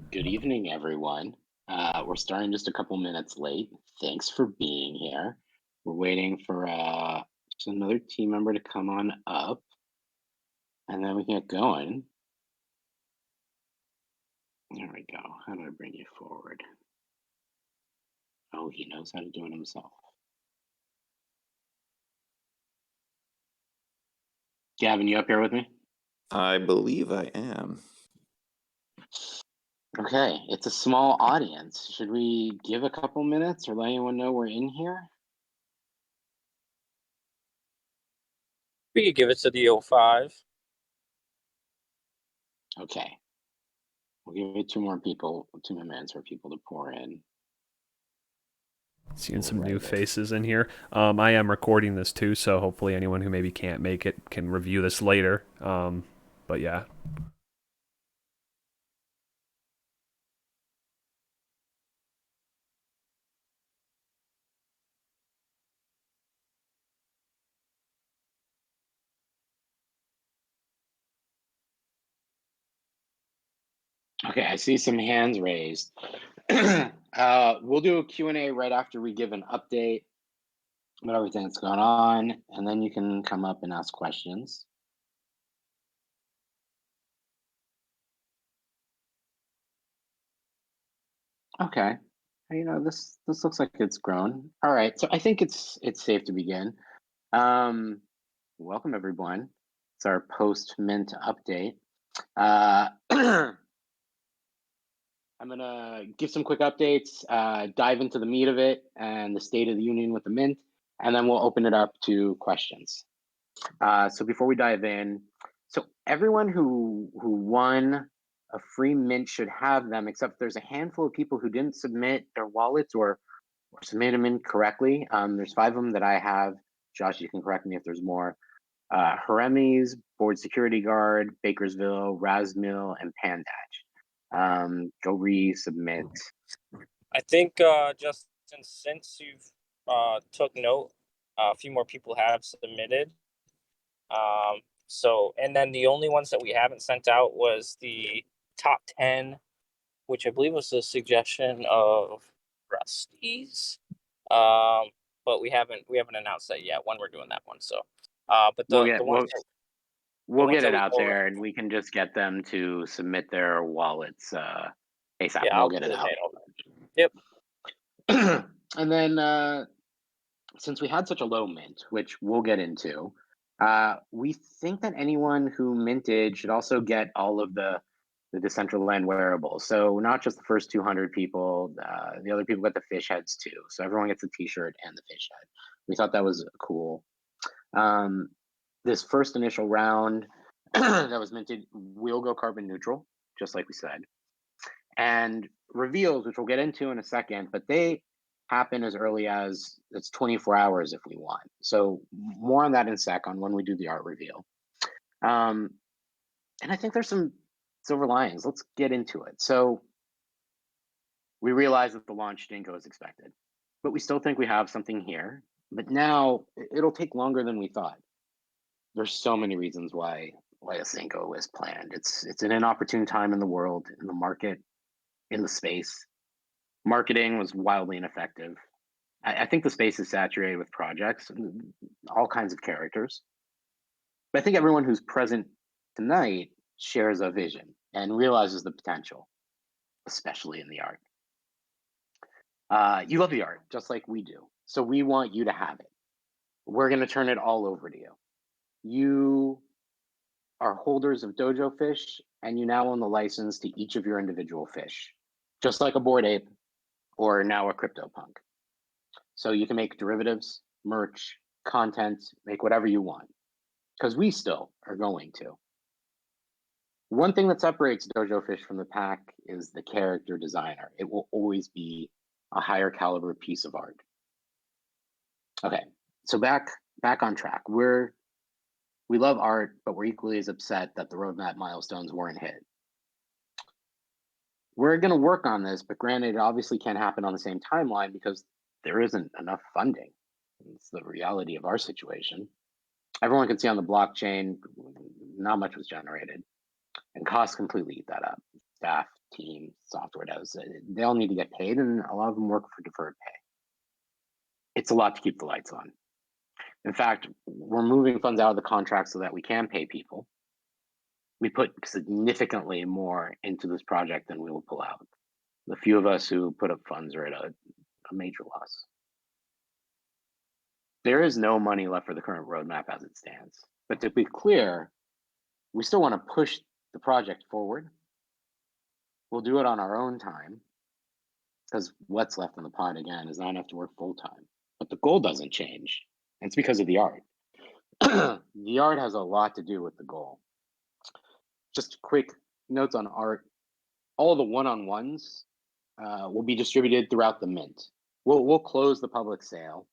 Good evening, everyone. We're starting just a couple minutes late. Thanks for being here. We're waiting for just another team member to come on up, and then we can get going. There we go. How do I bring you forward? Oh, he knows how to do it himself. Gavin, you up here with me? I believe I am. Okay, it's a small audience. Should we give a couple minutes or let anyone know we're in here? We could give it to the '05. Okay, we'll give it two more minutes for people to pour in. Seeing some Right new there. faces in here. I am recording this too, so hopefully anyone who maybe can't make it can review this later. But yeah. Okay, I see some hands raised. We'll do a Q&A right after we give an update about everything that's going on, and then you can come up and ask questions. Okay. This looks like it's grown. All right, so I think it's safe to begin. Um, Welcome everyone. It's our post mint update. I'm gonna give some quick updates, dive into the meat of it and the state of the union with the mint, and then we'll open it up to questions. So before we dive in, so everyone who won a free mint should have them, except there's a handful of people who didn't submit their wallets or submit them incorrectly. There's five of them that I have. Josh, you can correct me if there's more. Heremes, Board Security Guard, Bakersville, Rasmill, and Pandach. Go resubmit. I think, Justin, since you've took note, a few more people have submitted. And then the only ones that we haven't sent out was the top 10, which I believe was a suggestion of Rusty's. But we haven't announced that yet when we're doing that one. So, but We'll the get ones we'll that, the we'll ones get that it we've out already, there, and we can just get them to submit their wallets ASAP, yeah, and we'll I'll get it out. coordinate all that. Yep. And then since we had such a low mint, which we'll get into, we think that anyone who minted should also get all of the Decentraland wearables. So not just the first 200 people, the other people get the fish heads too. So everyone gets the T-shirt and the fish head. We thought that was cool. This first initial round that was minted will go carbon neutral, just like we said. And reveals, which we'll get into in a second, but they happen as early as it's 24 hours if we want. So more on that in a sec on when we do the art reveal. And I think there's some silver linings. Let's get into it. So we realize that the launch didn't go as expected, but we still think we have something here. But now it'll take longer than we thought. There's so many reasons why this didn't go as planned. It's an inopportune time in the world, in the market, in the space. Marketing was wildly ineffective. I think the space is saturated with projects, and all kinds of characters. But I think everyone who's present tonight shares a vision and realizes the potential, especially in the art. You love the art just like we do, so we want you to have it. We're going to turn it all over to you. You are holders of Dojo fish, and you now own the license to each of your individual fish, just like a Bored Ape or now a CryptoPunk. So you can make derivatives, merch, content, make whatever you want, because we still are going to. One thing that separates Dojo Fish from the pack is the character designer. It will always be a higher caliber piece of art. Okay, so back on track. We love art, but we're equally as upset that the roadmap milestones weren't hit. We're going to work on this, but granted, it obviously can't happen on the same timeline because there isn't enough funding. It's the reality of our situation. Everyone can see on the blockchain, not much was generated, and costs completely eat that up. Staff, team, software does. They all need to get paid, and a lot of them work for deferred pay. It's a lot to keep the lights on. In fact, we're moving funds out of the contract so that we can pay people. We put significantly more into this project than we will pull out. The few of us who put up funds are at a major loss. There is no money left for the current roadmap as it stands. But to be clear, we still want to push the project forward. We'll do it on our own time, because what's left in the pot, again, is not enough to work full time. But the goal doesn't change. And it's because of the art. The art has a lot to do with the goal. Just quick notes on art. All the one-on-ones will be distributed throughout the mint. We'll close the public sale.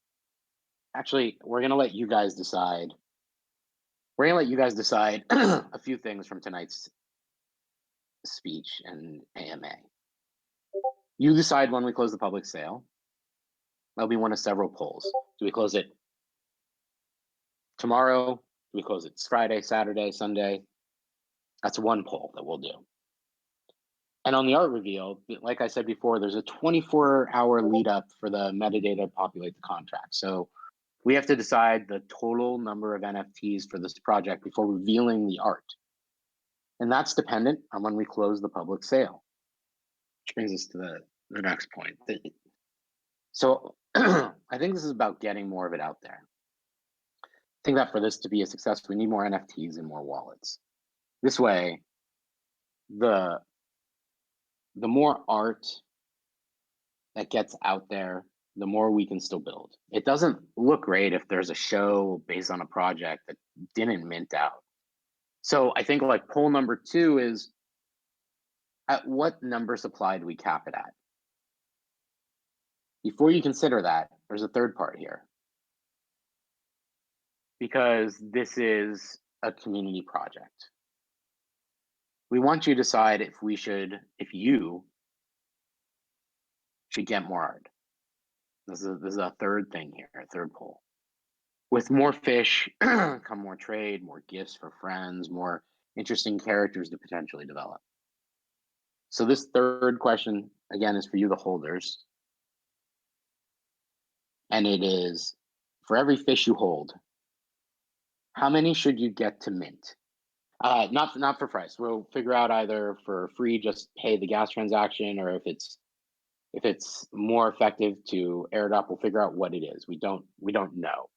Actually, we're going to let you guys decide. We're going to let you guys decide a few things from tonight's speech and AMA. You decide when we close the public sale. That'll be one of several polls. Do we close it tomorrow? Do we close it Friday, Saturday, Sunday? That's one poll that we'll do. And on the art reveal, like I said before, there's a 24-hour lead up for the metadata to populate the contract. So we have to decide the total number of NFTs for this project before revealing the art. And that's dependent on when we close the public sale. Which brings us to the next point. So I think this is about getting more of it out there. I think that for this to be a success, we need more NFTs and more wallets. This way, the more art that gets out there, the more we can still build. It doesn't look great if there's a show based on a project that didn't mint out. So I think like poll number 2 is, at what number supply do we cap it at? Before you consider that, there's a third part here. Because this is a community project. We want you to decide if you should get more art. This is a third thing here, a third poll. With more fish come more trade, more gifts for friends, more interesting characters to potentially develop. So this third question, again, is for you, the holders. And it is, for every fish you hold, how many should you get to mint? Not for price. We'll figure out either for free, just pay the gas transaction, or if it's more effective to air it up, we'll figure out what it is. We don't know.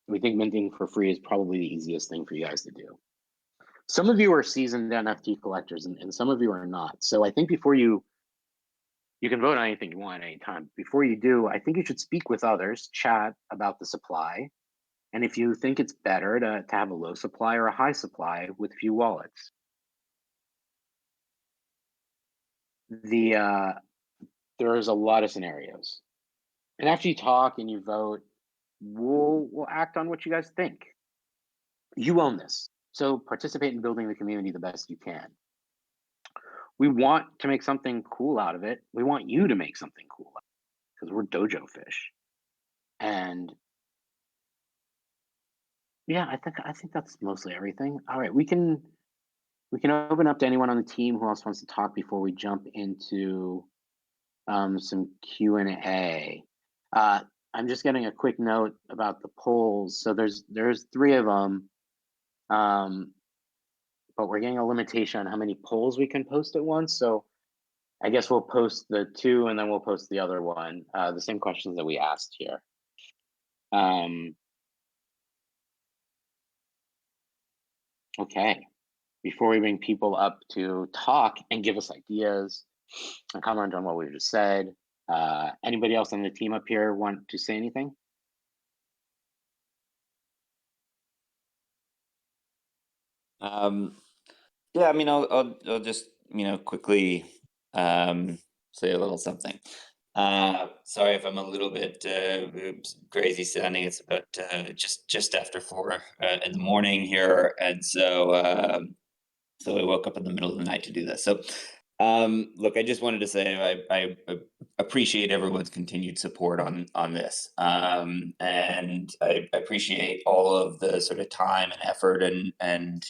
We think minting for free is probably the easiest thing for you guys to do. Some of you are seasoned NFT collectors, and some of you are not. So I think before you can vote on anything you want at any time. Before you do, I think you should speak with others, chat about the supply. And if you think it's better to have a low supply or a high supply with few wallets. There's a lot of scenarios. And after you talk and you vote, we'll act on what you guys think. You own this. So participate in building the community the best you can. We want to make something cool out of it. We want you to make something cool because we're Dojo fish. And yeah, I think that's mostly everything. All right, we can open up to anyone on the team who else wants to talk before we jump into some Q&A. I'm just getting a quick note about the polls. So there's 3 of them, but we're getting a limitation on how many polls we can post at once. So I guess we'll post the 2 and then we'll post the other one, the same questions that we asked here. Okay, before we bring people up to talk and give us ideas and comment on what we just said, anybody else on the team up here want to say anything? Yeah, I mean, I'll just quickly say a little something. Sorry if I'm a little bit crazy sounding. It's about just after 4 in the morning here, and so I woke up in the middle of the night to do this. So, look, I just wanted to say I appreciate everyone's continued support on this, and I appreciate all of the sort of time and effort and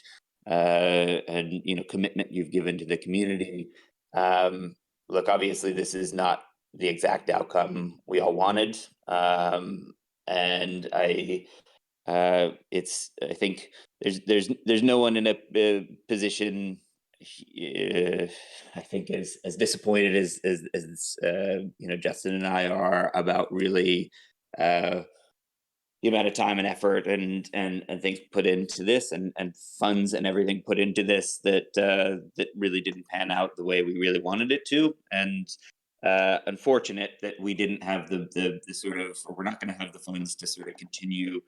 and commitment you've given to the community. Um, Look, obviously, this is not the exact outcome we all wanted, and I think there's no one in a position. Uh, I think as disappointed as Justin and I are about really uh, the amount of time and effort and things put into this and funds and everything put into this that really didn't pan out the way we really wanted it to, and unfortunate that we didn't have the sort of, or we're not going to have the funds to sort of continue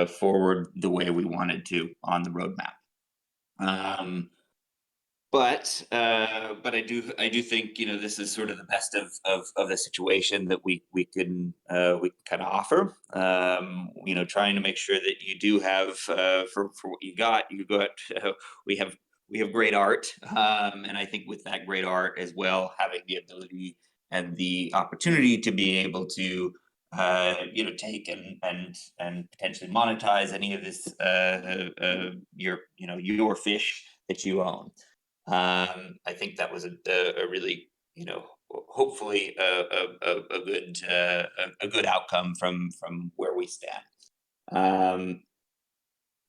forward the way we wanted to on the roadmap. But I do think this is sort of the best of the situation that we can kind of offer. Trying to make sure that you do have for what you got. We have we have great art, and I think with that great art as well, having the ability and the opportunity to be able to take and potentially monetize any of this your fish that you own. I think that was a really, hopefully a good outcome from where we stand. Um,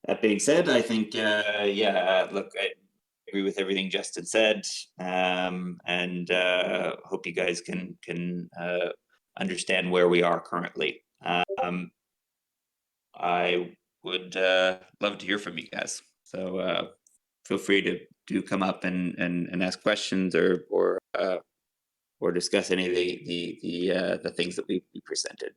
that being said, I think yeah, look, I agree with everything Justin said, and hope you guys can understand where we are currently. I would love to hear from you guys. So feel free to do come up and ask questions or discuss any of the things that we presented.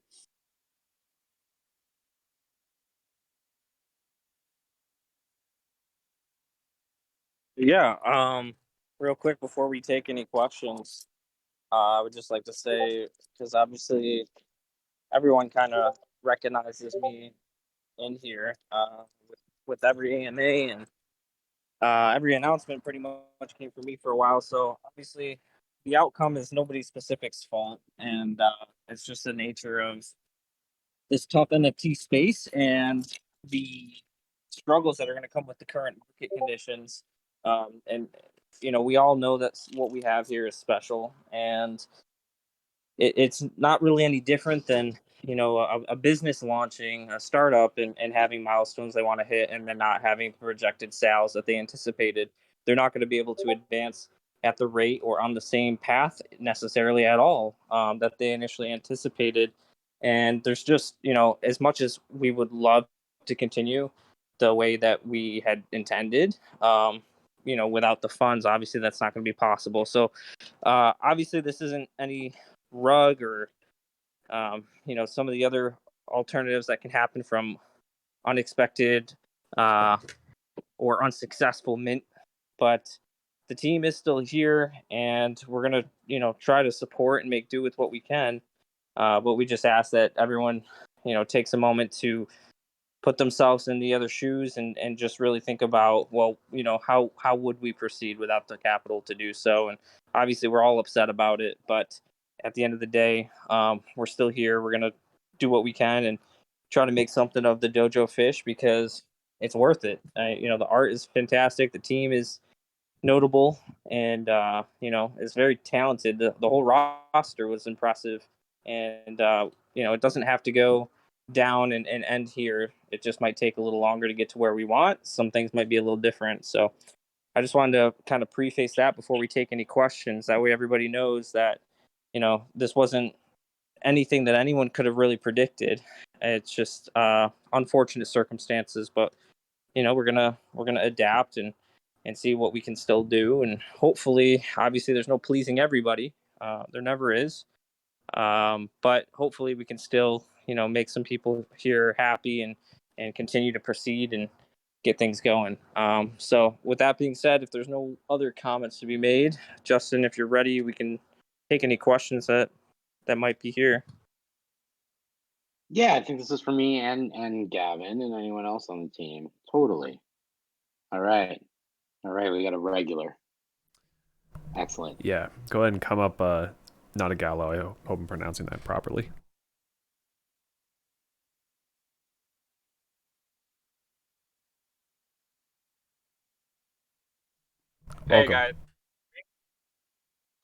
Yeah. Real quick before we take any questions, I would just like to say, because obviously everyone kind of recognizes me in here with every AMA and every announcement pretty much came from me for a while. So obviously the outcome is nobody specific's fault, and it's just the nature of this tough NFT space and the struggles that are going to come with the current market conditions. And we all know that what we have here is special, and it's not really any different than a business launching a startup and having milestones they want to hit and then not having projected sales that they anticipated. They're not going to be able to advance at the rate or on the same path necessarily at all that they initially anticipated. And there's just, as much as we would love to continue the way that we had intended, without the funds, obviously that's not going to be possible. So obviously this isn't any rug or some of the other alternatives that can happen from unexpected uh, or unsuccessful mint, but the team is still here and we're gonna try to support and make do with what we can, but we just ask that everyone takes a moment to put themselves in the other shoes and just really think about, well, how would we proceed without the capital to do so. And obviously we're all upset about it, but at the end of the day, we're still here. We're going to do what we can and try to make something of the dojo fish because it's worth it. The art is fantastic. The team is notable and is very talented. The whole roster was impressive, and it doesn't have to go down and end here. It just might take a little longer to get to where we want. Some things might be a little different. So I just wanted to kind of preface that before we take any questions. That way everybody knows that this wasn't anything that anyone could have really predicted. It's just unfortunate circumstances, but we're gonna adapt and see what we can still do, and hopefully, obviously, there's no pleasing everybody. There never is, but hopefully, we can still make some people here happy and continue to proceed and get things going. So, with that being said, if there's no other comments to be made, Justin, if you're ready, we can take any questions that might be here. Yeah, I think this is for me and Gavin and anyone else on the team. Totally. All right. All right, we got a regular. Excellent. Yeah, go ahead and come up. Not a Gallo. I hope I'm pronouncing that properly. Welcome. guys.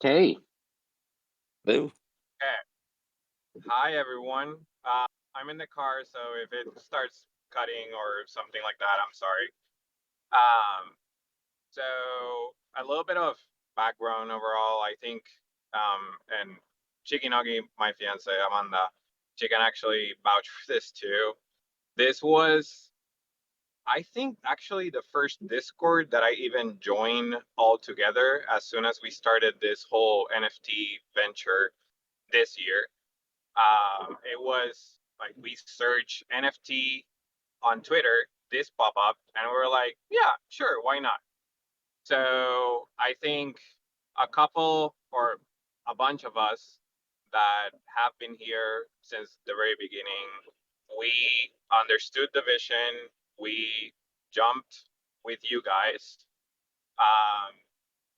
Okay. Boo. Hi, everyone. I'm in the car, so if it starts cutting or something like that, I'm sorry. So a little bit of background overall. I think, and Chikinagi, my fiance Amanda, she can actually vouch for this too. This was, I think, actually the first Discord that I even joined all together as soon as we started this whole NFT venture this year. It was like we searched NFT on Twitter, this pop up, and we were like, yeah, sure, why not? So I think a couple or a bunch of us that have been here since the very beginning, we understood the vision. We jumped with you guys. Um,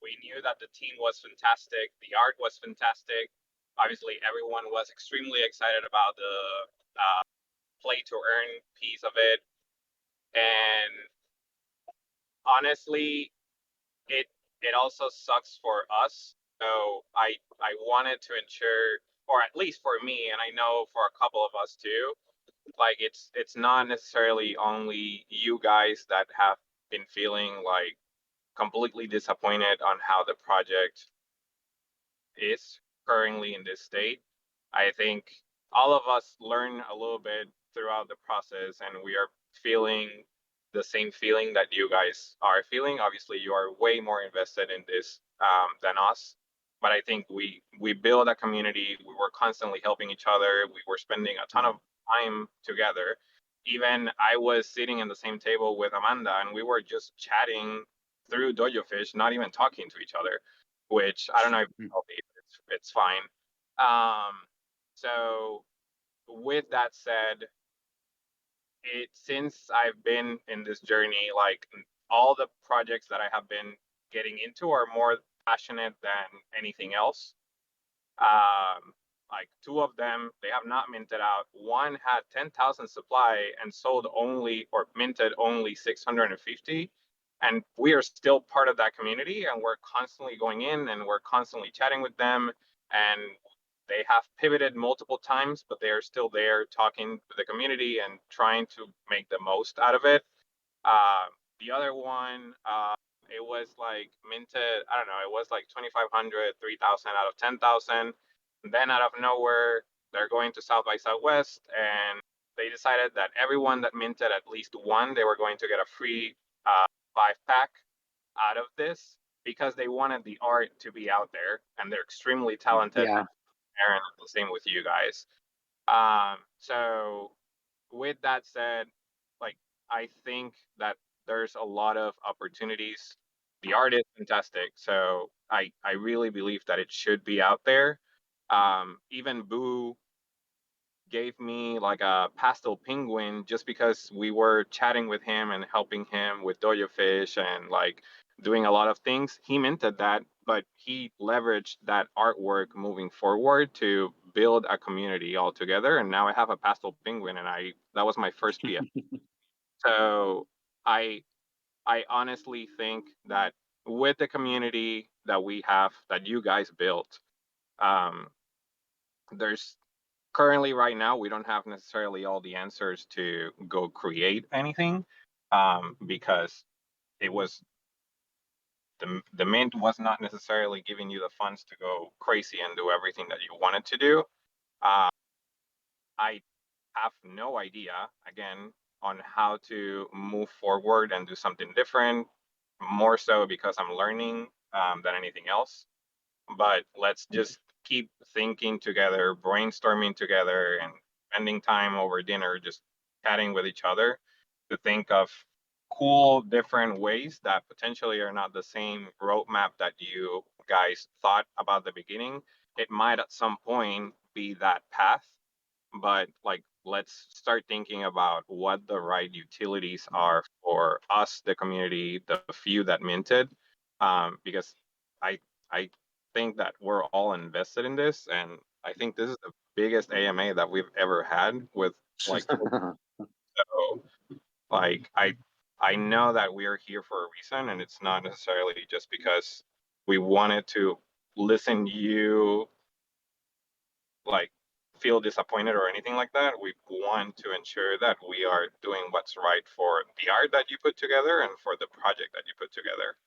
we knew that the team was fantastic. The art was fantastic. Obviously, everyone was extremely excited about the play to earn piece of it. And honestly, it it also sucks for us. So I wanted to ensure, or at least for me, and I know for a couple of us too, like it's not necessarily only you guys that have been feeling like completely disappointed on how the project is currently in this state. I think all of us learn a little bit throughout the process, and we are feeling the same feeling that you guys are feeling. Obviously, you are way more invested in this than us, but I think we build a community. We were constantly helping each other. We were spending a ton of time together. Even I was sitting in the same table with Amanda, and we were just chatting through Dojo Fish, not even talking to each other, which I don't know if it's healthy, but it's fine. So with that said, since I've been in this journey, like all the projects that I have been getting into are more passionate than anything else. Like two of them, they have not minted out. One had 10,000 supply and sold only or minted only 650. And we are still part of that community, and we're constantly going in and we're constantly chatting with them. And they have pivoted multiple times, but they are still there talking to the community and trying to make the most out of it. Uh, the other one, it was like minted, I don't know, it was like 2,500, 3,000 out of 10,000. Then out of nowhere, they're going to South by Southwest, and they decided that everyone that minted at least one, they were going to get a free 5-pack out of this because they wanted the art to be out there, and they're extremely talented. Yeah. Aaron, the same with you guys. So with that said, like I think that there's a lot of opportunities. The art is fantastic, so I really believe that it should be out there. Even Boo gave me like a pastel penguin just because we were chatting with him and helping him with Dojo Fish and like doing a lot of things. He minted that, but he leveraged that artwork moving forward to build a community altogether. And now I have a pastel penguin, and that was my first PF. So I I honestly think that with the community that we have, that you guys built, um, there's currently right now we don't have necessarily all the answers to go create anything, because it was the mint was not necessarily giving you the funds to go crazy and do everything that you wanted to do. Uh, I have no idea again on how to move forward and do something different. More so because I'm learning than anything else. But let's just keep thinking together, brainstorming together, and spending time over dinner just chatting with each other to think of cool different ways that potentially are not the same roadmap that you guys thought about the beginning. It might at some point be that path, but like let's start thinking about what the right utilities are for us, the community, the few that minted, because I think that we're all invested in this, and I think this is the biggest AMA that we've ever had with like so like I know that we are here for a reason, and it's not necessarily just because we wanted to listen to you like feel disappointed or anything like that. We want to ensure that we are doing what's right for the art that you put together and for the project that you put together.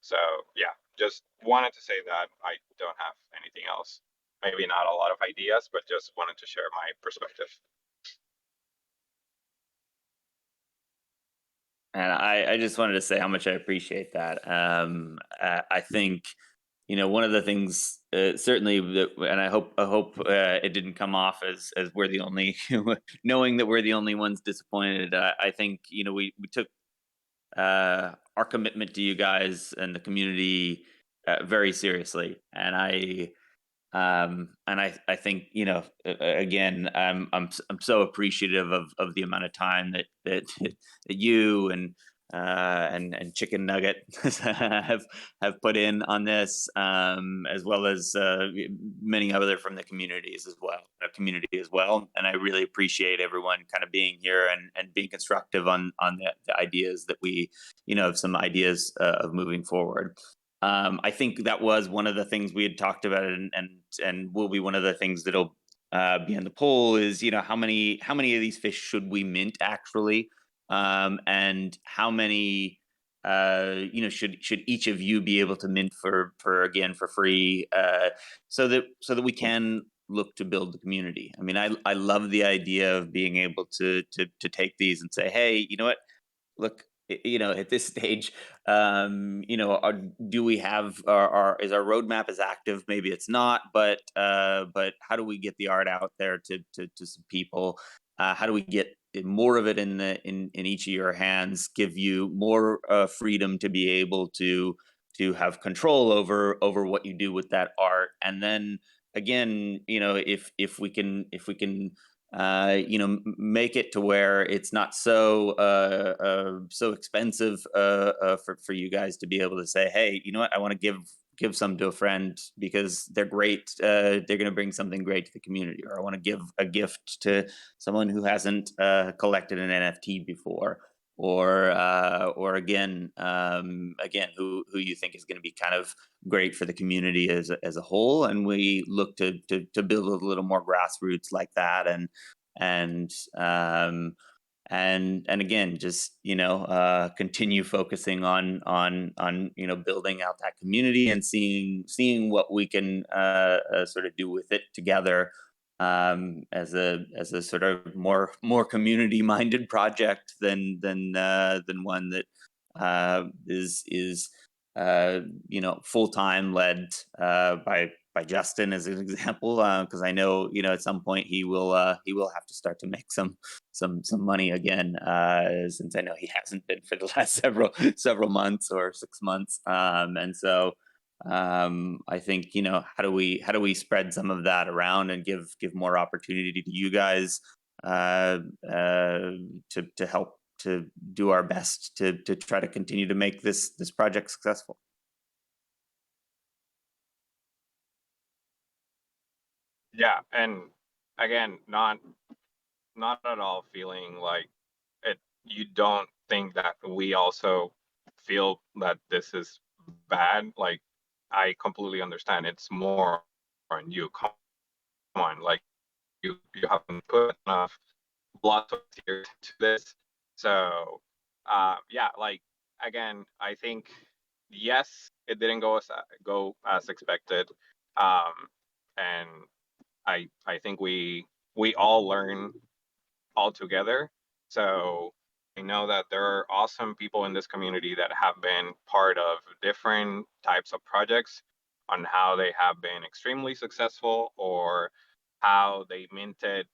So yeah, just wanted to say that I don't have anything else. Maybe not a lot of ideas, but just wanted to share my perspective. And I just wanted to say how much I appreciate that. I think, one of the things certainly that, and I hope it didn't come off as we're the only, knowing that we're the only ones disappointed. I think we took our commitment to you guys and the community very seriously, and I think again I'm so appreciative of the amount of time that you and Chicken Nugget have put in on this, as well as many other from the community as well, and I really appreciate everyone kind of being here and being constructive on the ideas that we have some ideas of moving forward. I think that was one of the things we had talked about, and will be one of the things that'll be on the poll is how many of these fish should we mint actually, and how many should each of you be able to mint for free, so that we can look to build the community. I mean, I love the idea of being able to take these and say, hey, you know what, look, at this stage, do we have is our roadmap as active? Maybe it's not, but how do we get the art out there to some people? How do we get more of it in each of your hands? Give you more freedom to be able to have control over what you do with that art, and then again, if we can make it to where it's not so expensive for you guys to be able to say, hey, you know what, I want to give some to a friend because they're great. They're going to bring something great to the community, or I want to give a gift to someone who hasn't collected an NFT before, or again, who you think is going to be kind of great for the community as a whole, and we look to build a little more grassroots like that, and um and again, just continue focusing on building out that community and seeing what we can sort of do with it together, as a sort of more community minded project than one that is full time led by Justin as an example, because I know at some point he will have to start to make some money again, since I know he hasn't been for the last several months or 6 months, and so I think how do we spread some of that around and give more opportunity to you guys, to help to do our best to try to continue to make this project successful. Yeah, and again, not at all feeling like it. You don't think that we also feel that this is bad. Like, I completely understand. It's more on you. Come on, like you haven't put enough blood here to this. So yeah, like again, I think yes, it didn't go as expected, um, and I think we all learn all together. So I know that there are awesome people in this community that have been part of different types of projects on how they have been extremely successful or how they minted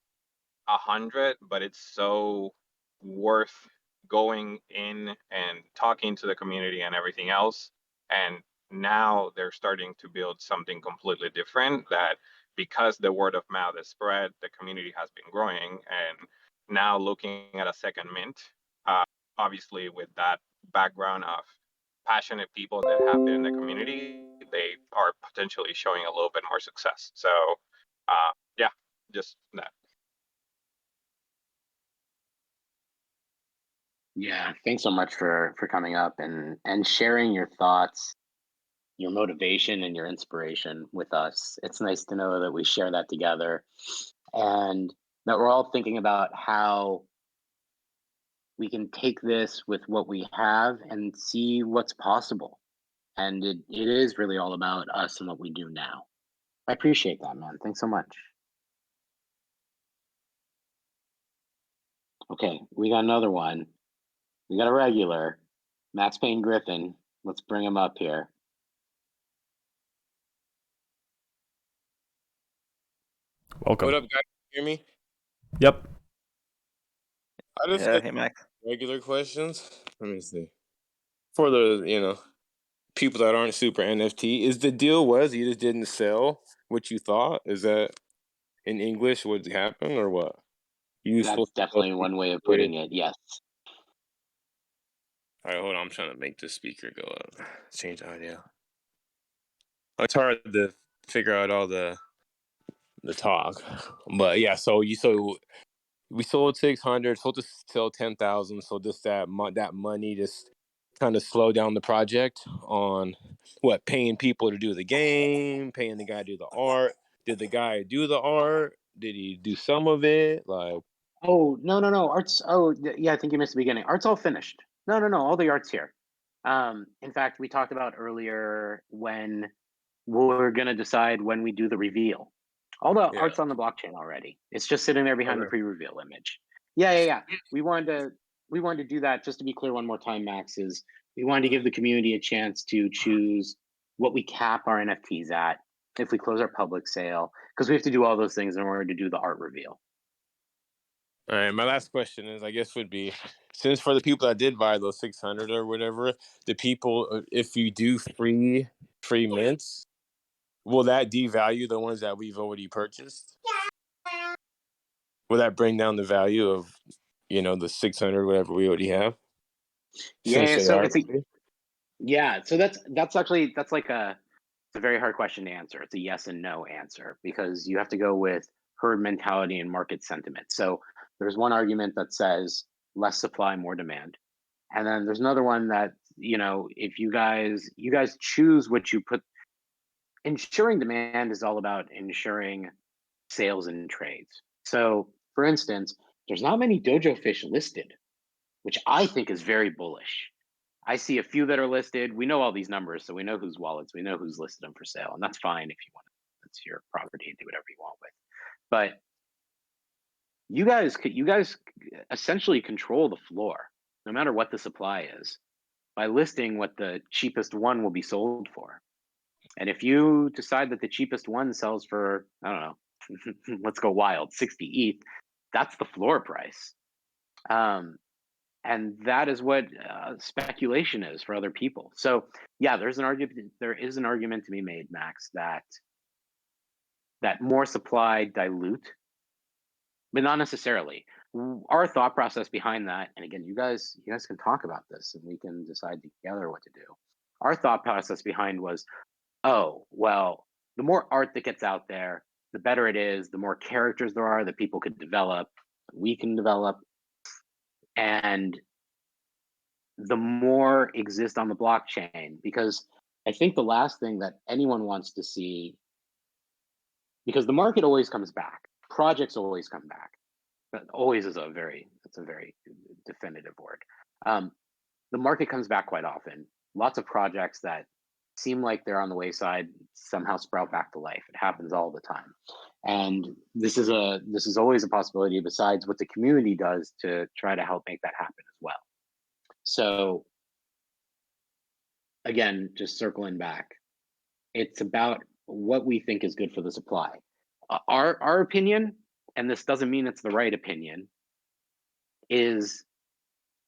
100, but it's so worth going in and talking to the community and everything else. And now they're starting to build something completely different that because the word of mouth is spread, the community has been growing. And now looking at a second mint, uh, obviously with that background of passionate people that have been in the community, they are potentially showing a little bit more success. So yeah, just that. Yeah, thanks so much for coming up and sharing your thoughts, your motivation, and your inspiration with us. It's nice to know that we share that together, and that we're all thinking about how we can take this with what we have and see what's possible. And it is really all about us and what we do now. I appreciate that, man. Thanks so much. Okay, we got another one. We got a regular, Max Payne Griffin. Let's bring him up here. Welcome. What up, guys? Hear me? Yep. I just Yeah, got hey Mac. regular questions. Let me see. For the people that aren't super NFT, is the deal was you just didn't sell what you thought? Is that in English what happened or what? You That's supposed to sell definitely one way of it? putting it. Yes. All right, hold on. I'm trying to make the speaker go up. Change audio. It's hard to figure out all the talk, but yeah. So we sold 600, sold to sell 10,000. So just that money just kind of slow down the project on what paying people to do the game, paying the guy to do the art. Did the guy do the art? Did he do some of it? Like, Oh, no, no, no. Art's yeah, I think you missed the beginning. Art's all finished. No, no, no. All the art's here. In fact, we talked about earlier when we're gonna decide when we do the reveal. All the yeah, art's on the blockchain already. It's just sitting there behind the okay. pre-reveal image. Yeah, yeah, yeah. We wanted to do that just to be clear one more time, Max, is we wanted to give the community a chance to choose what we cap our NFTs at if we close our public sale, because we have to do all those things in order to do the art reveal. All right. My last question is, I guess, would be since for the people that did buy those 600 or whatever, the people, if you do free mints, will that devalue the ones that we've already purchased? Will that bring down the value of the 600 whatever we already have Yeah, since yeah, they so are it's a free? yeah, so that's actually that's like it's a very hard question to answer. It's a yes and no answer because you have to go with herd mentality and market sentiment. So there's one argument that says less supply, more demand. And then there's another one that, if you guys choose what you put, ensuring demand is all about ensuring sales and trades. So for instance, there's not many dojo fish listed, which I think is very bullish. I see a few that are listed. We know all these numbers, so we know whose wallets, we know who's listed them for sale, and that's fine if you want to. That's your property and do whatever you want with. But you guys essentially control the floor, no matter what the supply is, by listing what the cheapest one will be sold for. And if you decide that the cheapest one sells for, I don't know, let's go wild, 60 ETH, that's the floor price. Um, and that is what speculation is for other people. So yeah, there is an argument to be made, Max, that more supply dilute, but not necessarily. Our thought process behind that, and again, you guys can talk about this and we can decide together what to do. Our thought process behind was, oh well, the more art that gets out there, the better it is, the more characters there are that people could develop, we can develop, and the more exist on the blockchain. Because I think the last thing that anyone wants to see, because the market always comes back, projects always come back. But always is it's a very definitive word. Um, the market comes back quite often. Lots of projects that seem like they're on the wayside somehow sprout back to life. It happens all the time, and this is always a possibility. Besides what the community does to try to help make that happen as well. So again, just circling back, it's about what we think is good for the supply. Our opinion, and this doesn't mean it's the right opinion, is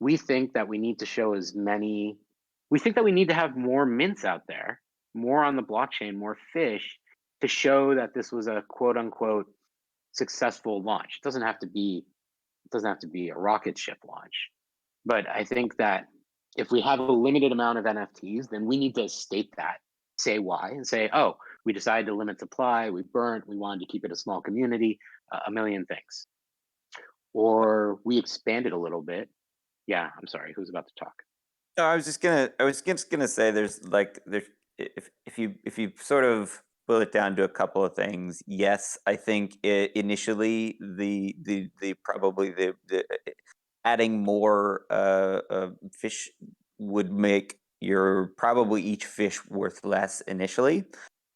we think that we need to show as many. We think that we need to have more mints out there, more on the blockchain, more fish, to show that this was a quote unquote successful launch. It doesn't have to be a rocket ship launch. But I think that if we have a limited amount of NFTs, then we need to state that, say why, and say, oh, we decided to limit supply, we wanted to keep it a small community, a million things. Or we expanded a little bit Yeah, I'm sorry. Who's about to talk? No, I was just gonna say there's if you sort of boil it down to a couple of things, yes, I think initially the probably the adding more fish would make your probably each fish worth less initially.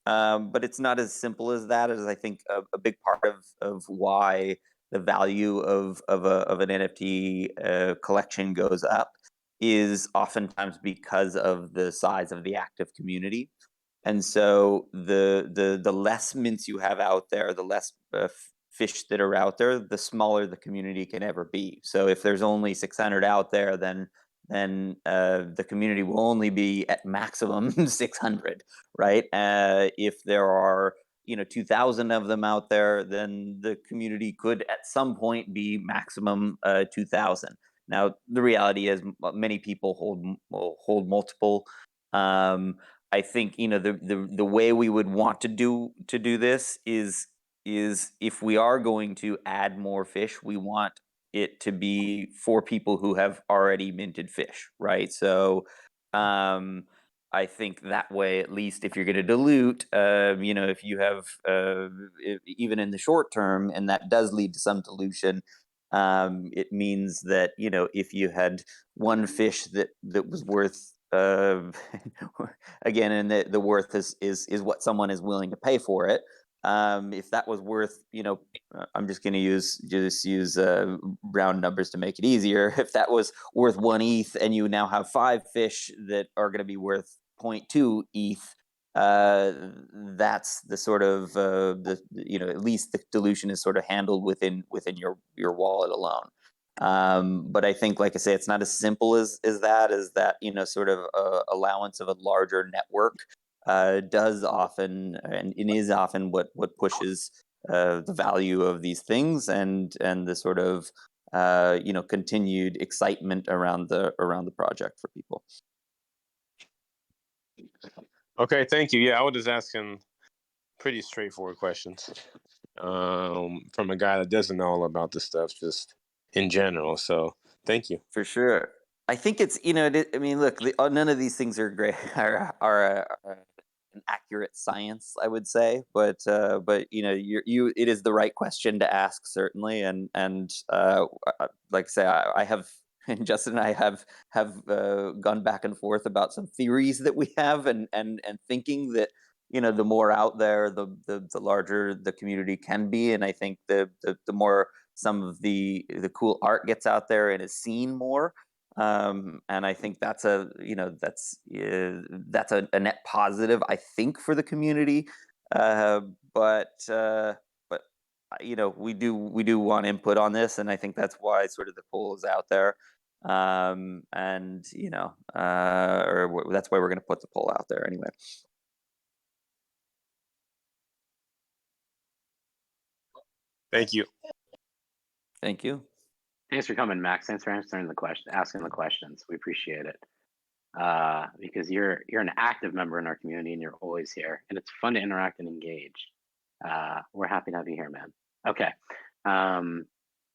But it's not as simple as that. As I think a big part of why the value of an NFT collection goes up is oftentimes because of the size of the active community. And so the less mints you have out there, the less fish that are out there, the smaller the community can ever be. So if there's only 600 out there, then the community will only be at maximum 600, right? If there are 2,000 of them out there, then the community could at some point be maximum 2,000. Now the reality is many people hold multiple. Um, I think the way we would want to do this is if we are going to add more fish, we want it to be for people who have already minted fish, right? So I think that way, at least if you're going to dilute, if you have even in the short term, and that does lead to some dilution, it means that if you had one fish that was worth again, and the worth is what someone is willing to pay for it. If that was worth, I'm just going to use round numbers to make it easier. If that was worth 1 ETH, and you now have 5 fish that are going to be worth 0.2 ETH, that's the sort of at least the dilution is sort of handled within your wallet alone. But I think, like I say, it's not as simple as that. Is that sort of allowance of a larger network does often and is often what pushes the value of these things and the sort of continued excitement around the project for people. Okay, thank you. Yeah, I was just asking pretty straightforward questions from a guy that doesn't know all about this stuff, just in general. So thank you. For sure. I think it's I mean, look, none of these things are great are an accurate science, I would say, but it is the right question to ask, certainly, and like I say, I have. And Justin and I have gone back and forth about some theories that we have, and thinking that the more out there, the larger the community can be, and I think the more some of the cool art gets out there and is seen more. And I think that's a net positive, I think, for the community. Uh, but we do want input on this, and I think that's why sort of the poll is out there. And that's why we're going to put the poll out there anyway. Thank you. Thank you. Thanks for coming, Max. Thanks for answering asking the questions. We appreciate it. Because you're an active member in our community and you're always here, and it's fun to interact and engage. We're happy to have you here, man. Okay.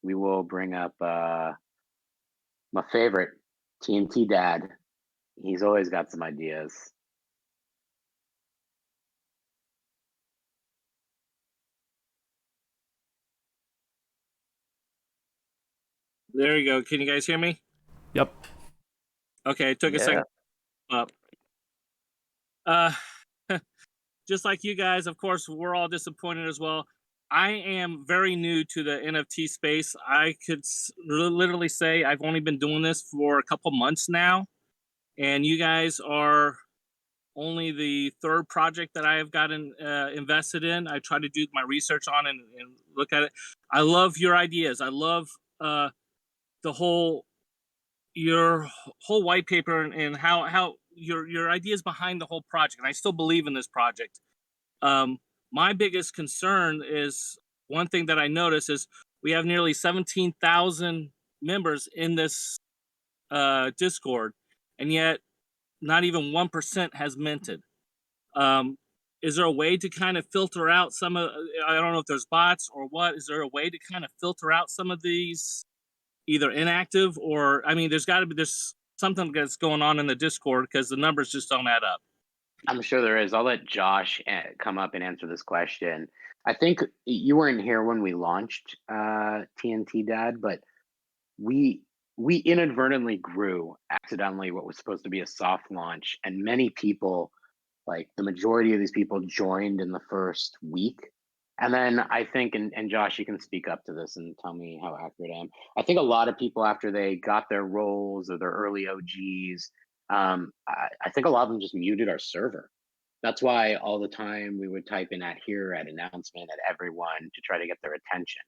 We will bring up my favorite, TNT Dad. He's always got some ideas. There you go. Can you guys hear me? Yep. Okay, it took a second up. Just like you guys, of course, we're all disappointed as well. I am very new to the NFT space. I could literally say I've only been doing this for a couple months now, and you guys are only the third project that I have gotten invested in. I try to do my research on and look at it. I love your ideas. I love your whole white paper and how your ideas behind the whole project. And I still believe in this project. My biggest concern is one thing that I notice is we have nearly 17,000 members in this Discord, and yet not even 1% has minted. Is there a way to kind of filter out some of? I don't know if there's bots or what. Is there a way to kind of filter out some of these either inactive or I mean, there's something that's going on in the Discord because the numbers just don't add up. I'm sure there is. I'll let Josh come up and answer this question. I think you weren't here when we launched TNT Dad, but we we inadvertently grew accidentally what was supposed to be a soft launch, and many people, like the majority of these people, joined in the first week. And then I think, and Josh, you can speak up to this and tell me how accurate I am. I think a lot of people, after they got their roles or their early OGs, I think a lot of them just muted our server. That's why all the time we would type in at here, at announcement, at everyone to try to get their attention.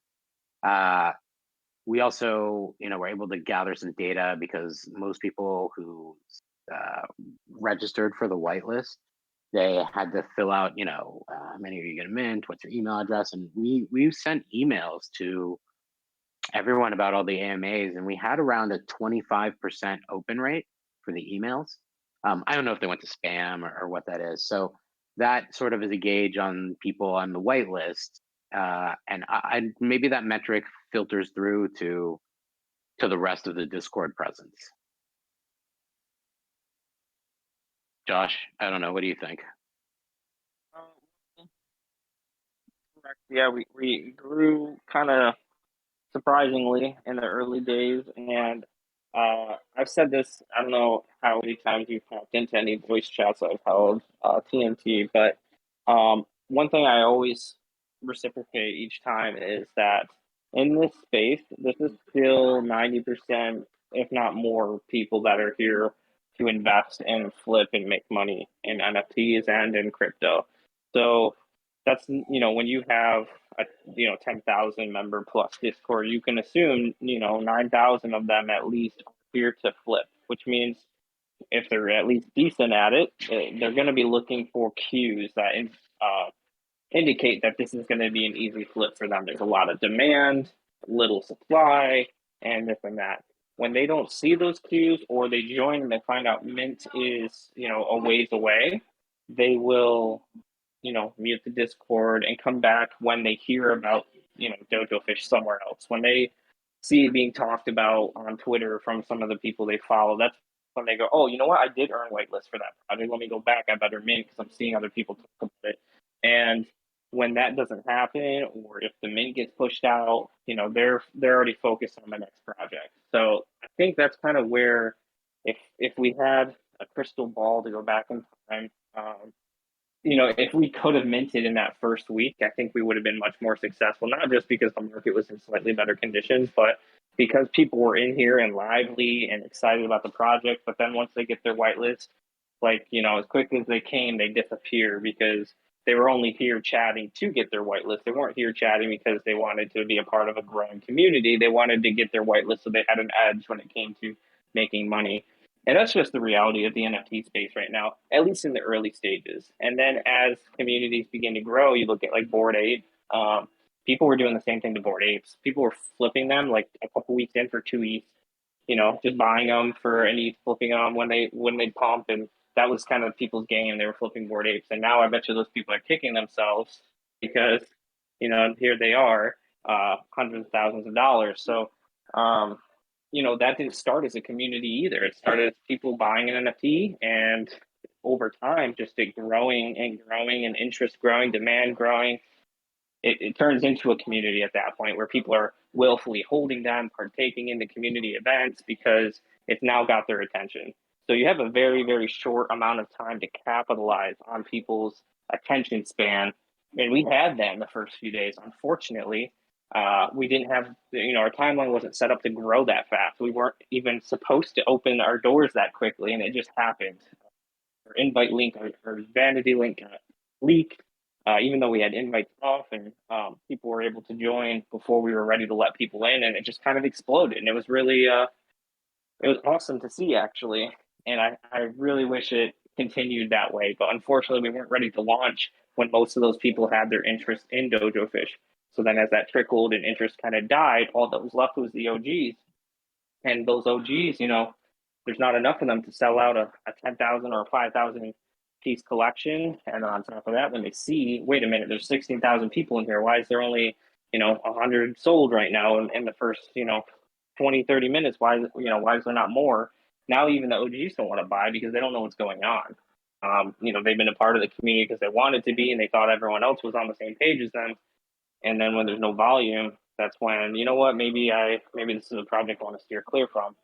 Uh, we also, were able to gather some data because most people who uh, registered for the whitelist, they had to fill out, how many are you going to mint? What's your email address? And we sent emails to everyone about all the AMAs, and we had around a 25% open rate for the emails. I don't know if they went to spam or what that is. So that sort of is a gauge on people on the whitelist. And I maybe that metric filters through to the rest of the Discord presence. Josh, I don't know. What do you think? Correct. Yeah, we grew kind of surprisingly in the early days, and I've said this. I don't know how many times you've tapped into any voice chats I've held TNT, but one thing I always reciprocate each time is that in this space, this is still 90%, if not more, people that are here to invest and flip and make money in NFTs and in crypto. So that's when you have a 10,000 member plus Discord, you can assume 9,000 of them at least are here to flip, which means if they're at least decent at it, they're going to be looking for cues that indicate that this is going to be an easy flip for them. There's a lot of demand, little supply, and this and that. When they don't see those cues, or they join and they find out mint is a ways away, they will mute the Discord and come back when they hear about, Dojo Fish somewhere else. When they see it being talked about on Twitter from some of the people they follow, that's when they go, oh, you know what? I did earn whitelist for that project. Let me go back. I better mint because I'm seeing other people talk about it. And when that doesn't happen, or if the mint gets pushed out, they're already focused on the next project. So I think that's kind of where, if we had a crystal ball to go back in time, if we could have minted in that first week, I think we would have been much more successful, not just because the market was in slightly better conditions, but because people were in here and lively and excited about the project. But then once they get their whitelist, as quick as they came, they disappear because they were only here chatting to get their whitelist. They weren't here chatting because they wanted to be a part of a growing community. They wanted to get their whitelist so they had an edge when it came to making money. And that's just the reality of the NFT space right now, at least in the early stages. And then as communities begin to grow, you look at like Bored Ape. People were doing the same thing to Bored Apes. People were flipping them like a couple weeks in for 2 ETH, just buying them for an ETH, flipping them when they pump, and that was kind of people's game. They were flipping Bored Apes, and now I bet you those people are kicking themselves because here they are, hundreds of thousands of dollars. So that didn't start as a community either. It started as people buying an NFT, and over time, just it growing and growing, and interest growing, demand growing. It turns into a community at that point where people are willfully holding them, partaking in the community events because it's now got their attention. So you have a very, very short amount of time to capitalize on people's attention span. And we had that in the first few days. Unfortunately, we didn't have, our timeline wasn't set up to grow that fast. We weren't even supposed to open our doors that quickly, and it just happened. Our invite link, our vanity link got leaked, even though we had invites off, and people were able to join before we were ready to let people in, and it just kind of exploded. And it was really, it was awesome to see, actually. And I really wish it continued that way. But unfortunately, we weren't ready to launch when most of those people had their interest in Dojo Fish. So then as that trickled and interest kind of died, all that was left was the OGs. And those OGs, there's not enough of them to sell out a 10,000 or a 5,000 piece collection. And on top of that, when they see, wait a minute, there's 16,000 people in here. Why is there only, 100 sold right now in the first, 20, 30 minutes. Why is there not more? Now even the OGs don't want to buy because they don't know what's going on. They've been a part of the community because they wanted to be and they thought everyone else was on the same page as them. And then when there's no volume, that's when, you know what, maybe this is a project I want to steer clear from.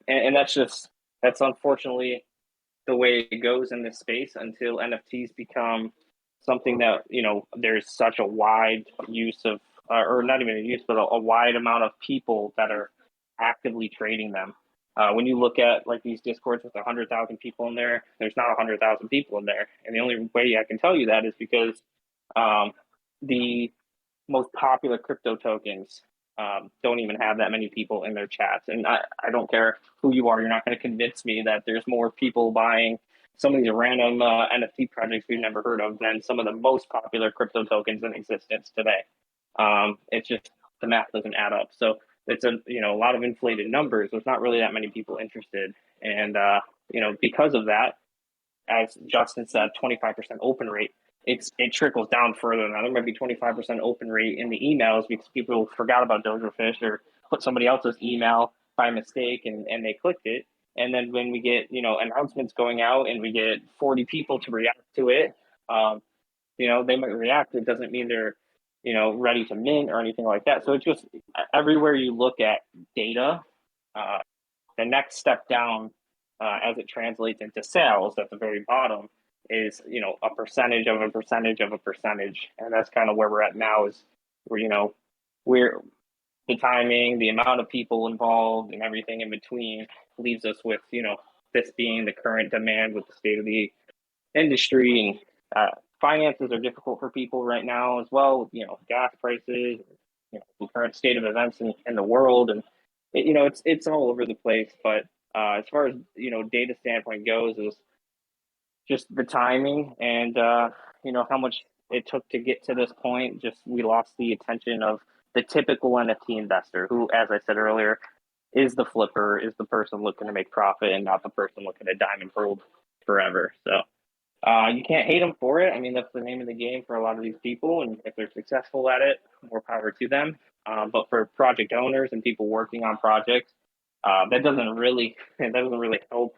And that's unfortunately the way it goes in this space until NFTs become something that, there's such a wide use of, or not even a use, but a wide amount of people that are actively trading them. When you look at like these discords with 100,000 people in there, there's not 100,000 people in there. And the only way I can tell you that is because the most popular crypto tokens don't even have that many people in their chats. And I don't care who you are, you're not going to convince me that there's more people buying some of these random NFT projects we've never heard of than some of the most popular crypto tokens in existence today. It's just the math doesn't add up. So it's a lot of inflated numbers. There's not really that many people interested, and because of that, as Justin said, 25% open rate. It trickles down further. Now there might be 25% open rate in the emails because people forgot about Dojo Fish or put somebody else's email by mistake and they clicked it. And then when we get announcements going out and we get 40 people to react to it, they might react. It doesn't mean they're ready to mint or anything like that. So it's just everywhere you look at data, the next step down as it translates into sales at the very bottom is a percentage of a percentage of a percentage, and that's kind of where we're at now. Is we're the timing, the amount of people involved, and everything in between leaves us with this being the current demand with the state of the industry, and finances are difficult for people right now as well. Gas prices, the current state of events in the world, and it's all over the place. But as far as data standpoint goes, is just the timing and how much it took to get to this point. Just we lost the attention of the typical NFT investor, who, as I said earlier, is the flipper, is the person looking to make profit, and not the person looking to diamond hold forever. So you can't hate them for it. I mean, that's the name of the game for a lot of these people, and if they're successful at it, more power to them. But for project owners and people working on projects, that doesn't really help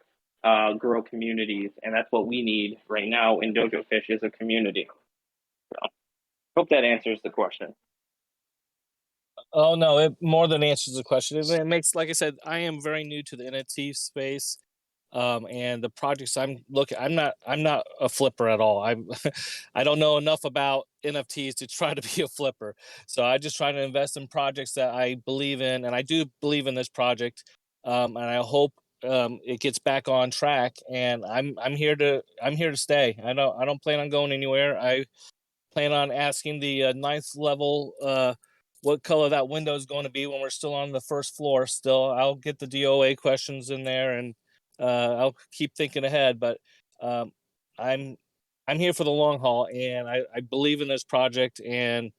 grow communities, and that's what we need right now in Dojo Fish is a community. So, hope that answers the question. Oh no, it more than answers the question. It makes, like I said, I am very new to the NFT space, and the projects I'm looking. I'm not a flipper at all. I don't know enough about NFTs to try to be a flipper. So I just try to invest in projects that I believe in, and I do believe in this project, and I hope it gets back on track. And I'm here to stay. I don't plan on going anywhere. I plan on asking the ninth level what color that window is going to be when we're still on the first floor. Still, I'll get the DOA questions in there, and I'll keep thinking ahead. But I'm here for the long haul, and I believe in this project, and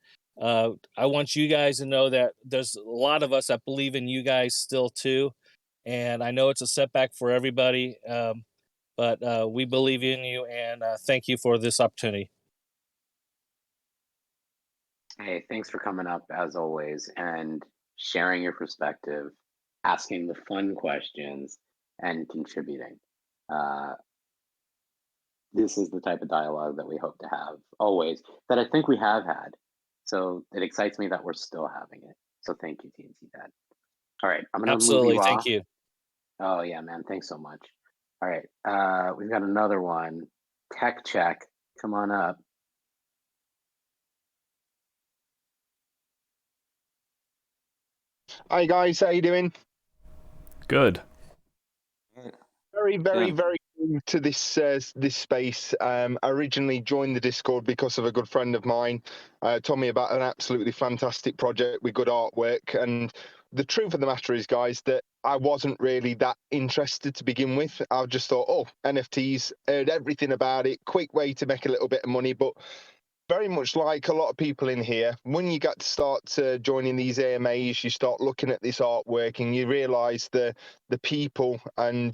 I want you guys to know that there's a lot of us that believe in you guys still too. And I know it's a setback for everybody, but we believe in you, and thank you for this opportunity. Hey, thanks for coming up as always and sharing your perspective, asking the fun questions, and contributing. This is the type of dialogue that we hope to have always, that I think we have had. So it excites me that we're still having it. So thank you, TNC Dad. All right, I'm going to move Absolutely, you thank off. you. Oh, yeah, man. Thanks so much. All right, we've got another one. Tech Check, come on up. Hi guys, how you doing? Good. Very, very, Yeah. very new to this space. I originally joined the Discord because of a good friend of mine. Told me about an absolutely fantastic project with good artwork. And the truth of the matter is, guys, that I wasn't really that interested to begin with. I just thought, oh, NFTs, heard everything about it, quick way to make a little bit of money. But very much like a lot of people in here, when you get to start joining these AMAs, you start looking at this artwork and you realise the people and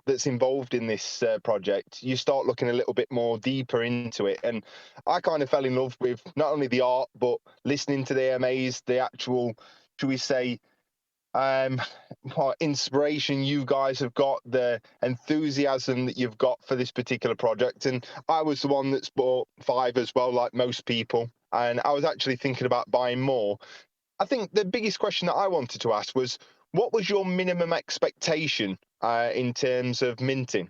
that's involved in this project. You start looking a little bit more deeper into it, and I kind of fell in love with not only the art but listening to the AMAs, the actual, should we say, what inspiration you guys have got, the enthusiasm that you've got for this particular project. And I was the one that's bought 5 as well, like most people. And I was actually thinking about buying more. I think the biggest question that I wanted to ask was, what was your minimum expectation in terms of minting?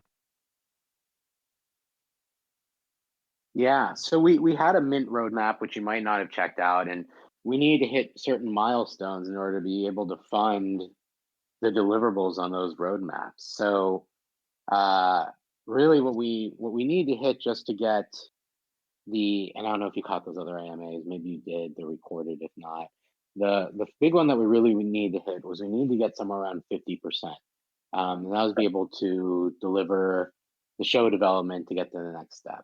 Yeah, so we had a mint roadmap, which you might not have checked out, and we need to hit certain milestones in order to be able to fund the deliverables on those roadmaps. So uh, really, what we need to hit just to get and I don't know if you caught those other AMAs, maybe you did, they're recorded. If not, the big one that we really would need to hit was we need to get somewhere around 50%. And that was be able to deliver the show development to get to the next step,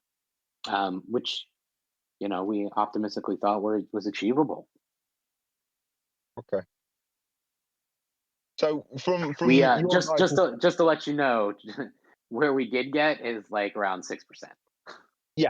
which we optimistically thought was achievable. Okay. So from We your just guys' just to let you know, where we did get is like around 6%. Yeah.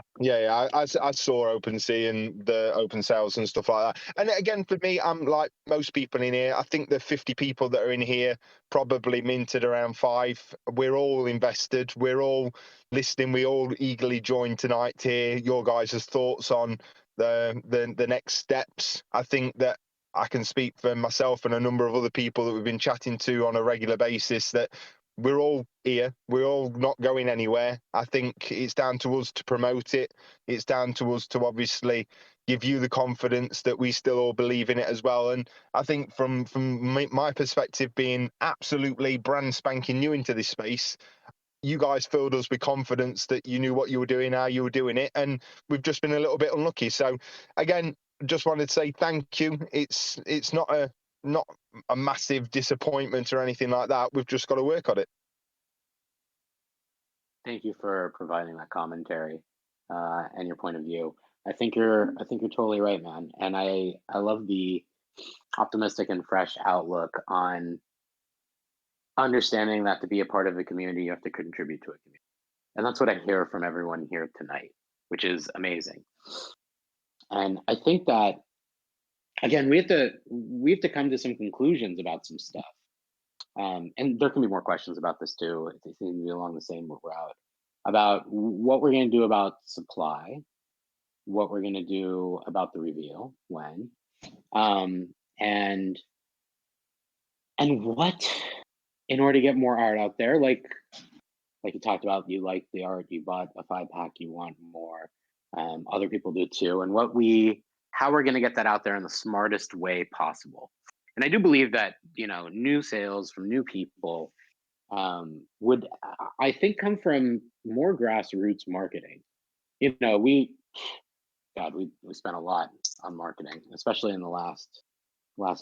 I saw OpenSea and the open sales and stuff like that. And again, for me, I'm like most people in here. I think the 50 people that are in here probably minted around 5. We're all invested. We're all listening. We all eagerly joined tonight to hear your guys' thoughts on the next steps. I think that I can speak for myself and a number of other people that we've been chatting to on a regular basis that we're all here. We're all not going anywhere. I think it's down to us to promote it. It's down to us to obviously give you the confidence that we still all believe in it as well. And I think from my perspective, being absolutely brand spanking new into this space, you guys filled us with confidence that you knew what you were doing, how you were doing it, and we've just been a little bit unlucky. So again, just wanted to say thank you. It's not a massive disappointment or anything like that. We've just got to work on it. Thank you for providing that commentary and your point of view. I think you're totally right, man. And I love the optimistic and fresh outlook on understanding that to be a part of a community, you have to contribute to a community. And that's what I hear from everyone here tonight, which is amazing. And I think that again, we have to come to some conclusions about some stuff. And there can be more questions about this too. They seem to be along the same route about what we're going to do about supply, what we're going to do about the reveal when, and what in order to get more art out there, like you talked about, you like the art, you bought a 5-pack, you want more. Other people do too, and how we're going to get that out there in the smartest way possible. And I do believe that new sales from new people would, I think, come from more grassroots marketing. We spent a lot on marketing, especially in the last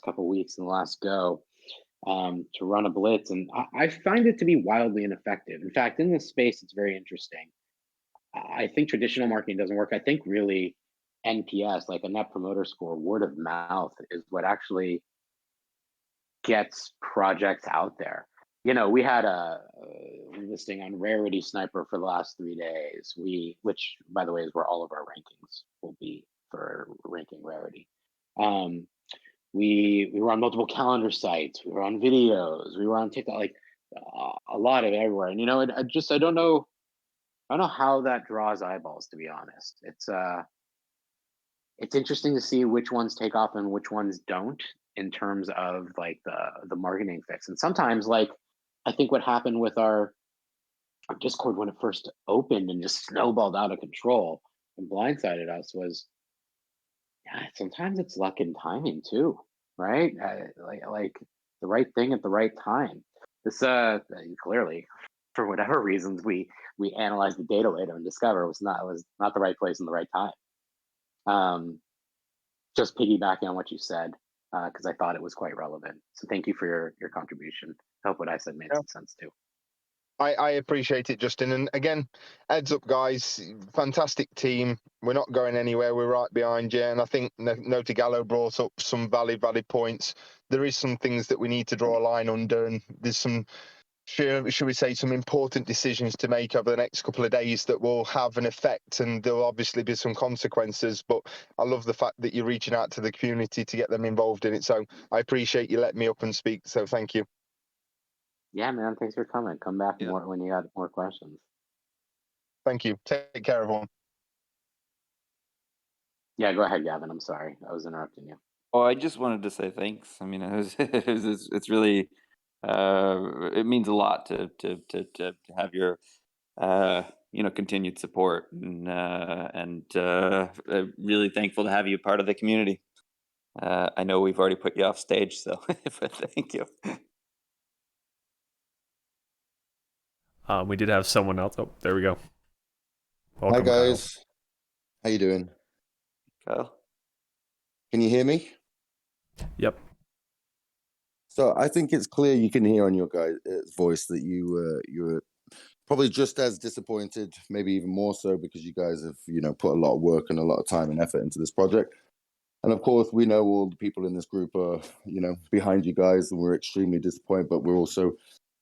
couple weeks in the last go, to run a blitz, and I find it to be wildly ineffective. In fact, in this space, it's very interesting. I think traditional marketing doesn't work. I think really NPS, like a net promoter score, word of mouth, is what actually gets projects out there. We had a listing on Rarity Sniper for the last 3 days. Which, by the way, is where all of our rankings will be for ranking Rarity. We were on multiple calendar sites. We were on videos. We were on TikTok, like a lot of everywhere. And I don't know how that draws eyeballs. To be honest, it's interesting to see which ones take off and which ones don't in terms of like the marketing fix. And sometimes, like, I think what happened with our Discord when it first opened and just snowballed out of control and blindsided us was, yeah, sometimes it's luck and timing too, right? Like the right thing at the right time. This clearly, for whatever reasons, we analyzed the data later and discover was not the right place in the right time. Just piggybacking on what you said, because I thought it was quite relevant. So thank you for your contribution. I hope what I said made some sense too. I appreciate it, Justin. And again, heads up, guys. Fantastic team. We're not going anywhere. We're right behind you. And I think Notigallo brought up some valid points. There is some things that we need to draw a line under, and there's some should we say, some important decisions to make over the next couple of days that will have an effect, and there'll obviously be some consequences. But I love the fact that you're reaching out to the community to get them involved in it. So I appreciate you letting me up and speak. So thank you. Yeah, man. Thanks for coming. Come back Yeah. more when you got more questions. Thank you. Take care, everyone. Yeah, go ahead, Gavin. I'm sorry. I was interrupting you. Oh, I just wanted to say thanks. I mean, it's really it means a lot to have your continued support, and really thankful to have you part of the community. I know we've already put you off stage, so but thank you. We did have someone else. Oh, there we go. Hi Welcome, Kyle. guys, how you doing? Kyle. Can you hear me? Yep. So I think it's clear you can hear on your guys' voice that you're probably just as disappointed, maybe even more so, because you guys have put a lot of work and a lot of time and effort into this project. And of course, we know all the people in this group are behind you guys, and we're extremely disappointed, but we're also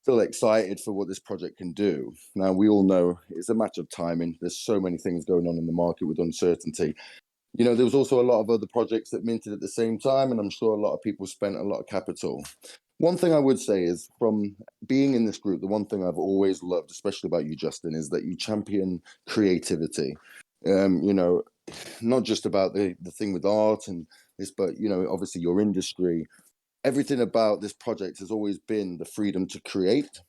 still excited for what this project can do. Now, we all know it's a matter of timing. There's so many things going on in the market with uncertainty. There was also a lot of other projects that minted at the same time, and I'm sure a lot of people spent a lot of capital. One thing I would say is, from being in this group, the one thing I've always loved, especially about you, Justin, is that you champion creativity. Not just about the thing with art and this, but obviously your industry. Everything about this project has always been the freedom to create.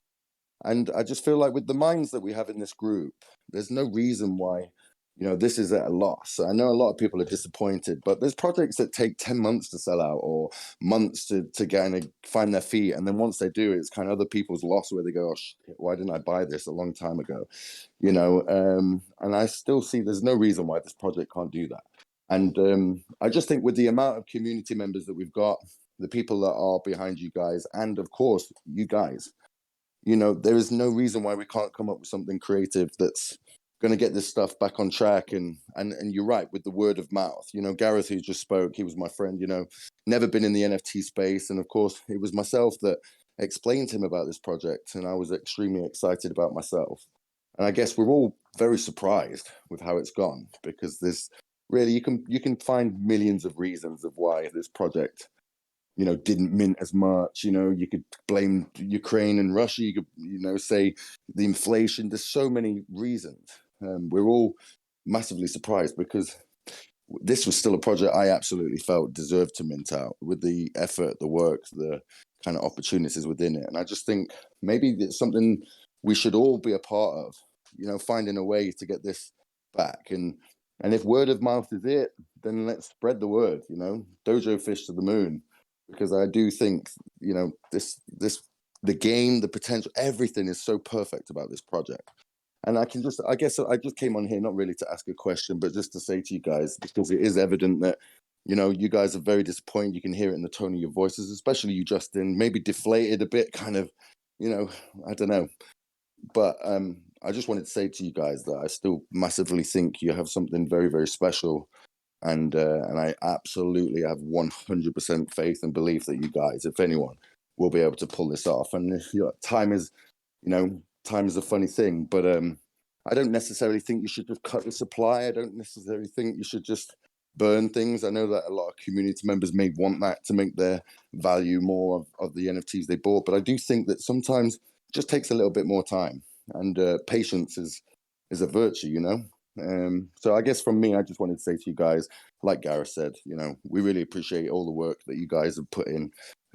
And I just feel like with the minds that we have in this group, there's no reason why this is at a loss. I know a lot of people are disappointed, but there's projects that take 10 months to sell out, or months to kind of find their feet. And then once they do, it's kind of other people's loss, where they go, oh, shit, why didn't I buy this a long time ago? And I still see there's no reason why this project can't do that. And I just think with the amount of community members that we've got, the people that are behind you guys, and of course, you guys, there is no reason why we can't come up with something creative that's going to get this stuff back on track. And you're right, with the word of mouth. Gareth, who just spoke, he was my friend, never been in the NFT space. And of course, it was myself that explained to him about this project, and I was extremely excited about myself. And I guess we're all very surprised with how it's gone, because there's really, you can find millions of reasons of why this project didn't mint as much. You could blame Ukraine and Russia. You could, say the inflation. There's so many reasons. We're all massively surprised, because this was still a project I absolutely felt deserved to mint out, with the effort, the work, the kind of opportunities within it. And I just think maybe it's something we should all be a part of, finding a way to get this back. And if word of mouth is it, then let's spread the word, Dojo fish to the moon. Because I do think, the game, the potential, everything is so perfect about this project. And I guess I just came on here not really to ask a question, but just to say to you guys, because it is evident that, you guys are very disappointed. You can hear it in the tone of your voices, especially you, Justin, maybe deflated a bit, kind of, I don't know. But I just wanted to say to you guys that I still massively think you have something very, very special. And I absolutely have 100% faith and belief that you guys, if anyone, will be able to pull this off. And time is a funny thing, but I don't necessarily think you should just cut the supply. I don't necessarily think you should just burn things. I know that a lot of community members may want that to make their value more of the NFTs they bought, but I do think that sometimes it just takes a little bit more time, and patience is a virtue, So I guess from me, I just wanted to say to you guys, like Gareth said, we really appreciate all the work that you guys have put in.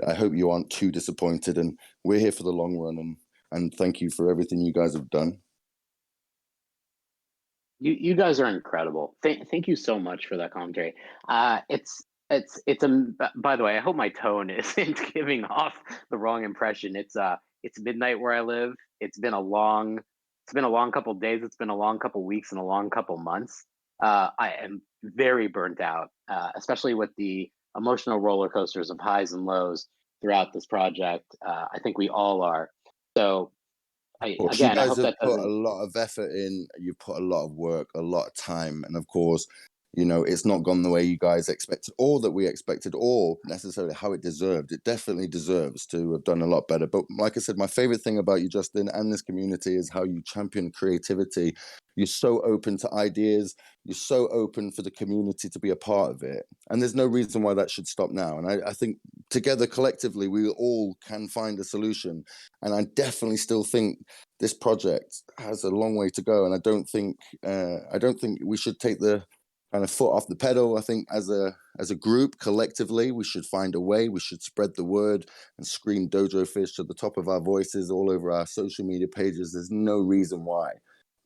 I hope you aren't too disappointed, and we're here for the long run, and thank you for everything you guys have done. You guys are incredible. Thank you so much for that commentary. It's by the way, I hope my tone isn't giving off the wrong impression. It's midnight where I live. It's been a long couple of days. It's been a long couple of weeks and a long couple of months. I am very burnt out, especially with the emotional roller coasters of highs and lows throughout this project. I think we all are. So Well, you again, I guys hope have that put a doesn't. lot of effort in, you've put a lot of work, a lot of time, and of course, You know, it's not gone the way you guys expected, or that we expected, or necessarily how it deserved. It definitely deserves to have done a lot better. But like I said, my favorite thing about you, Justin, and this community is how you champion creativity. You're so open to ideas. You're so open for the community to be a part of it. And there's no reason why that should stop now. And I think together, collectively, we all can find a solution. And I definitely still think this project has a long way to go. And I don't think we should take the kind of foot off the pedal. I think as a group, collectively, we should find a way. We should spread the word and scream Dojo Fish to the top of our voices all over our social media pages. There's no reason why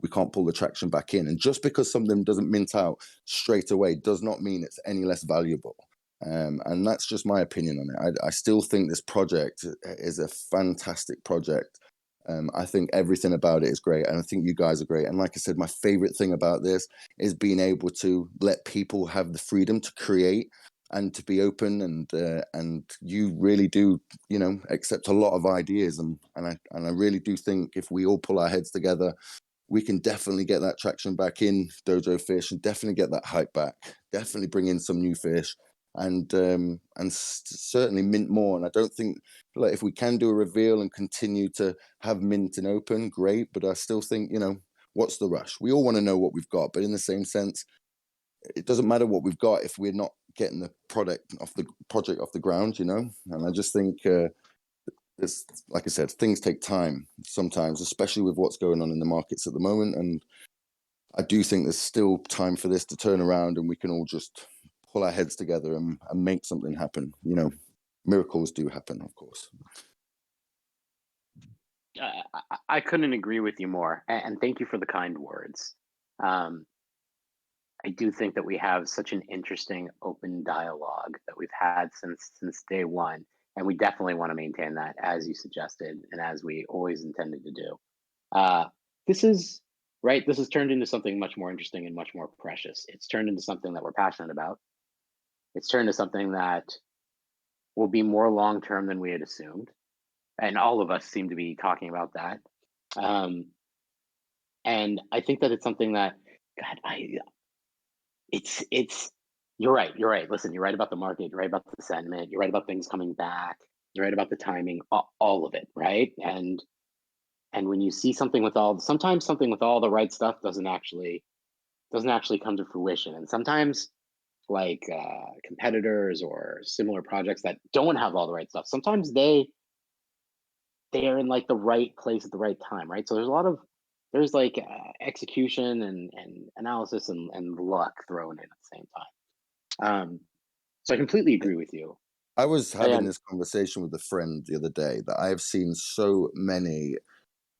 we can't pull the traction back in. And just because something doesn't mint out straight away does not mean it's any less valuable. And that's just my opinion on it. I still think this project is a fantastic project. I think everything about it is great, and I think you guys are great. And like I said, my favorite thing about this is being able to let people have the freedom to create and to be open, and you really do, you know, accept a lot of ideas, and I really do think if we all pull our heads together, we can definitely get that traction back in Dojo Fish, and definitely get that hype back. Definitely bring in some new fish, and certainly mint more. And I don't think, like, if we can do a reveal and continue to have mint and open, great. But I still think, you know, what's the rush? We all want to know what we've got, but in the same sense, it doesn't matter what we've got if we're not getting the project off the ground, you know. And I just think it's, like I said, things take time sometimes, especially with what's going on in the markets at the moment. And I do think there's still time for this to turn around, and we can all just pull our heads together and make something happen. You know, miracles do happen, of course. I couldn't agree with you more, and thank you for the kind words. I do think that we have such an interesting open dialogue that we've had since day one, and we definitely want to maintain that, as you suggested, and as we always intended to do. This is right. This has turned into something much more interesting and much more precious. It's turned into something that we're passionate about. It's turned into something that will be more long term than we had assumed, and all of us seem to be talking about that. Um, and I think that it's something that, God, it's you're right. You're right. Listen, you're right about the market. You're right about the sentiment. You're right about things coming back. You're right about the timing. All of it, right? And when you see something with all, sometimes something with all the right stuff doesn't actually come to fruition. And sometimes, like competitors or similar projects that don't have all the right stuff, sometimes they are in like the right place at the right time, right? So there's like execution and analysis and luck thrown in at the same time. So I completely agree with you. I was having And this conversation with a friend the other day that I have seen so many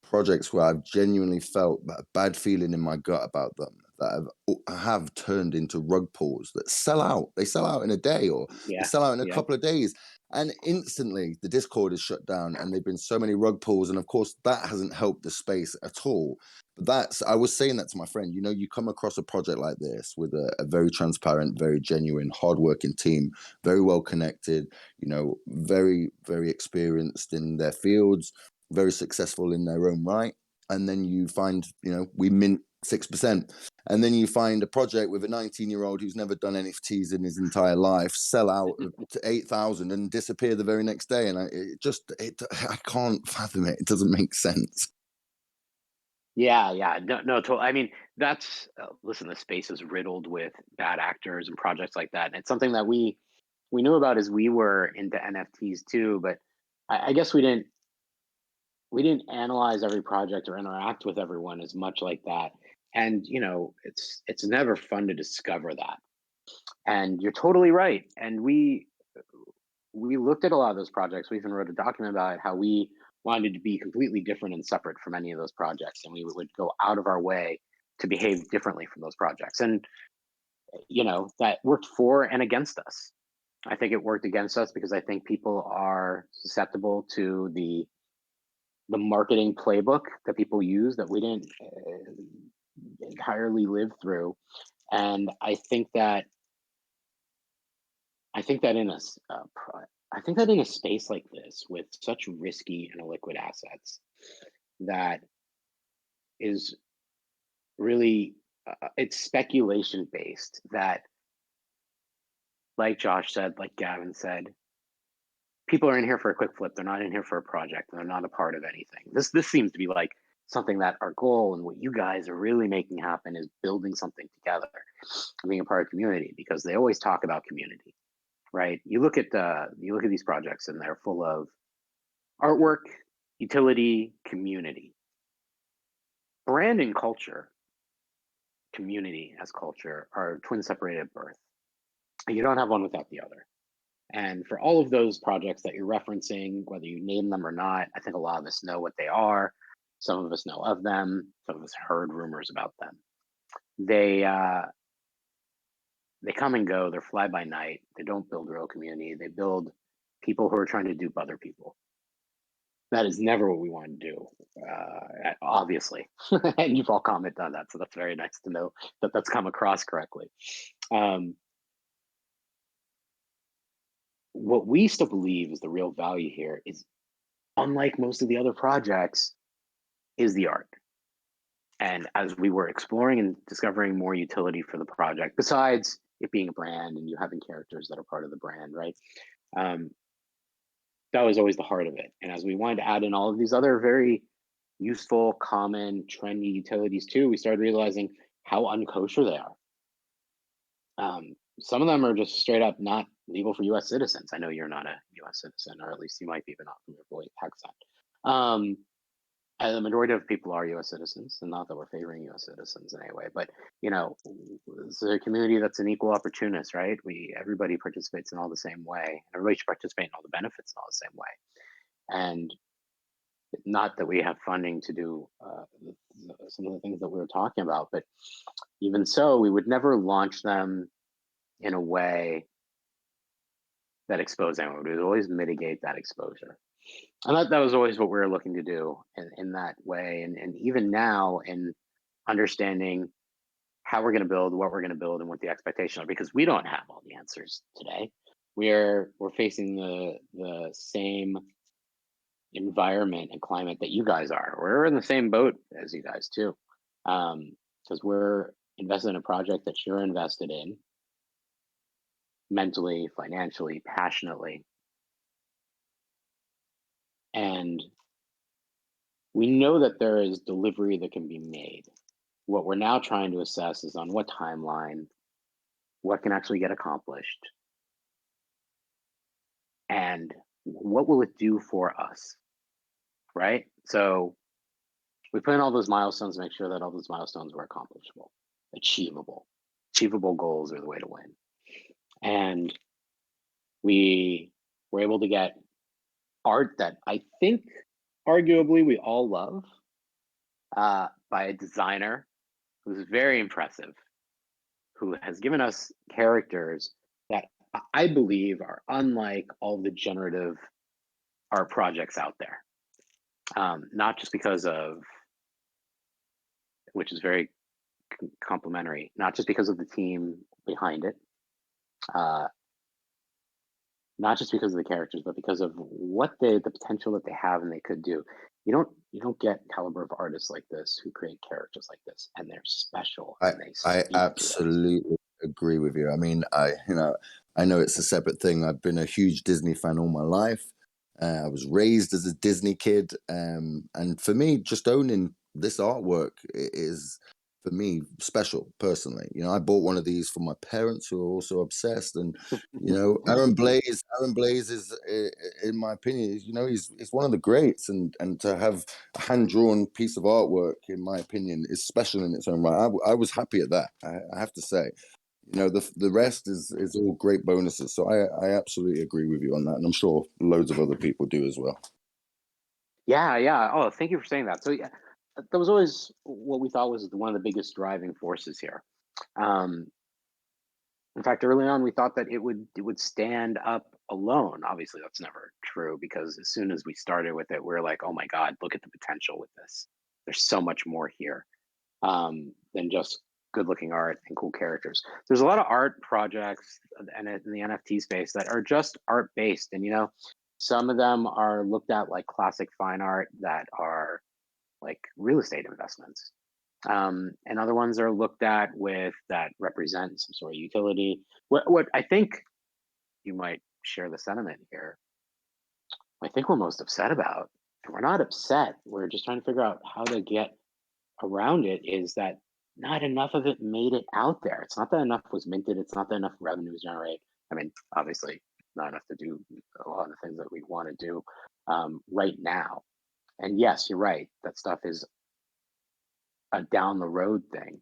projects where I've genuinely felt a bad feeling in my gut about them that have turned into rug pulls that sell out. They sell out in a day, or they yeah, sell out in a yeah, couple of days, and instantly the Discord is shut down. And there've been so many rug pulls, and of course that hasn't helped the space at all. But I was saying that to my friend. You know, you come across a project like this with a very transparent, very genuine, hardworking team, very well connected. You know, very very experienced in their fields, very successful in their own right. And then you find, you know, we mint 6%. And then you find a project with a 19-year-old who's never done NFTs in his entire life sell out to 8,000 and disappear the very next day. And I can't fathom it. It doesn't make sense. yeah. No. I mean, that's listen. The space is riddled with bad actors and projects like that, and it's something that we knew about as we were into NFTs too. But I guess we didn't analyze every project or interact with everyone as much like that. And it's never fun to discover that. And you're totally right. And we looked at a lot of those projects. We even wrote a document about how we wanted to be completely different and separate from any of those projects, and we would go out of our way to behave differently from those projects. And that worked for and against us. I think it worked against us because I think people are susceptible to the marketing playbook that people use that we didn't entirely live through. And I think that in a space like this with such risky and illiquid assets, that is really it's speculation based. That, like Josh said, like Gavin said, people are in here for a quick flip. They're not in here for a project. They're not a part of anything. This seems to be like something that our goal and what you guys are really making happen is building something together, being a part of community, because they always talk about community, right? You look at these projects and they're full of artwork, utility, community, brand and culture. Community as culture are twin separated at birth. You don't have one without the other. And for all of those projects that you're referencing, whether you name them or not, I think a lot of us know what they are. Some of us know of them. Some of us heard rumors about them. They come and go. They're fly by night. They don't build real community. They build people who are trying to dupe other people. That is never what we want to do, obviously. And you've all commented on that, so that's very nice to know that that's come across correctly. What we still believe is the real value here is, unlike most of the other projects, is the art. And as we were exploring and discovering more utility for the project, besides it being a brand and you having characters that are part of the brand, right? That was always the heart of it. And as we wanted to add in all of these other very useful, common, trendy utilities too, we started realizing how unkosher they are. Some of them are just straight up not legal for U.S. citizens. I know you're not a U.S. citizen, or at least you might be, but not from your boy accent. And the majority of people are U.S. citizens, and not that we're favoring U.S. citizens in any way, but it's a community that's an equal opportunist, right? Everybody participates in all the same way. Everybody should participate in all the benefits in all the same way. And not that we have funding to do some of the things that we were talking about, but even so, we would never launch them in a way that exposed anyone. We would always mitigate that exposure. And that was always what we were looking to do in that way. And even now, in understanding how we're going to build, what we're going to build, and what the expectations are, because we don't have all the answers today. We're facing the same environment and climate that you guys are. We're in the same boat as you guys too, because we're invested in a project that you're invested in mentally, financially, passionately. And we know that there is delivery that can be made. What we're now trying to assess is on what timeline, what can actually get accomplished, and what will it do for us, right? So we put in all those milestones to make sure that all those milestones were accomplishable, achievable. Achievable goals are the way to win. And we were able to get art that I think arguably we all love, by a designer who's very impressive, who has given us characters that I believe are unlike all the generative art projects out there. Not just because of, which is very complimentary, not just because of the team behind it, not just because of the characters, but because of the potential that they have and they could do. You don't get caliber of artists like this who create characters like this, and they're special and they I speak to us. absolutely agree with you. I mean, I know it's a separate thing. I've been a huge Disney fan all my life. I was raised as a Disney kid, and for me, just owning this artwork is, for me, special personally. I bought one of these for my parents, who are also obsessed, and Aaron Blaze is, in my opinion, he's one of the greats, and to have a hand-drawn piece of artwork, in my opinion, is special in its own right. I was happy at that, I have to say. The rest is all great bonuses. So I absolutely agree with you on that, and I'm sure loads of other people do as well. Yeah. Oh, thank you for saying that. So yeah, that was always what we thought was one of the biggest driving forces here. In fact, early on, we thought that it would stand up alone. Obviously, that's never true, because as soon as we started with it, we were like, oh my God, look at the potential with this. There's so much more here than just good looking art and cool characters. There's a lot of art projects in the NFT space that are just art based. And, some of them are looked at like classic fine art that are like real estate investments. And other ones are looked at with that represent some sort of utility. What I think you might share the sentiment here. I think we're most upset about, and we're not upset. We're just trying to figure out how to get around it. Is that not enough of it made it out there? It's not that enough was minted. It's not that enough revenue was generated. I mean, obviously, not enough to do a lot of the things that we want to do right now. And yes, you're right. That stuff is a down the road thing.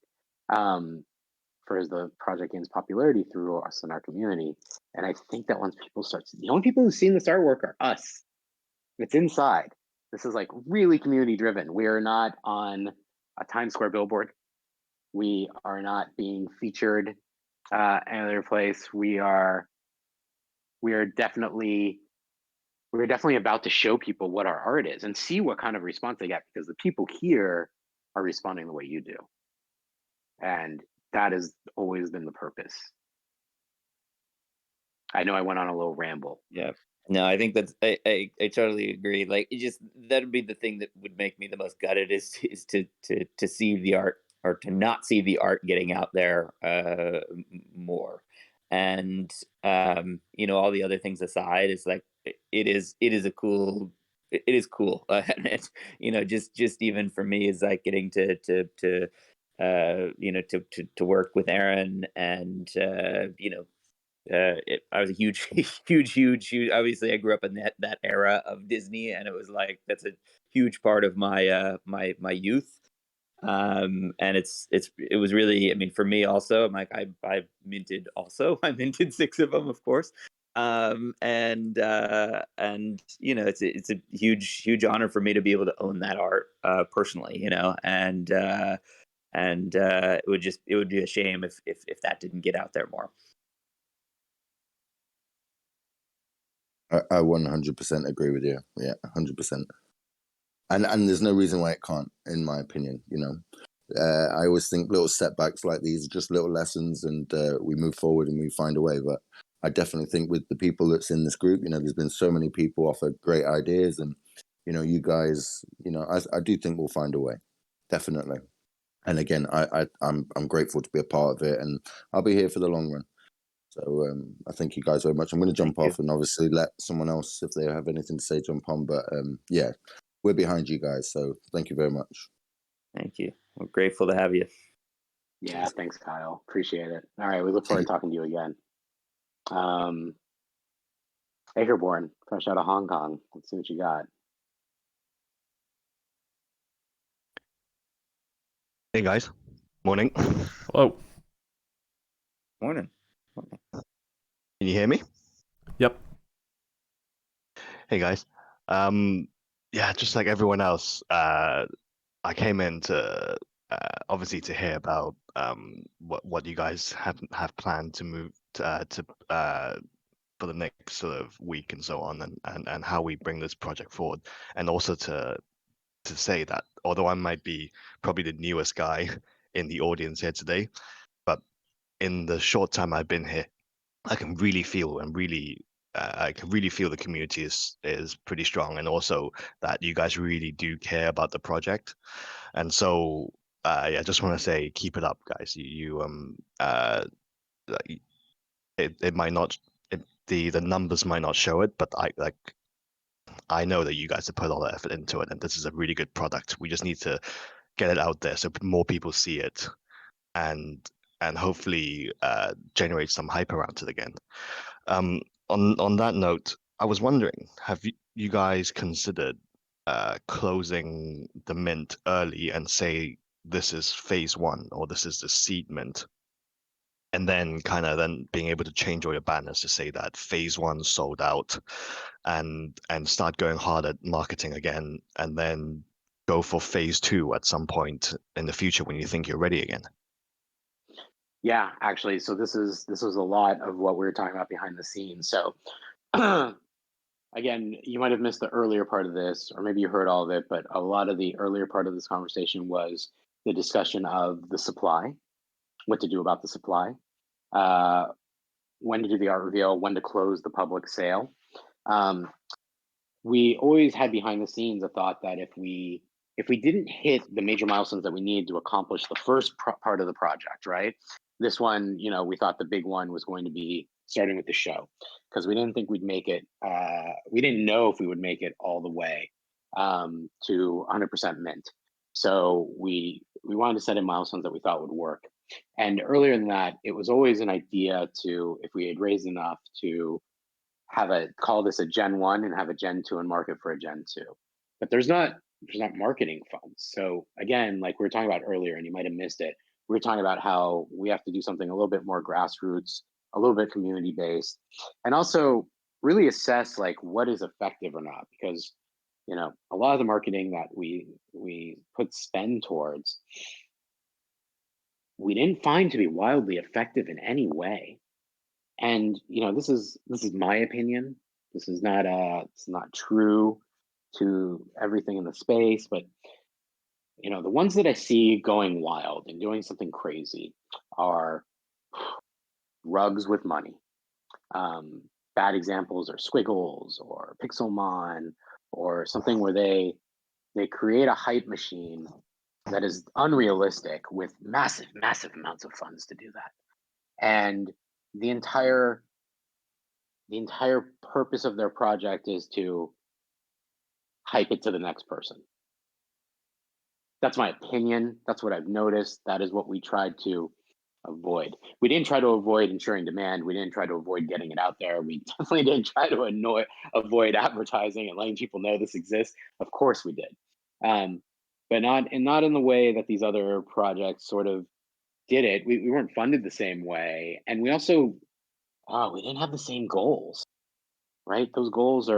For as the project gains popularity through us and our community. And I think that once people start, the only people who've seen this artwork are us. It's inside. This is like really community driven. We are not on a Times Square billboard. We are not being featured another place. We are definitely about to show people what our art is and see what kind of response they get, because the people here are responding the way you do. And that has always been the purpose. I know I went on a little ramble. Yeah. No, I think that's I totally agree. Like it just that'd be the thing that would make me the most gutted is to see the art or to not see the art getting out there more. And you know, all the other things aside, is like it is a cool it is cool. And it, you know, just even for me is like getting to you know to work with Aaron and you know I was a huge, huge. Obviously, I grew up in that era of Disney, and it was like that's a huge part of my my youth. And it was really, I mean, for me also. I'm like I minted also. I minted 6 of them, of course. And you know, it's a huge honor for me to be able to own that art personally. You know, and it would be a shame if that didn't get out there more. I 100% agree with you. Yeah, 100%. And there's no reason why it can't, in my opinion. You know, I always think little setbacks like these are just little lessons, and we move forward and we find a way. But I definitely think with the people that's in this group, you know, there's been so many people offer great ideas, and you know, you guys, you know, I do think we'll find a way, definitely. And again, I'm grateful to be a part of it, and I'll be here for the long run. So I thank you guys very much. I'm going to jump off and obviously let someone else, if they have anything to say, jump on. But yeah, we're behind you guys. So thank you very much. Thank you. We're grateful to have you. Yeah, thanks, Kyle. Appreciate it. All right, we look forward to talking to you again. Agerborn, fresh out of Hong Kong. Let's see what you got. Hey guys, morning. Hello. Morning. Can you hear me? Yep. Hey guys. Yeah, just like everyone else, I came in to obviously to hear about what you guys have planned to move to for the next sort of week and so on, and how we bring this project forward, and also to say that although I might be probably the newest guy in the audience here today, but in the short time I've been here, I can really feel and really I can really feel the community is pretty strong, and also that you guys really do care about the project. And so yeah, I just want to say keep it up, guys. Like, it might not the numbers might not show it, but I know that you guys have put a lot of effort into it, and this is a really good product. We just need to get it out there so more people see it, and hopefully generate some hype around it again. On that note, I was wondering, have you guys considered closing the mint early and say this is phase 1 or this is the seed mint, and then kind of then being able to change all your banners to say that phase 1 sold out, and start going hard at marketing again, and then go for phase 2 at some point in the future when you think you're ready again? Yeah, actually, so this was a lot of what we were talking about behind the scenes. So again, you might have missed the earlier part of this, or maybe you heard all of it, but a lot of the earlier part of this conversation was the discussion of the supply, what to do about the supply, when to do the art reveal, when to close the public sale. We always had behind the scenes a thought that if we if we didn't hit the major milestones that we need to accomplish the first part of the project, right? This one, we thought the big one was going to be starting with the show, because we didn't think we'd make it. We didn't know if we would make it all the way to 100% mint. So we wanted to set in milestones that we thought would work. And earlier than that, it was always an idea to, if we had raised enough, to call this a Gen 1 and have a Gen 2 and market for a Gen 2. But there's not marketing funds. So again, like we were talking about earlier, and you might have missed it, we were talking about how we have to do something a little bit more grassroots, a little bit community based, and also really assess like what is effective or not. Because a lot of the marketing that we put spend towards, we didn't find to be wildly effective in any way. And this is my opinion. This is not it's not true to everything in the space, but the ones that I see going wild and doing something crazy are rugs with money. Bad examples are Squiggles or Pixelmon, or something where they create a hype machine that is unrealistic with massive amounts of funds to do that. And the entire purpose of their project is to hype it to the next person. That's my opinion. That's what I've noticed. That is what we tried to avoid. We didn't try to avoid ensuring demand. We didn't try to avoid getting it out there. We definitely didn't try to avoid advertising and letting people know this exists. Of course we did. But not in the way that these other projects sort of did it. We weren't funded the same way. And we also, we didn't have the same goals, right? Those goals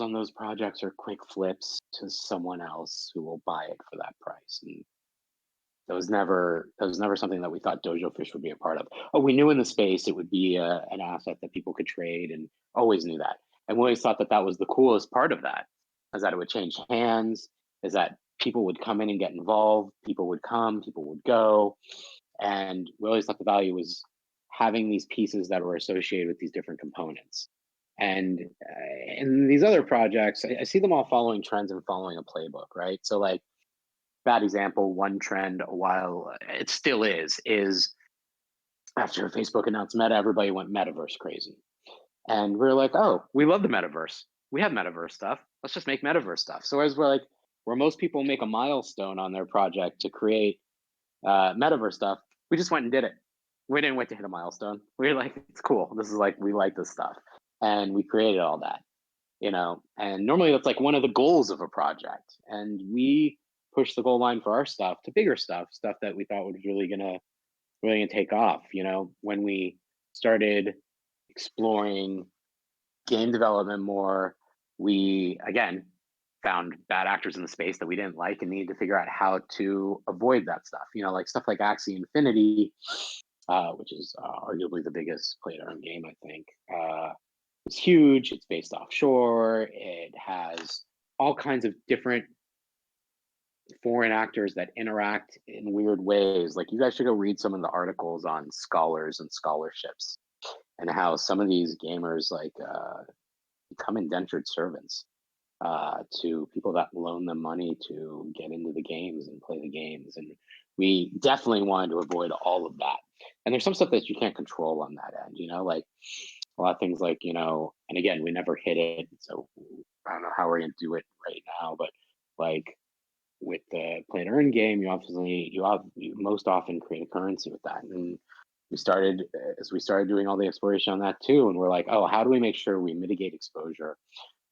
on those projects are quick flips to someone else who will buy it for that price. And that was never something that we thought Dojo Fish would be a part of. Oh, we knew in the space it would be an asset that people could trade, and always knew that. And we always thought that was the coolest part of that, is that it would change hands, is that people would come in and get involved, people would come, people would go. And we always thought the value was having these pieces that were associated with these different components. And in these other projects, I see them all following trends and following a playbook, right? So like, bad example, one trend a while, it still is after Facebook announced Meta, everybody went metaverse crazy. And we're like, oh, we love the metaverse. We have metaverse stuff. Let's just make metaverse stuff. So as we're like, where most people make a milestone on their project to create metaverse stuff, we just went and did it. We didn't wait to hit a milestone. We were like, it's cool. This is like, we like this stuff. And we created all that, and normally that's like one of the goals of a project. And we push the goal line for our stuff to bigger stuff that we thought was really gonna take off. When we started exploring game development more, we again found bad actors in the space that we didn't like and needed to figure out how to avoid that stuff. Like stuff like Axie Infinity, which is arguably the biggest play-to-earn game, I think. It's huge. It's based offshore. It has all kinds of different foreign actors that interact in weird ways. Like, you guys should go read some of the articles on scholars and scholarships, and how some of these gamers become indentured servants to people that loan them money to get into the games and play the games. And we definitely wanted to avoid all of that. And there's some stuff that you can't control on that end, like a lot of things like, and again, we never hit it. So I don't know how we're going to do it right now, but like with the play to earn game, you most often create a currency with that. And we started doing all the exploration on that too. And we're like, oh, how do we make sure we mitigate exposure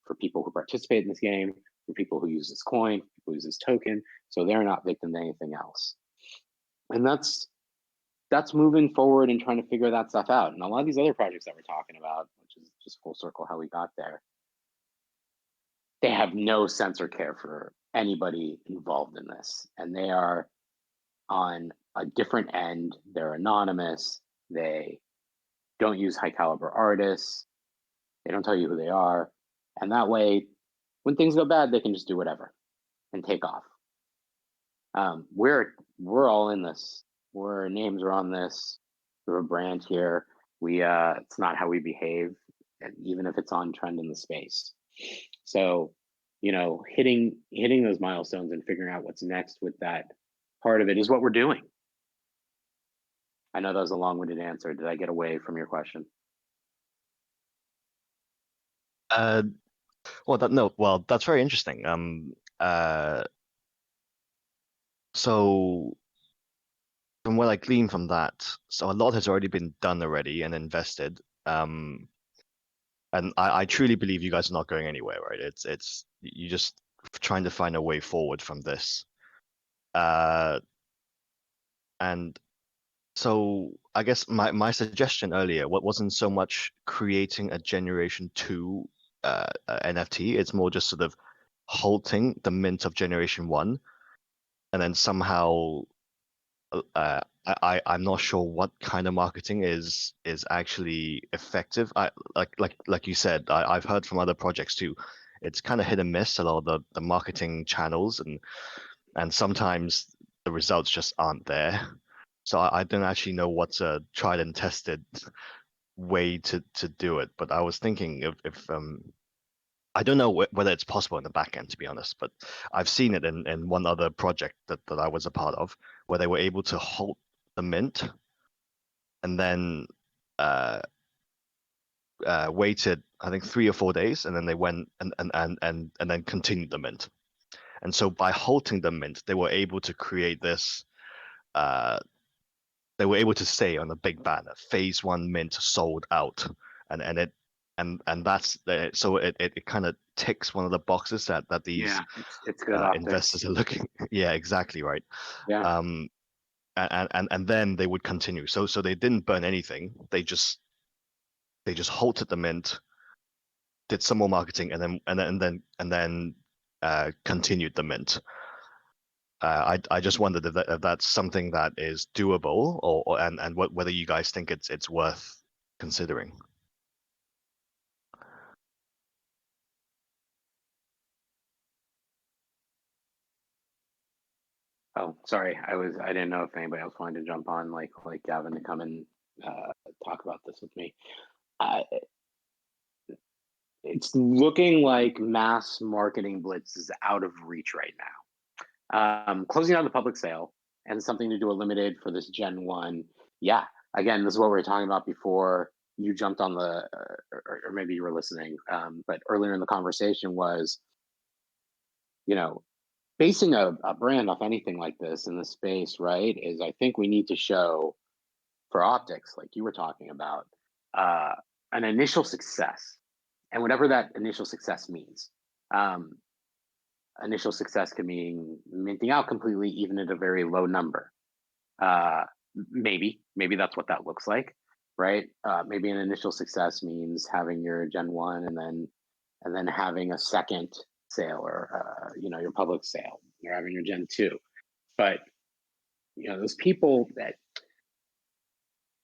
for people who participate in this game, for people who use this coin, for people who use this token, so they're not victim to anything else. And that's moving forward and trying to figure that stuff out. And a lot of these other projects that we're talking about, which is just full circle how we got there, they have no sense or care for anybody involved in this. And they are on a different end. They're anonymous. They don't use high caliber artists. They don't tell you who they are. And that way, when things go bad, they can just do whatever and take off. We're all in this. Our names are on this. We're a brand here. It's not how we behave, even if it's on trend in the space. So hitting those milestones and figuring out what's next with that part of it is what we're doing. I know that was a long-winded answer. Did I get away from your question? Well, that's very interesting. So from what I glean from that, so a lot has already been done already and invested. And I truly believe you guys are not going anywhere, right? It's you just trying to find a way forward from this. And so I guess my suggestion earlier, what wasn't so much creating a Generation 2 NFT, it's more just sort of halting the mint of Generation 1, and then somehow I'm not sure what kind of marketing is actually effective. Like you said, I've heard from other projects too. It's kind of hit and miss, a lot of the marketing channels, and sometimes the results just aren't there. So I don't actually know what's a tried and tested way to do it. But I was thinking if I don't know whether it's possible in the back end, to be honest, but I've seen it in one other project that I was a part of, where they were able to halt the mint and then waited, I think, 3 or 4 days, and then they went and then continued the mint. And so by halting the mint, they were able to create this. They were able to say on a big banner, "Phase 1 mint sold out," and that's so it kind of ticks one of the boxes that these it's good optics. investors are looking. Yeah, exactly right. Yeah. And then they would continue. So they didn't burn anything. They just halted the mint, did some more marketing, and then continued the mint. I just wondered if that's something that is doable, and whether you guys think it's worth considering. Oh, sorry. I didn't know if anybody else wanted to jump on, like Gavin, to come and talk about this with me. It's looking like mass marketing blitz is out of reach right now. Closing out the public sale and something to do a limited for this Gen 1. Yeah, again, this is what we were talking about before you jumped on the, or maybe you were listening, but earlier in the conversation was, basing a brand off anything like this in this space, right, is I think we need to show for optics, like you were talking about, an initial success. And whatever that initial success means. Initial success can mean minting out completely, even at a very low number. Maybe that's what that looks like, right? Maybe an initial success means having your Gen 1 and then having a second sale, or your public sale. You're having your Gen 2. But those people that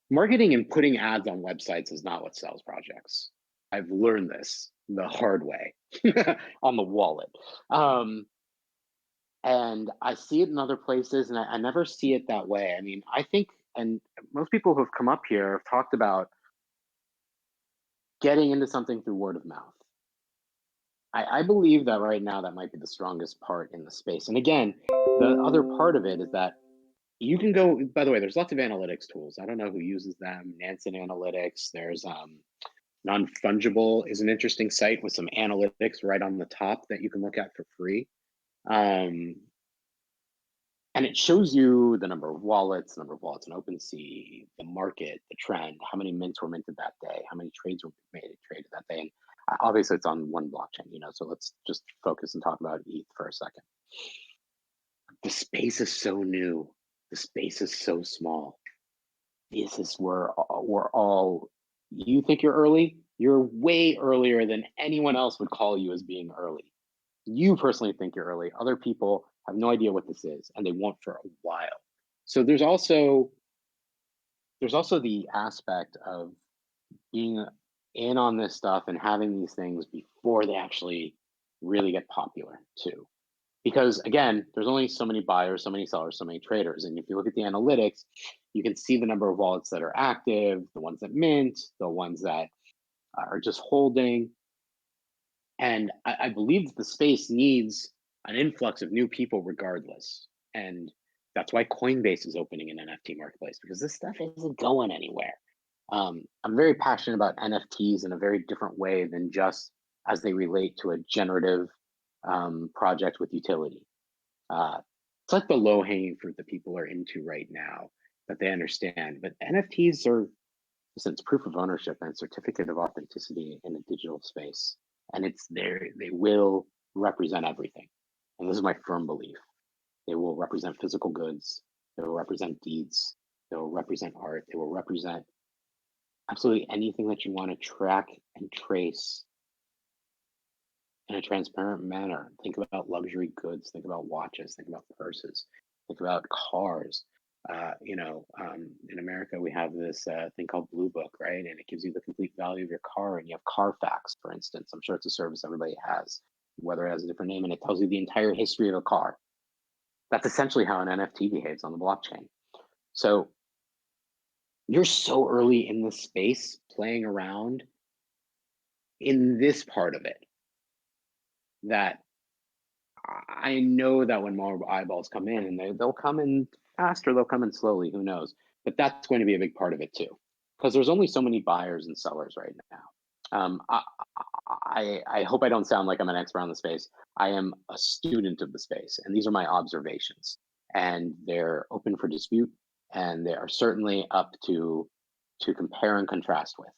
marketing and putting ads on websites is not what sells projects. I've learned this the hard way on the wallet. And I see it in other places, and I never see it that way. I mean, I think, and most people who have come up here have talked about getting into something through word of mouth. I believe that right now that might be the strongest part in the space. And again, the other part of it is that you can go, by the way, there's lots of analytics tools. I don't know who uses them. Nansen Analytics. There's Non-Fungible is an interesting site with some analytics right on the top that you can look at for free. And it shows you the number of wallets in OpenSea, the market, the trend, how many mints were minted that day, how many trades were traded that day. And obviously it's on one blockchain, so let's just focus and talk about ETH for a second. The space is so new. The space is so small. This is where we're all, you think you're early? You're way earlier than anyone else would call you as being early. You personally think you're early. Other people have no idea what this is, and they won't for a while. So there's also the aspect of being in on this stuff and having these things before they actually really get popular too. Because again, there's only so many buyers, so many sellers, so many traders. And if you look at the analytics, you can see the number of wallets that are active, the ones that mint, the ones that are just holding. And I believe that the space needs an influx of new people regardless. And that's why Coinbase is opening an NFT marketplace, because this stuff isn't going anywhere. I'm very passionate about NFTs in a very different way than just as they relate to a generative project with utility. It's like the low hanging fruit that people are into right now that they understand. But NFTs are, listen, it's proof of ownership and certificate of authenticity in a digital space. And it's there, they will represent everything. And this is my firm belief. They will represent physical goods, they will represent deeds, they will represent art, they will represent absolutely anything that you want to track and trace in a transparent manner. Think about luxury goods, think about watches, think about purses, think about cars. In America, we have this thing called Blue Book, right? And it gives you the complete value of your car. And you have Carfax, for instance. I'm sure it's a service everybody has, whether it has a different name, and it tells you the entire history of a car. That's essentially how an NFT behaves on the blockchain. So you're so early in this space playing around in this part of it that I know that when more eyeballs come in, and they'll come in fast or they'll come in slowly, who knows? But that's going to be a big part of it too, because there's only so many buyers and sellers right now. I hope I don't sound like I'm an expert on the space. I am a student of the space, and these are my observations, and they're open for dispute, and they are certainly up to compare and contrast with.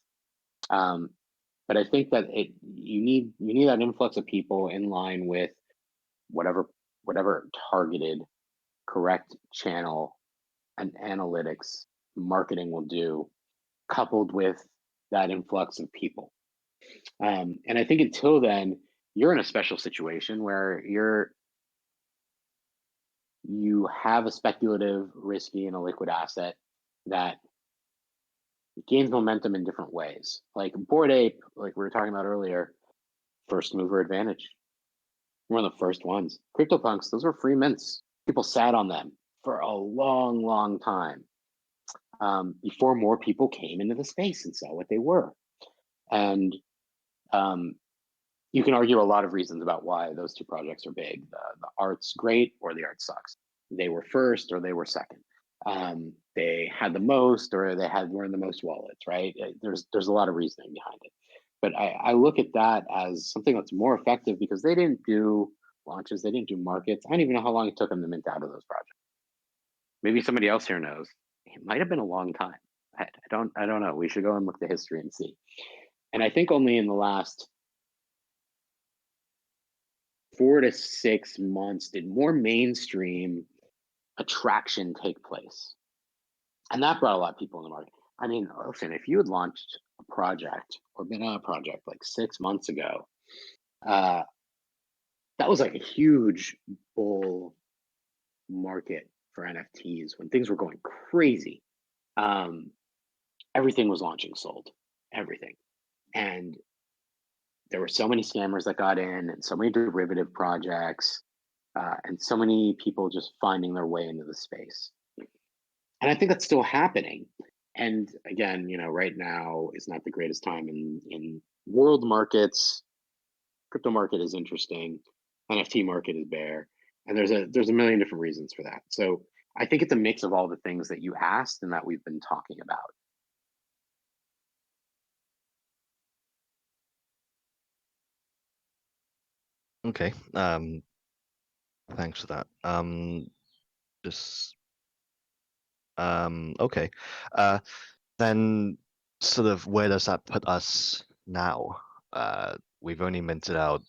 But I think that you need that influx of people in line with whatever targeted correct channel and analytics marketing will do, coupled with that influx of people. And I think until then, you're in a special situation where you have a speculative, risky, and a liquid asset that gains momentum in different ways. Like Bored Ape, like we were talking about earlier, first mover advantage. We're one of the first ones. CryptoPunks, those were free mints. People sat on them for a long, long time before more people came into the space and saw what they were. And you can argue a lot of reasons about why those two projects are big. The art's great or the art sucks. They were first or they were second. They had the most or were in the most wallets, right? There's a lot of reasoning behind it. But I look at that as something that's more effective because they didn't do launches, they didn't do markets. I don't even know how long it took them to mint out of those projects. Maybe somebody else here knows. It might have been a long time. I don't know. We should go and look the history and see. And I think only in the last 4 to 6 months did more mainstream attraction take place. And that brought a lot of people in the market. I mean, listen, if you had launched a project or been on a project like 6 months ago, that was like a huge bull market for NFTs when things were going crazy. Everything was launching sold, everything. And there were so many scammers that got in and so many derivative projects and so many people just finding their way into the space. And I think that's still happening. And again, right now is not the greatest time in world markets. Crypto market is interesting. NFT market is bare. And there's a million different reasons for that. So I think it's a mix of all the things that you asked and that we've been talking about. Okay. Thanks for that. Just okay. Then sort of where does that put us now? We've only minted out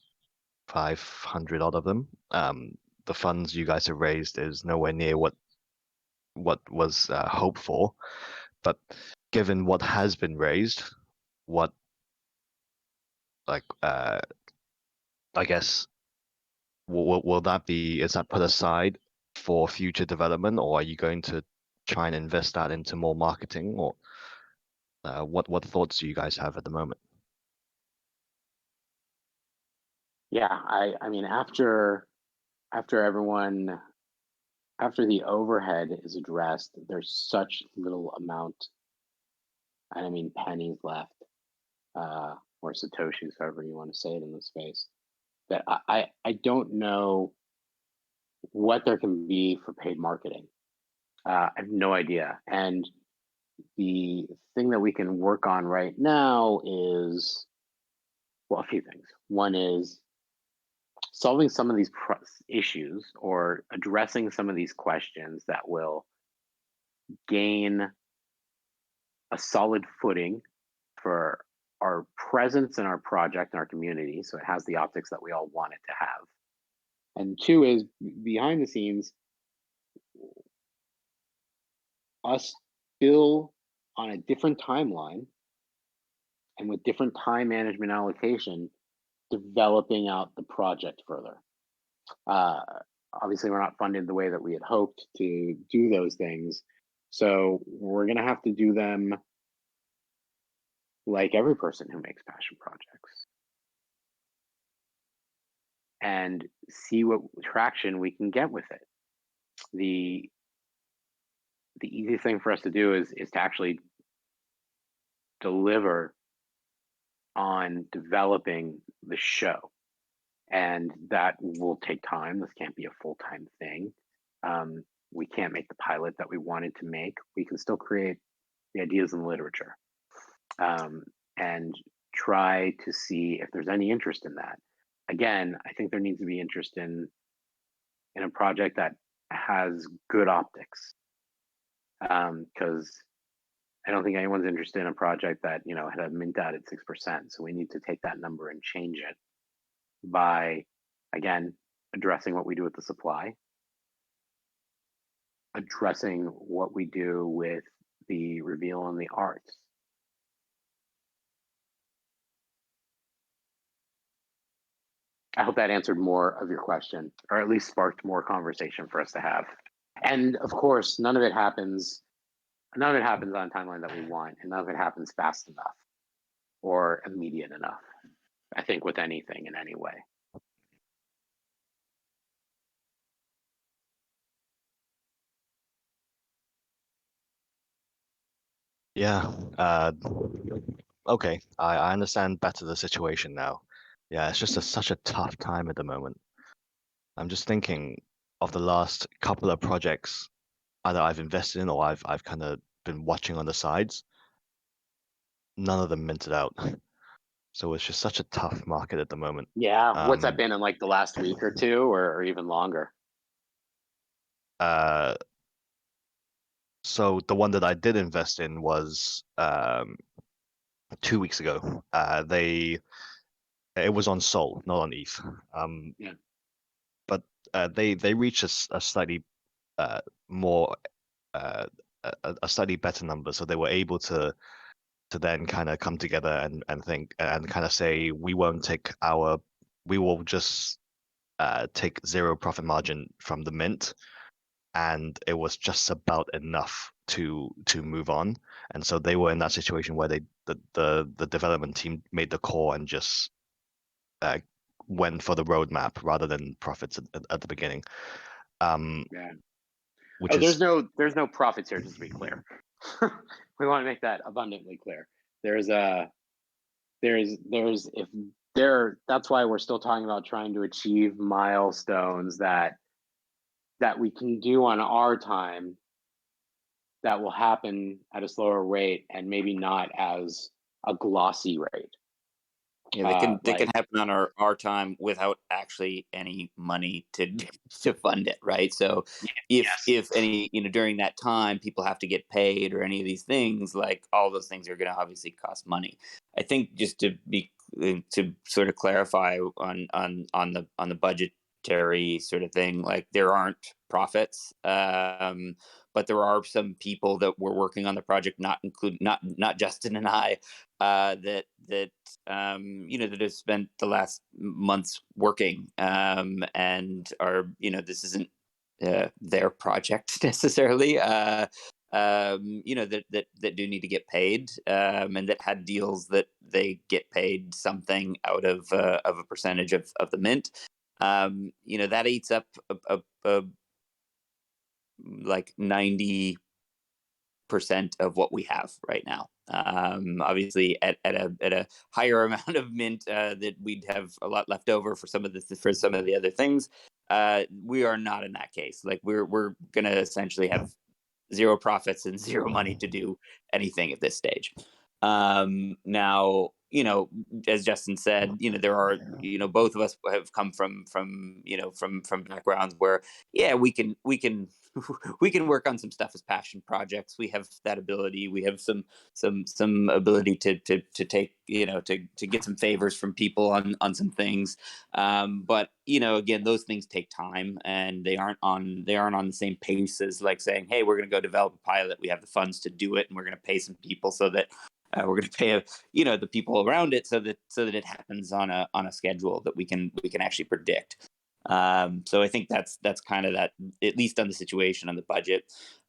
500 odd of them. The funds you guys have raised is nowhere near what was hoped for. But given what has been raised, what I guess will that be? Is that put aside for future development, or are you going to try and invest that into more marketing, or what thoughts do you guys have at the moment? Yeah, I mean after the overhead is addressed, there's such little amount, and I mean pennies left or satoshis, however you want to say it in this space, that I don't know what there can be for paid marketing. I have no idea. And the thing that we can work on right now is, well, a few things. One is solving some of these issues or addressing some of these questions that will gain a solid footing for our presence in our project and our community, so it has the optics that we all want it to have. And two is behind the scenes, us still on a different timeline and with different time management allocation, developing out the project further. Uh, Obviously, we're not funded the way that we had hoped to do those things. So we're going to have to do them like every person who makes passion projects and see what traction we can get with it. The easiest thing for us to do is to actually deliver on developing the show. And that will take time. This can't be a full-time thing. We can't make the pilot that we wanted to make. We can still create the ideas in the literature and try to see if there's any interest in that. Again, I think there needs to be interest in a project that has good optics, because I don't think anyone's interested in a project that had a mint out at 6%. So we need to take that number and change it by, again, addressing what we do with the supply, addressing what we do with the reveal and the arts. I hope that answered more of your question, or at least sparked more conversation for us to have. And of course, none of it happens on a timeline that we want, and none of it happens fast enough or immediate enough. I think with anything in any way. Yeah. Okay. I understand better the situation now. Yeah, it's just such a tough time at the moment. I'm just thinking of the last couple of projects either I've invested in or I've kind of been watching on the sides. None of them minted out. So it's just such a tough market at the moment. Yeah. What's that been in like the last week or two, or even longer? So the one that I did invest in was 2 weeks ago. It was on Sol, not on ETH. Yeah. But they reached a slightly more a slightly better number, so they were able to then kind of come together and think and kind of say we will just take zero profit margin from the mint, and it was just about enough to move on. And so they were in that situation where the development team made the call and just went for the roadmap rather than profits at the beginning. Yeah. Which there's no profits here, just to be clear. We want to make that abundantly clear. That's why we're still talking about trying to achieve milestones that we can do on our time, that will happen at a slower rate and maybe not as a glossy rate. Yeah, they can happen on our time without actually any money to fund it, right? So if any during that time people have to get paid or any of these things, like all those things are going to obviously cost money. I think just to sort of clarify on the budgetary sort of thing, like there aren't profits, but there are some people that were working on the project, not Justin and I, that have spent the last months working, and are this isn't their project necessarily, that do need to get paid, and that had deals that they get paid something out of a percentage of the mint. That eats up a like 90% of what we have right now. Obviously, at a higher amount of mint, that we'd have a lot left over for some of the other things. We are not in that case. Like we're gonna essentially have zero profits and zero money to do anything at this stage. Now, as Justin said, there are, both of us have come from backgrounds where, yeah, we can we can work on some stuff as passion projects. We have that ability. We have some ability to take, to get some favors from people on some things. But again, those things take time, and they aren't on the same pace as like saying, hey, we're going to go develop a pilot. We have the funds to do it, and we're going to pay some people so that we're going to pay the people around it so that it happens on a schedule that we can actually predict. So I think that's kind of that, at least on the situation on the budget.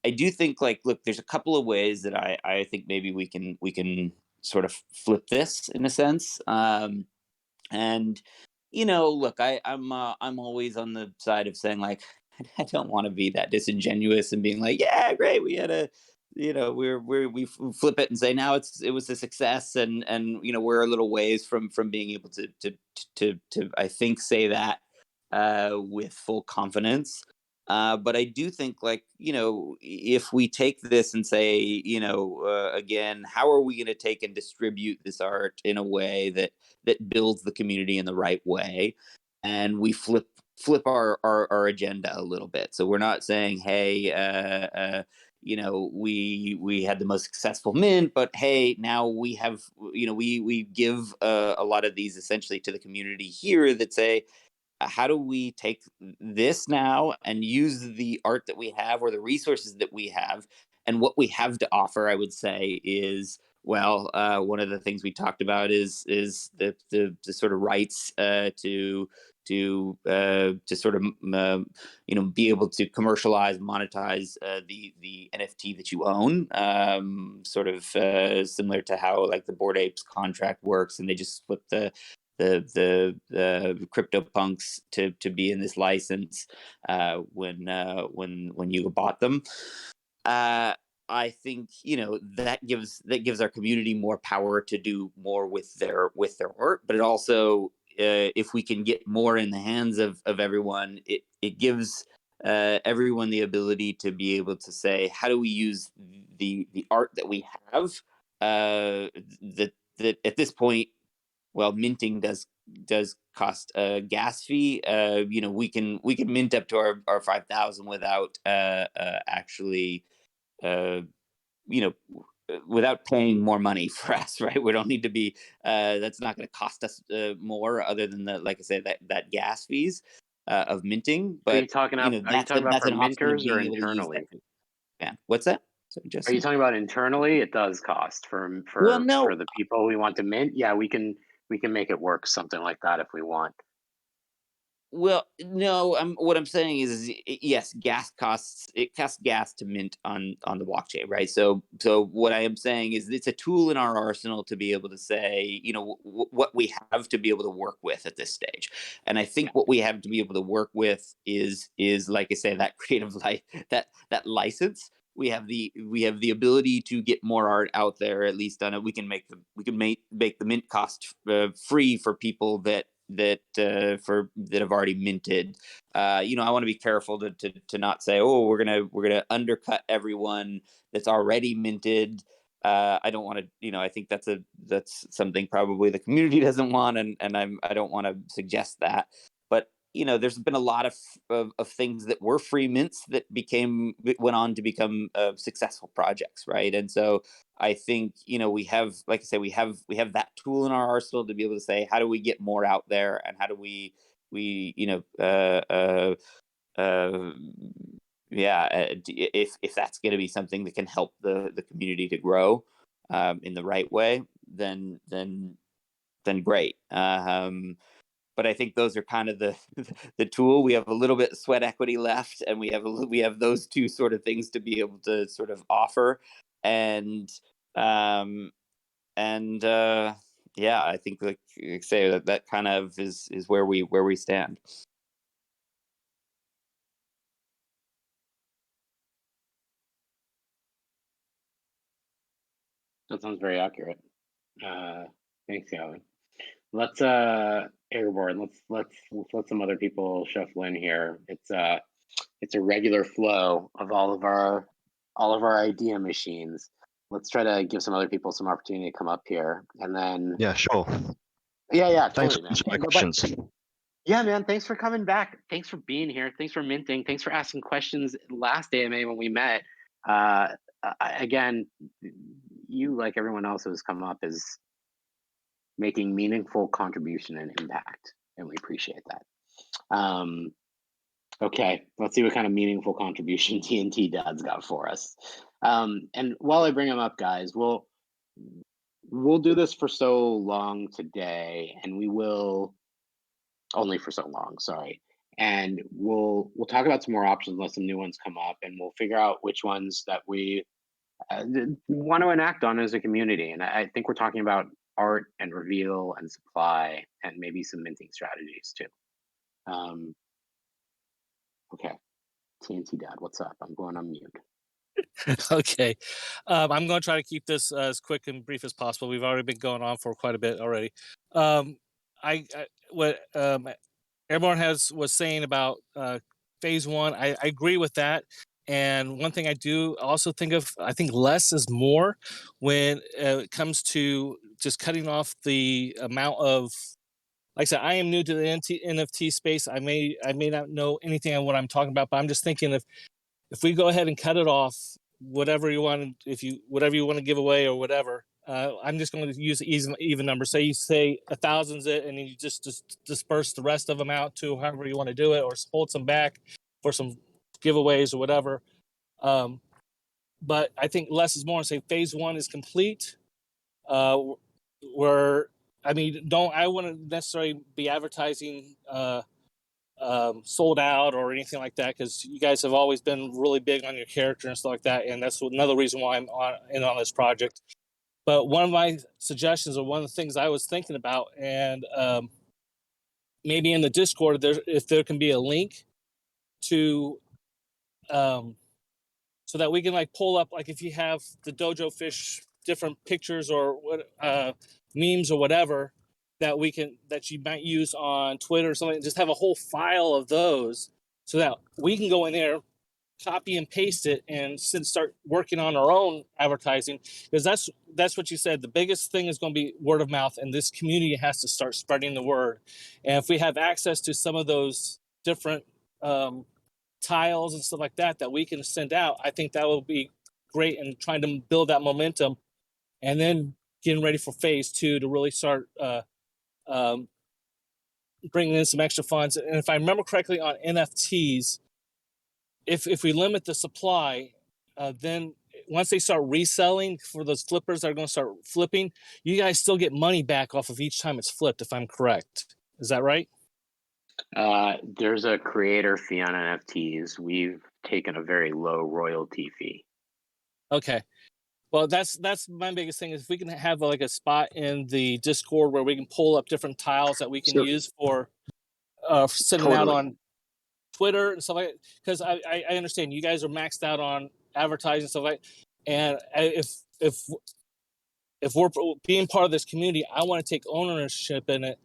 I do think, like, look, there's a couple of ways that I think maybe we can sort of flip this in a sense. And look, I'm always on the side of saying, like, I don't want to be that disingenuous and being like, yeah, great, we had a, we flip it and say now it was a success, and we're a little ways from being able to I think say that with full confidence. But I do think, like, if we take this and say, again, how are we going to take and distribute this art in a way that builds the community in the right way, and we flip our agenda a little bit. So we're not saying, hey, we had the most successful mint, but hey, now we have, we give a lot of these essentially to the community here that say, how do we take this now and use the art that we have or the resources that we have, and what we have to offer, I would say, is, well, one of the things we talked about is the sort of rights to sort of be able to commercialize, monetize the NFT that you own, sort of similar to how, like, the Bored Apes contract works, and they just split the crypto punks to be in this license when you bought them. I think that gives our community more power to do more with their art, but it also, if we can get more in the hands of everyone, it gives everyone the ability to be able to say, how do we use the art that we have, that at this point, well, minting does cost a gas fee. We can mint up to our 5,000 without actually uh, you know without paying more money for us, right? We don't need to be, that's not going to cost us more, other than the, like I said, that gas fees of minting. Are you But talking about? Are you that's talking about that's for an option of minters or being able to use that. internally? Yeah, what's that? So, Are you Justin? talking about internally? It does cost for Well, for no. for the people we want to mint. Yeah, we can make it work something like that if we want. Well, no, what I'm saying is, yes, gas costs, it costs gas to mint on the blockchain, right? So what I am saying is, it's a tool in our arsenal to be able to say, what we have to be able to work with at this stage. And I think what we have to be able to work with is like I say, that creative life, that license. We have the ability to get more art out there, at least on it. We can make the mint cost free for people that have already minted. I want to be careful to not say, oh, we're gonna undercut everyone that's already minted. I don't want to. I think that's something probably the community doesn't want, and I don't want to suggest that. But there's been a lot of things that were free mints that went on to become successful projects, right? And so I think, we have, like I say, we have that tool in our arsenal to be able to say, how do we get more out there, and how do we uh, yeah, if that's going to be something that can help the community to grow in the right way, then great. But I think those are kind of the the tool. We have a little bit of sweat equity left, and we have those two sort of things to be able to sort of offer. And um and uh yeah, I think, like you say, that kind of is where we stand. That sounds very accurate. Thanks, Gavin. Let's airborne. Let's let some other people shuffle in here. It's a regular flow of all of our idea machines. Let's try to give some other people some opportunity to come up here, and then Yeah, sure. yeah, Thanks totally, for man. answering my But questions. yeah, man, thanks for coming back. Thanks for being here. Thanks for minting. Thanks for asking questions last AMA when we met. Uh, Again, you, like everyone else who's come up, is making meaningful contribution and impact, and we appreciate that. Okay, let's see what kind of meaningful contribution TNT Dad's got for us. And while I bring him up, guys, we'll do this for so long today, and we will only for so long. Sorry, and we'll talk about some more options unless some new ones come up, and we'll figure out which ones that we want to enact on as a community. And I think we're talking about art and reveal and supply and maybe some minting strategies too. Okay, TNT Dad, what's up? I'm going on mute. Okay. I'm going to try to keep this as quick and brief as possible. We've already been going on for quite a bit already. What Airborne was saying about phase one, I agree with that. And one thing I do also think of, I think less is more when it comes to just cutting off the amount of, like I said, I am new to the NFT space. I may not know anything on what I'm talking about, but I'm just thinking if we go ahead and cut it off, whatever you want, whatever you want to give away or whatever, I'm just going to use even number. Say you say 1,000's it, and you just disperse the rest of them out to however you want to do it, or hold some back for some giveaways or whatever. But I think less is more. And say phase one is complete. Where I mean, I wouldn't necessarily be advertising sold out or anything like that, because you guys have always been really big on your character and stuff like that, and that's another reason why I'm on this project. But one of my suggestions, or one of the things I was thinking about, and maybe in the Discord, if there can be a link to, so that we can like pull up, like if you have the Dojo fish different pictures or what memes or whatever that you might use on Twitter or something, just have a whole file of those, so that we can go in there, copy and paste it, and start working on our own advertising, because that's what you said. The biggest thing is going to be word of mouth, and this community has to start spreading the word. And if we have access to some of those different tiles and stuff like that we can send out, I think that will be great in trying to build that momentum, and then getting ready for phase two to really start um, bringing in some extra funds. And if I remember correctly on NFTs, if we limit the supply, then once they start reselling for those flippers that are going to start flipping, you guys still get money back off of each time it's flipped, if I'm correct. Is that right? There's a creator fee on NFTs. We've taken a very low royalty fee. Okay. Well, that's my biggest thing, is if we can have like a spot in the Discord where we can pull up different tiles that we can use for sending out on Twitter and stuff like that. Because I understand you guys are maxed out on advertising and stuff like that. And if we're being part of this community, I want to take ownership in it.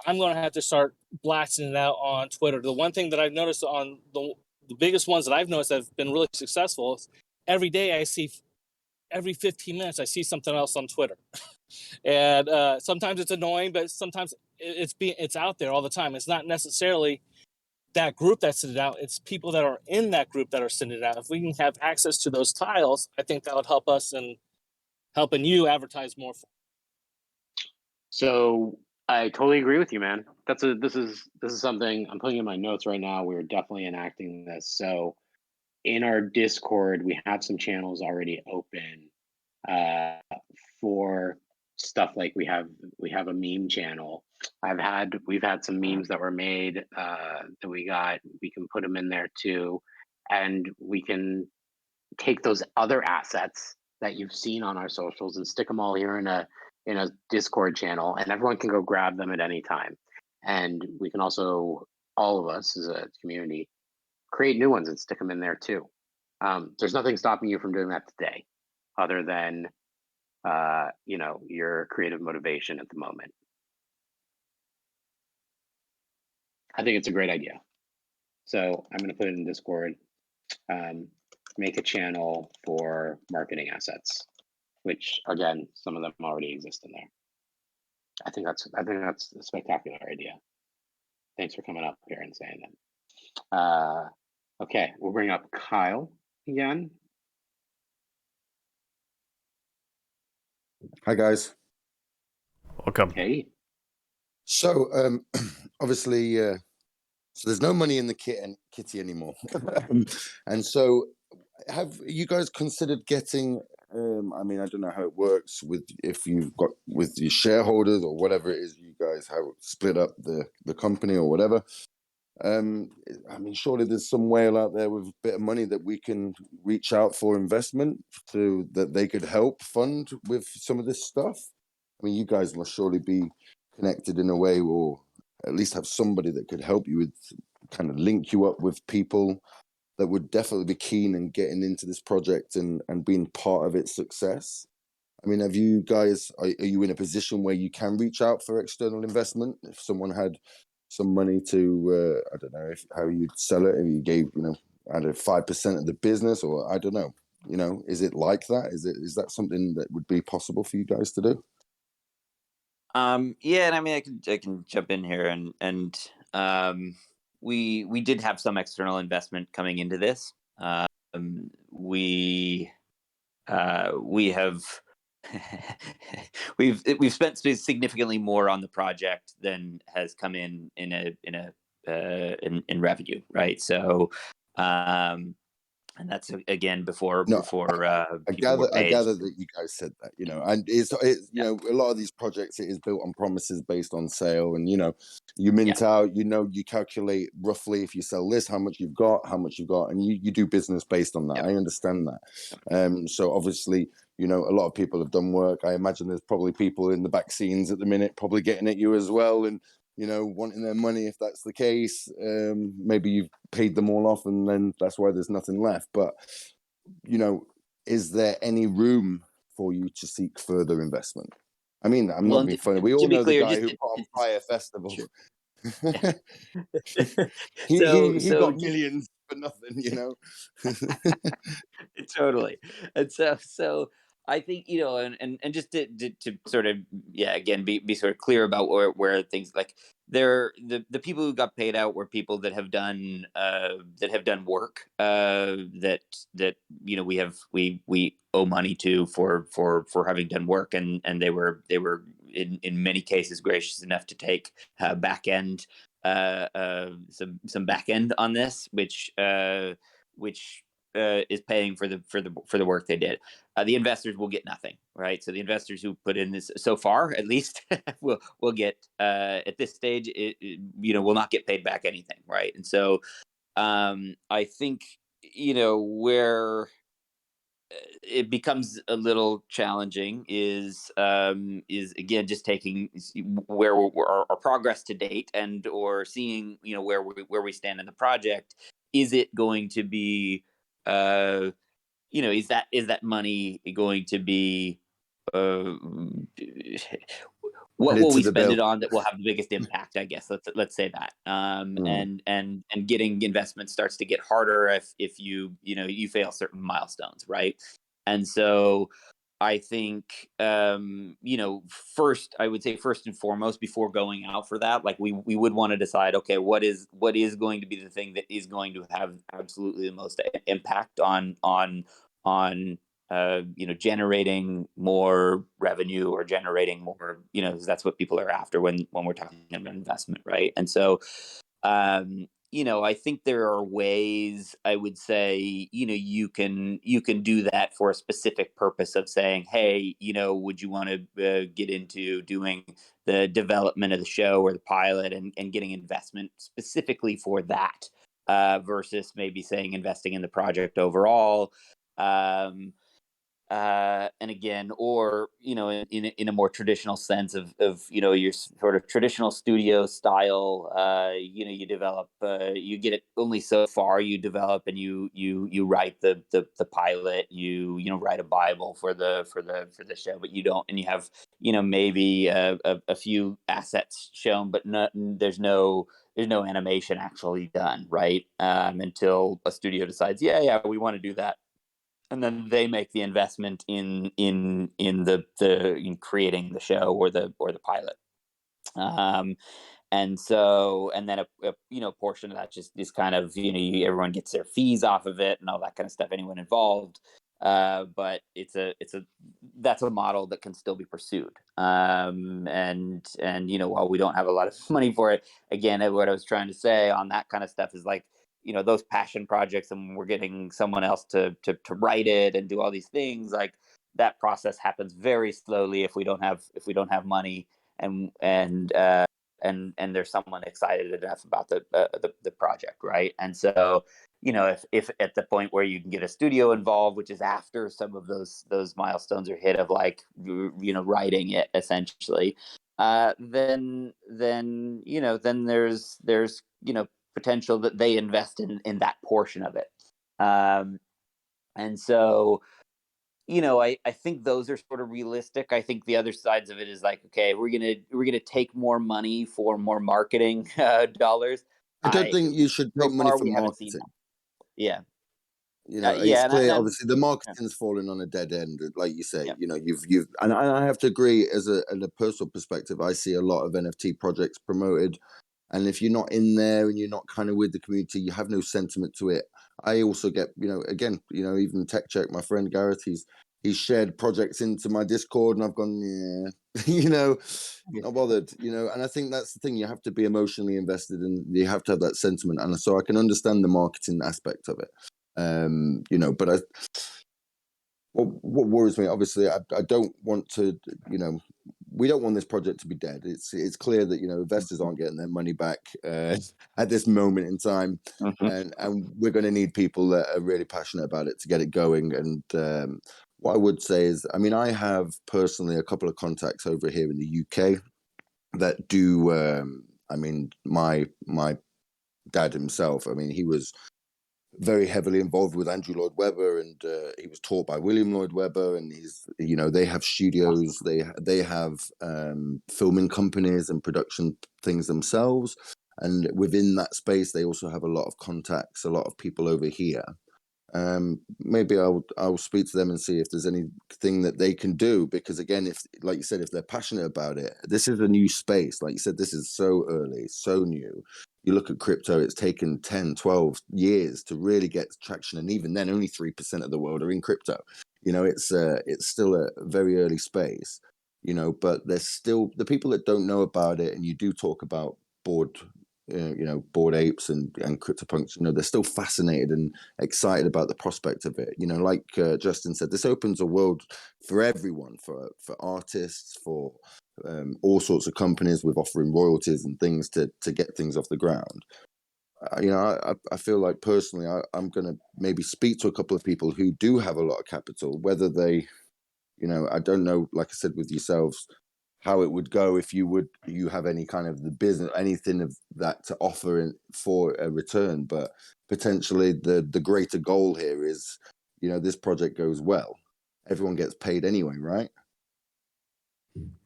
I'm going to have to start blasting it out on Twitter. The one thing that I've noticed on the biggest ones that I've noticed that have been really successful is every day I see, every 15 minutes, I see something else on Twitter. And sometimes it's annoying, but sometimes it's out there all the time. It's not necessarily that group that sent it out. It's people that are in that group that are sending it out. If we can have access to those tiles, I think that would help us in helping you advertise more. So I totally agree with you, man. This is something I'm putting in my notes right now. We're definitely enacting this. So in our Discord, we have some channels already open for stuff like we have a meme channel. We've had some memes that were made that we got. We can put them in there too, and we can take those other assets that you've seen on our socials and stick them all here in a Discord channel, and everyone can go grab them at any time. And we can also, all of us as a community, create new ones and stick them in there too. There's nothing stopping you from doing that today, other than your creative motivation at the moment. I think it's a great idea. So I'm going to put it in Discord. Make a channel for marketing assets, which again, some of them already exist in there. I think that's a spectacular idea. Thanks for coming up here and saying that. Okay, we'll bring up Kyle again. Hi guys. Welcome. Hey. So obviously, so there's no money in the kitty anymore, and so have you guys considered getting? I mean, I don't know how it works with if you've got with your shareholders or whatever it is you guys have split up the company or whatever. I mean, surely there's some whale out there with a bit of money that we can reach out for investment to that they could help fund with some of this stuff. I mean, you guys must surely be connected in a way, or at least have somebody that could help you with, kind of link you up with people that would definitely be keen in getting into this project and being part of its success. I mean, have you guys, are you in a position where you can reach out for external investment? If someone had some money to, I don't know how you'd sell it, if you gave, I don't know, 5% of the business, or I don't know, is it like that? Is that something that would be possible for you guys to do? Yeah, and I mean, I can jump in here, and we did have some external investment coming into this. We have we've spent significantly more on the project than has come in revenue, right? So, and that's again before No, people were I paid. gather that you guys said that, and it's Yeah. a lot of these projects, it is built on promises based on sale, and you mint Yeah. out, you calculate roughly if you sell this, how much you've got, and you do business based on that. Yep. I understand that. So obviously, a lot of people have done work. I imagine there's probably people in the back scenes at the minute probably getting at you as well, and wanting their money if that's the case. Maybe you've paid them all off, and then that's why there's nothing left. But is there any room for you to seek further investment? I mean, I'm Well, not being funny. We all to be know the clear, guy just who put on Fire Festival. Sure. he so got millions for nothing, Totally. And so I think, and just to sort of, yeah, again, be sort of clear about where things like the people who got paid out were people that have done work that we owe money to for having done work, and they were in many cases gracious enough to take back end some back end on this, which is paying for the work they did. The investors will get nothing, right? So the investors who put in this so far, at least, will get at this stage, will not get paid back anything, right? And so I think where it becomes a little challenging is again just taking where our progress to date, and or seeing where we stand in the project. Is it going to be is that money going to be uh, what Added will to we the spend bill. it on that will have the biggest impact? I guess let's say that. And getting investment starts to get harder if you fail certain milestones, right? And so I think first, I would say first and foremost, before going out for that, like we would want to decide, okay, what is going to be the thing that is going to have absolutely the most impact on generating more revenue, or generating more, 'cause that's what people are after when we're talking about investment, right? And so I think there are ways, I would say, you can do that for a specific purpose of saying, hey, would you want to get into doing the development of the show or the pilot, and getting investment specifically for that, versus maybe saying investing in the project overall. And again, or in a more traditional sense of your sort of traditional studio style, you develop, you get it only so far, you develop, and you write the pilot, write a bible for the show, but you don't, and you have maybe a few assets shown, but there's no animation actually done, right? Until a studio decides, yeah, we want to do that, and then they make the investment in in creating the show or the pilot. Um, and then a portion of that just is kind of, everyone gets their fees off of it and all that kind of stuff, anyone involved. But it's a that's a model that can still be pursued. And while we don't have a lot of money for it, again, what I was trying to say on that kind of stuff is like, those passion projects, and we're getting someone else to write it and do all these things, like that process happens very slowly if we don't have money, and there's someone excited enough about the project, right? And so, if at the point where you can get a studio involved, which is after some of those milestones are hit of like writing it essentially, then there's potential that they invest in that portion of it. And so, I think those are sort of realistic. I think the other sides of it is like, okay, we're gonna take more money for more marketing dollars. I don't think you should So take money far for we haven't seen marketing. that. Yeah, It's yeah, clear. and Obviously, the yeah, marketing's fallen on a dead end, like you say. yeah, And I have to agree. As a personal perspective, I see a lot of NFT projects promoted, and if you're not in there and you're not kind of with the community, you have no sentiment to it. I also get, again, even Tech Check, my friend Gareth, he's shared projects into my Discord, and I've gone, yeah, not bothered, And I think that's the thing. You have to be emotionally invested, and you have to have that sentiment. And so I can understand the marketing aspect of it. But what worries me, obviously, I don't want to, we don't want this project to be dead. It's clear that investors aren't getting their money back at this moment in time, mhm, and we're going to need people that are really passionate about it to get it going. And what I would say is, I mean, I have personally a couple of contacts over here in the UK that do. I mean, my dad himself. I mean, he was very heavily involved with Andrew Lloyd Webber, and he was taught by William Lloyd Webber. And they have studios, they have filming companies and production things themselves. And within that space, they also have a lot of contacts, a lot of people over here. Maybe I'll speak to them and see if there's anything that they can do, because again, if, like you said, if they're passionate about it, this is a new space. Like you said, this is so early, so new. You look at crypto, it's taken 10, 12 years to really get traction, and even then only 3% of the world are in crypto. It's still a very early space, but there's still the people that don't know about it. And you do talk about board bored apes and CryptoPunks, they're still fascinated and excited about the prospect of it. Like Justin said, this opens a world for everyone, for artists, for all sorts of companies with offering royalties and things to get things off the ground. I feel like personally, I'm going to maybe speak to a couple of people who do have a lot of capital, whether they, I don't know, like I said, with yourselves, how it would go if you have any kind of the business, anything of that to offer for a return. But potentially the greater goal here is, this project goes well, everyone gets paid anyway, right?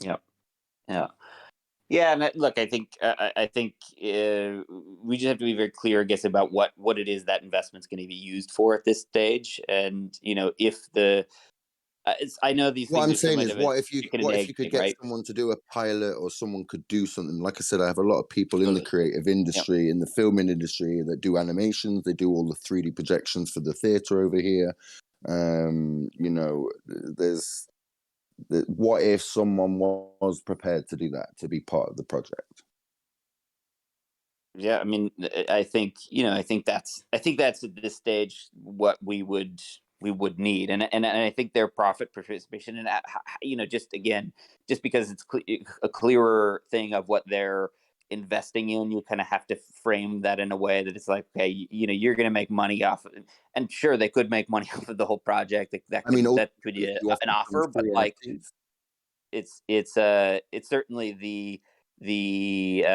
yeah, yeah. Yeah, and look, I think we just have to be very clear, I guess, about what it is that investment's going to be used for at this stage. And if I know these What things I'm are saying somewhat is, of a chicken and what if egg you could thing, get right? someone to do a pilot, or someone could do something? Like I said, I have a lot of people in the Totally. creative Yep. industry, in the filming industry, that do animations. They do all the 3D projections for the theater over here. There's what if someone was prepared to do that, to be part of the project? Yeah, I mean, I think that's at this stage what we would need, and I think their profit participation just again, just because it's a clearer thing of what their investing in, you kind of have to frame that in a way that it's like, okay, you're going to make money off of it. And sure, they could make money off of the whole project. That I mean, could be you offer an offer, but free like NFTs. it's certainly that's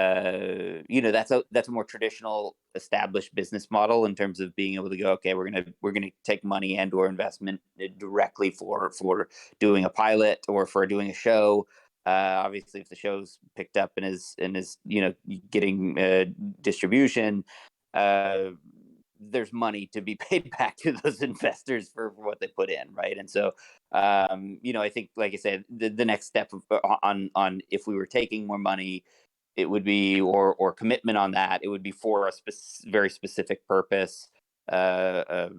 a more traditional established business model in terms of being able to go, okay, we're gonna take money and or investment directly for doing a pilot or for doing a show. Obviously, if the show's picked up and is getting distribution, there's money to be paid back to those investors for what they put in, right? And so I think, like I said, the next step on if we were taking more money, it would be or commitment on that, it would be for a very specific purpose, that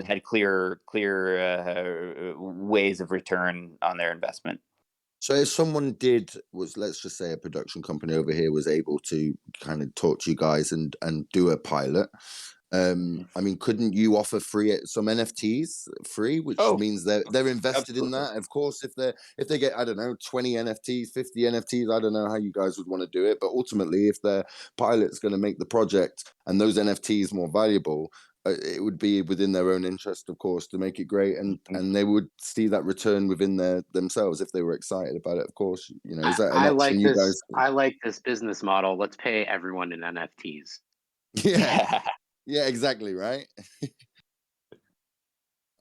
had clear ways of return on their investment. So if someone let's just say a production company over here was able to kind of talk to you guys and do a pilot, I mean, couldn't you offer some NFTs free, which means they're invested in that? Of course, if they get, I don't know, 20 NFTs, 50 NFTs, I don't know how you guys would want to do it, but ultimately, if their pilot's going to make the project and those NFTs more valuable, it would be within their own interest, of course, to make it great, and they would see that return within themselves if they were excited about it. Of course, is that an option you guys? I like this business model. Let's pay everyone in NFTs. Yeah. Yeah, exactly, right?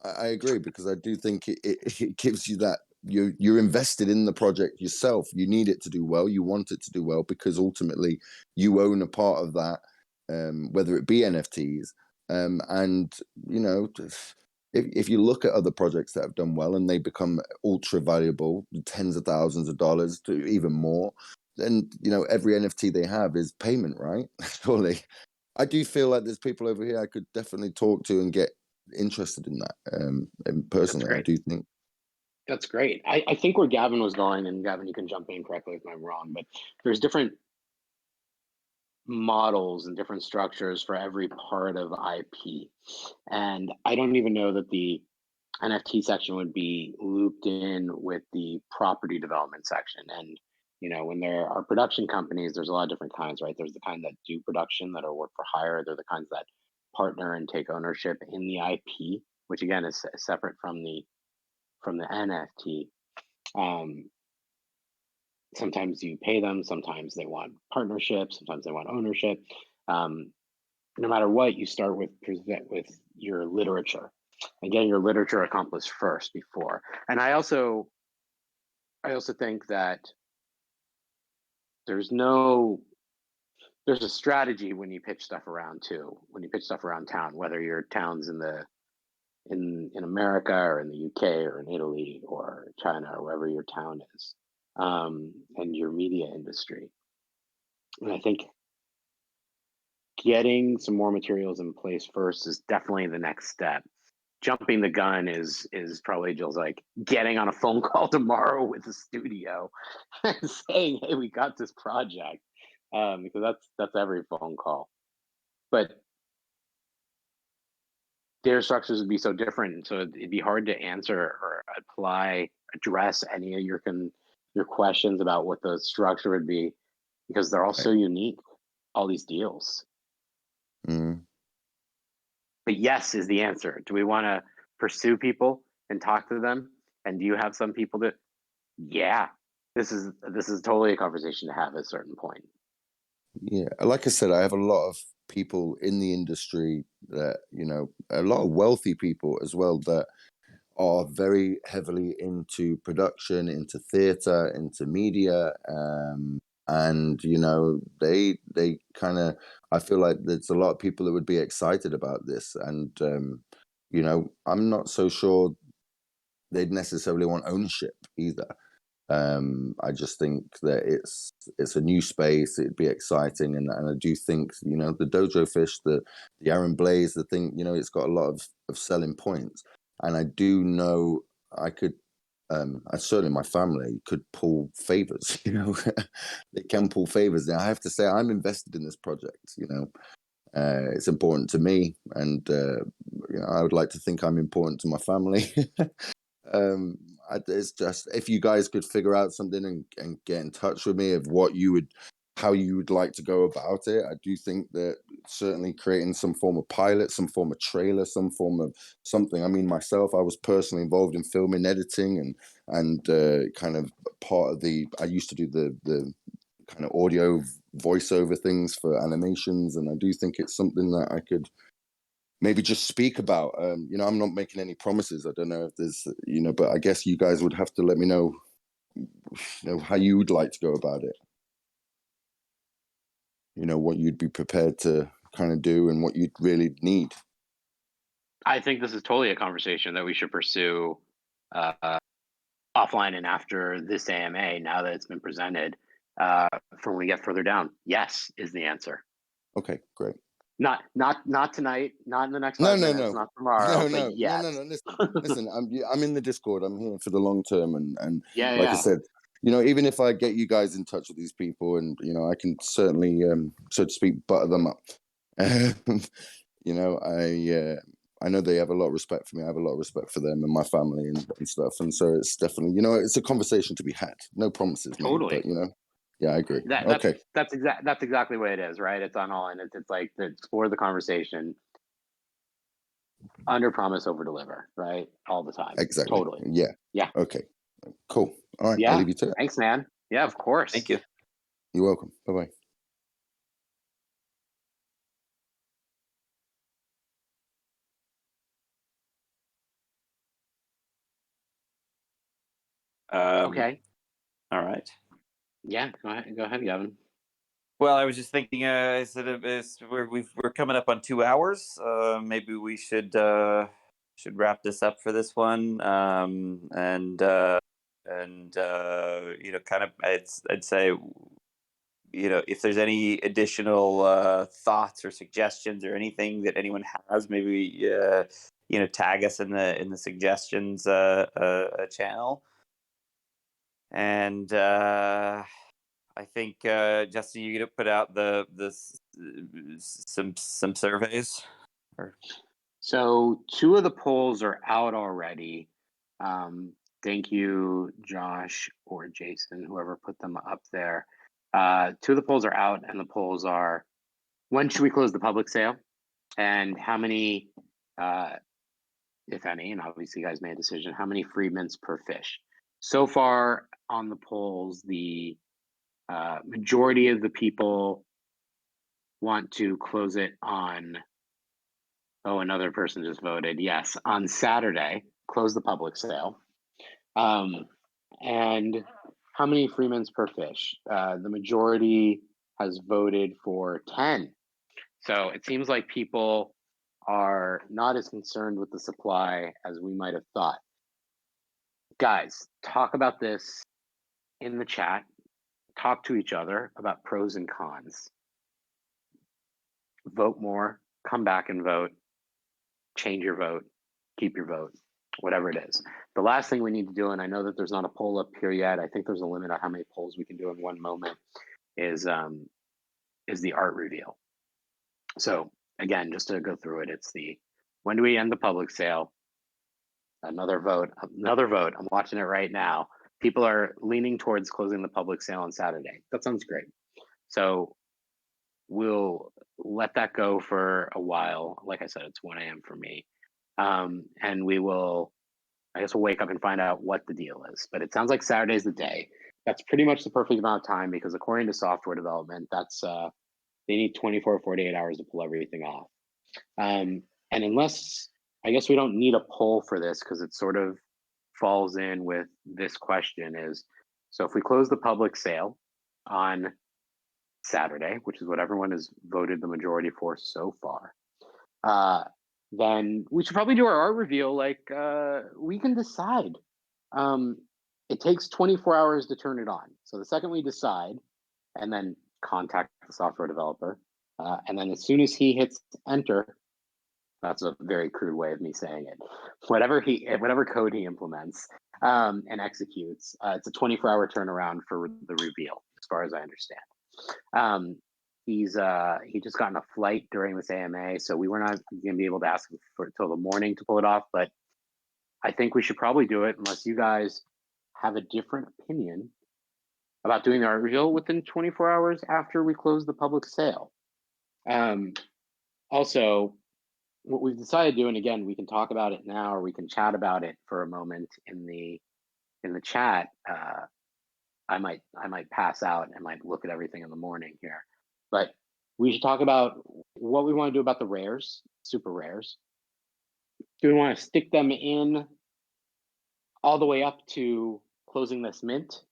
I agree, because I do think it gives you that you're invested in the project yourself. You need it to do well. You want it to do well because ultimately you own a part of that, whether it be NFTs. And if you look at other projects that have done well and they become ultra valuable, tens of thousands of dollars to even more, then every NFT they have is payment, right? Surely. I do feel like there's people over here I could definitely talk to and get interested in that. And personally, I do think That's great. I think where Gavin was going, and Gavin, you can jump in correctly if I'm wrong, but there's different models and different structures for every part of IP. And I don't even know that the NFT section would be looped in with the property development section. And when there are production companies, there's a lot of different kinds, right? There's the kind that do production that are work for hire. They're the kinds that partner and take ownership in the IP, which again is separate from the NFT. Sometimes you pay them, sometimes they want partnership, sometimes they want ownership. No matter what, you start with your literature and getting your literature accomplished first before. And I also think that there's a strategy when you pitch stuff around too. When you pitch stuff around town, whether your town's in America or in the UK or in Italy or China or wherever your town is, and your media industry. And I think getting some more materials in place first is definitely the next step. Jumping the gun is probably Jill's like getting on a phone call tomorrow with the studio and saying, "Hey, we got this project," because that's every phone call. But data structures would be so different, so it'd be hard to answer or address any of your questions about what the structure would be, because they're all so unique. All these deals. Mm. But yes is the answer. Do we want to pursue people and talk to them? And do you have some people that, yeah, this is totally a conversation to have at a certain point. Yeah, like I said, I have a lot of people in the industry that, a lot of wealthy people as well that are very heavily into production, into theater, into media. And, they kind of, I feel like there's a lot of people that would be excited about this. And, I'm not so sure they'd necessarily want ownership either. I just think that it's a new space. It'd be exciting, and I do think the Dojo fish, the Aaron Blaze, the thing, it's got a lot of selling points, and I do know I could. I certainly my family could pull favors. They can pull favors. Now I have to say I'm invested in this project. It's important to me, and I would like to think I'm important to my family. it's just if you guys could figure out something and get in touch with me of how you would like to go about it. I do think that certainly creating some form of pilot, some form of trailer, some form of something. I mean, myself, I was personally involved in filming, editing, and kind of part of I used to do the kind of audio voiceover things for animations, and I do think it's something that I could maybe just speak about. I'm not making any promises. I don't know if there's, but I guess you guys would have to let me know, how you would like to go about it. What you'd be prepared to kind of do and what you'd really need. I think this is totally a conversation that we should pursue offline and after this AMA. Now that it's been presented, for when we get further down, yes is the answer. Okay, great. Not tonight, not in the next No, 5 no, minutes, no. not tomorrow, No. but yes. Listen. I'm in the Discord. I'm here for the long term, and like I Yeah. said, even if I get you guys in touch with these people, and I can certainly, so to speak, butter them up. I know they have a lot of respect for me. I have a lot of respect for them and my family and stuff, and so it's definitely, it's a conversation to be had. No promises, made, Totally. but yeah, I agree. That's Okay, that's exactly what it is, right? It's on all, and it's like to explore the conversation, under promise, over deliver, right? All the time. exactly. Totally. Yeah. Yeah. Okay. Cool. All right. I'll Yeah. leave you to it. Thanks, man. Yeah, of course. Thank you. You're welcome. Bye bye. Okay. All right. Yeah. Go ahead, Gavin. Well, I was just thinking. I said we're coming up on 2 hours. Maybe we should wrap this up for this one. And kind of, I'd say, if there's any additional thoughts or suggestions or anything that anyone has, maybe tag us in the suggestions channel. And I think Justin, you gonna put out some surveys. So 2 of the polls are out already. Thank you, Josh or Jason, whoever put them up there. 2 of the polls are out, and the polls are: when should we close the public sale, and how many, if any, and obviously you guys made a decision, how many free mints per fish? So far on the polls, the majority of the people want to close it on. Oh, another person just voted yes on Saturday. Close the public sale. And how many free mints per fish? The majority has voted for 10. So it seems like people are not as concerned with the supply as we might have thought. Guys, talk about this in the chat. Talk to each other about pros and cons. Vote more, come back and vote, change your vote, keep your vote, whatever it is. The last thing we need to do, and I know that there's not a poll up here yet, I think there's a limit on how many polls we can do in one moment, is the art reveal. So again, just to go through it, it's the when do we end the public sale? Another vote. I'm watching it right now. People are leaning towards closing the public sale on Saturday. That sounds great. So we'll let that go for a while. Like I said, it's 1 a.m. for me. And we'll wake up and find out what the deal is. But it sounds like Saturday's the day. That's pretty much the perfect amount of time, because according to software development, that's they need 24, 48 hours to pull everything off. And unless, I guess we don't need a poll for this, because it sort of falls in with this question is, so if we close the public sale on Saturday, which is what everyone has voted the majority for so far, then we should probably do our art reveal. Like, we can decide. It takes 24 hours to turn it on. So the second we decide, and then contact the software developer, and then as soon as he hits enter, that's a very crude way of me saying it. Whatever code he implements and executes, it's a 24-hour turnaround for the reveal, as far as I understand. He just got on a flight during this AMA, so we were not going to be able to ask him for till the morning to pull it off. But I think we should probably do it unless you guys have a different opinion about doing the art reveal within 24 hours after we close the public sale. Also, what we've decided to do, and again, we can talk about it now, or we can chat about it for a moment in the chat. I might pass out and might look at everything in the morning here, but we should talk about what we want to do about the rares, super rares. Do we want to stick them in all the way up to closing this mint,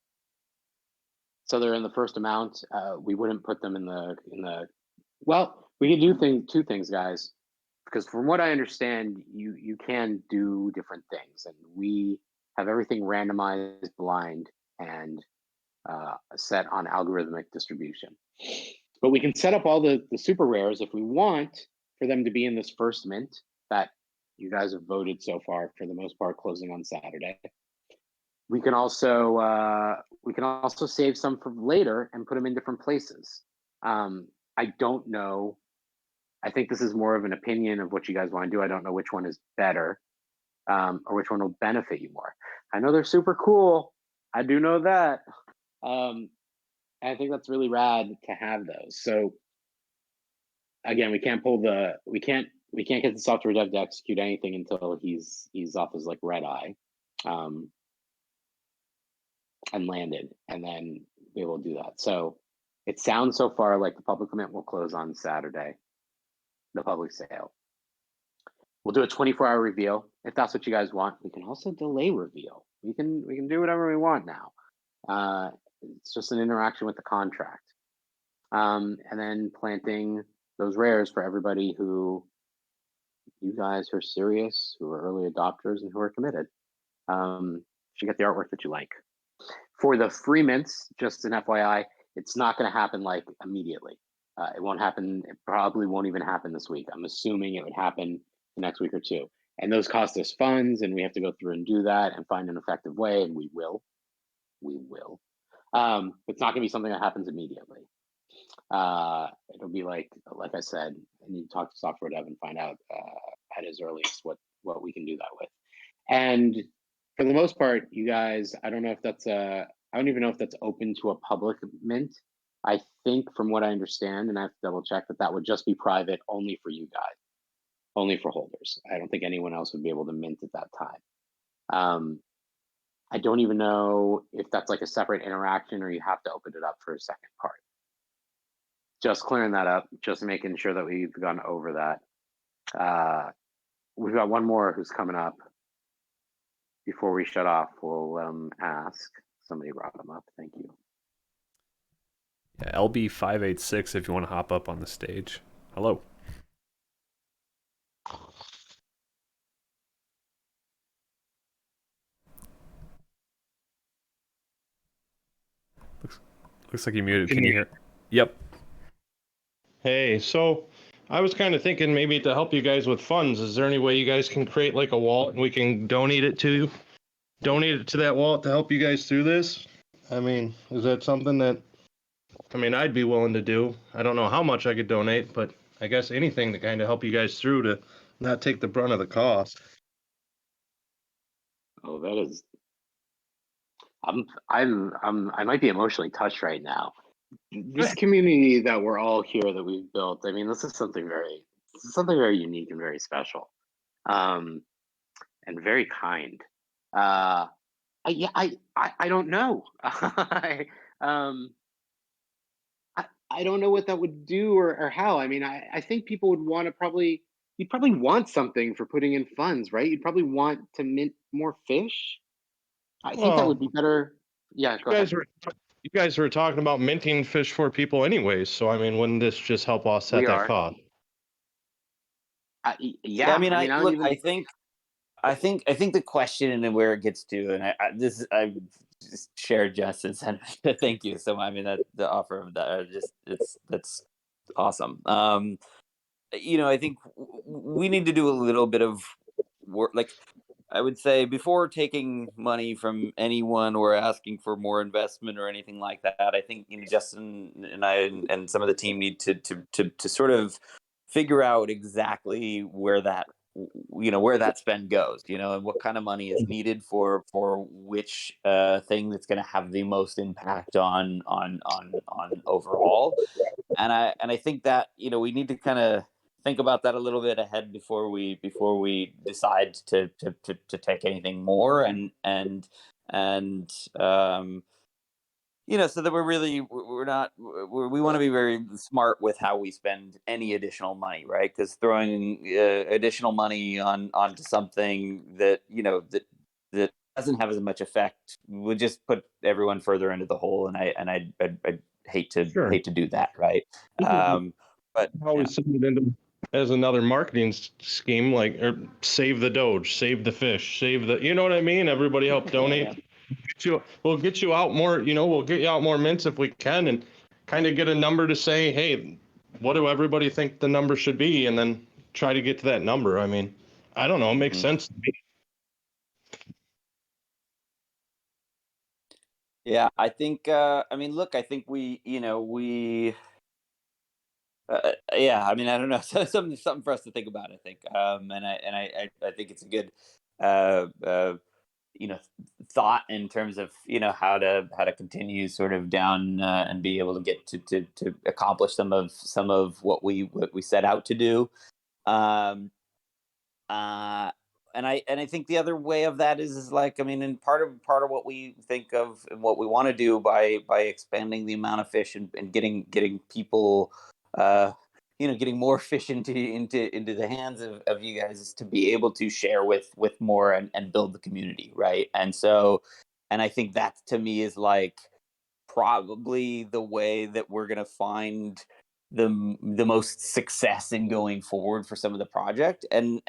so they're in the first amount? We wouldn't put them in the. Well, we could do two things, guys, because from what I understand, you can do different things, and we have everything randomized, blind, and set on algorithmic distribution. But we can set up all the super rares if we want for them to be in this first mint that you guys have voted so far, for the most part, closing on Saturday. We can also save some for later and put them in different places. I don't know. I think this is more of an opinion of what you guys want to do. I don't know which one is better, or which one will benefit you more. I know they're super cool. I do know that. And I think that's really rad to have those. So again, we can't get the software dev to execute anything until he's off his like red eye, and landed, and then we will do that. So it sounds so far like the public mint will close on Saturday, the public sale. We'll do a 24-hour reveal if that's what you guys want. We can also delay reveal. We can do whatever we want now. It's just an interaction with the contract, and then planting those rares for everybody who, you guys who are serious, who are early adopters, and who are committed. Should get the artwork that you like. For the free mints, just an FYI, it's not going to happen like immediately. It won't happen. It probably won't even happen this week. I'm assuming it would happen the next week or two. And those cost us funds, and we have to go through and do that and find an effective way, and we will. It's not going to be something that happens immediately. It'll be like I said, I need to talk to software dev and find out at his earliest what we can do that with. And for the most part, you guys, I don't even know if that's open to a public mint. I think, from what I understand, and I have to double check, that would just be private, only for you guys, only for holders. I don't think anyone else would be able to mint at that time. I don't even know if that's like a separate interaction, or you have to open it up for a second part. Just clearing that up, just making sure that we've gone over that. We've got one more who's coming up. Before we shut off, we'll ask. Somebody brought him up. Thank you. Yeah, LB586, if you want to hop up on the stage. Hello. Looks like you muted. Can you hear? Yep. Hey, so I was kind of thinking maybe to help you guys with funds, is there any way you guys can create like a wallet and we can donate it to that wallet to help you guys through this? I mean, is that something that, I'd be willing to do. I don't know how much I could donate, but I guess anything to kind of help you guys through to not take the brunt of the cost. Oh, that is. I might be emotionally touched right now. This community that we're all here, that we've built, I mean, this is something very unique and very special, and very kind. I don't know. I don't know what that would do, or how. I mean, I think people would want to you'd probably want something for putting in funds, right? You'd probably want to mint more fish. I think that would be better. Yeah, go ahead. You guys were talking about minting fish for people anyways, so I mean, wouldn't this just help offset We that are. cost? Yeah, I mean, I don't even. I think the question and where it gets to, and I just shared Justin's sentiment. Thank you. So I mean, that the offer of that, that's awesome. I think we need to do a little bit of work. Like, I would say, before taking money from anyone or asking for more investment or anything like that, I think Justin and I and some of the team need to sort of figure out exactly where that where that spend goes, and what kind of money is needed for which thing that's going to have the most impact on overall. And I think that we need to kind of think about that a little bit ahead before we decide to take anything more, and so that we're not we want to be very smart with how we spend any additional money, right? Because throwing additional money onto something that doesn't have as much effect would just put everyone further into the hole, and I hate to Sure. do that, right? But Always send it into as another marketing scheme, like or save the Doge, save the fish, save the. You know what I mean? Everybody help donate. We'll get you out more. We'll get you out more mints if we can, and kind of get a number to say, hey, what do everybody think the number should be, and then try to get to that number. I mean, I don't know. It makes sense to me. Yeah, I think. I mean, look, I think we. Yeah, I mean, I don't know. Something for us to think about. I think, and I think it's a good, uh, uh, you know, thought in terms of how to continue sort of down and be able to get to accomplish some of what we set out to do. Um, uh, and I think the other way of that is like, I mean, and part of what we think of and what we want to do by expanding the amount of fish, and getting people uh getting more fish into the hands of you guys, is to be able to share with more, and build the community, right? And I think that, to me, is like probably the way that we're going to find the most success in going forward for some of the project. And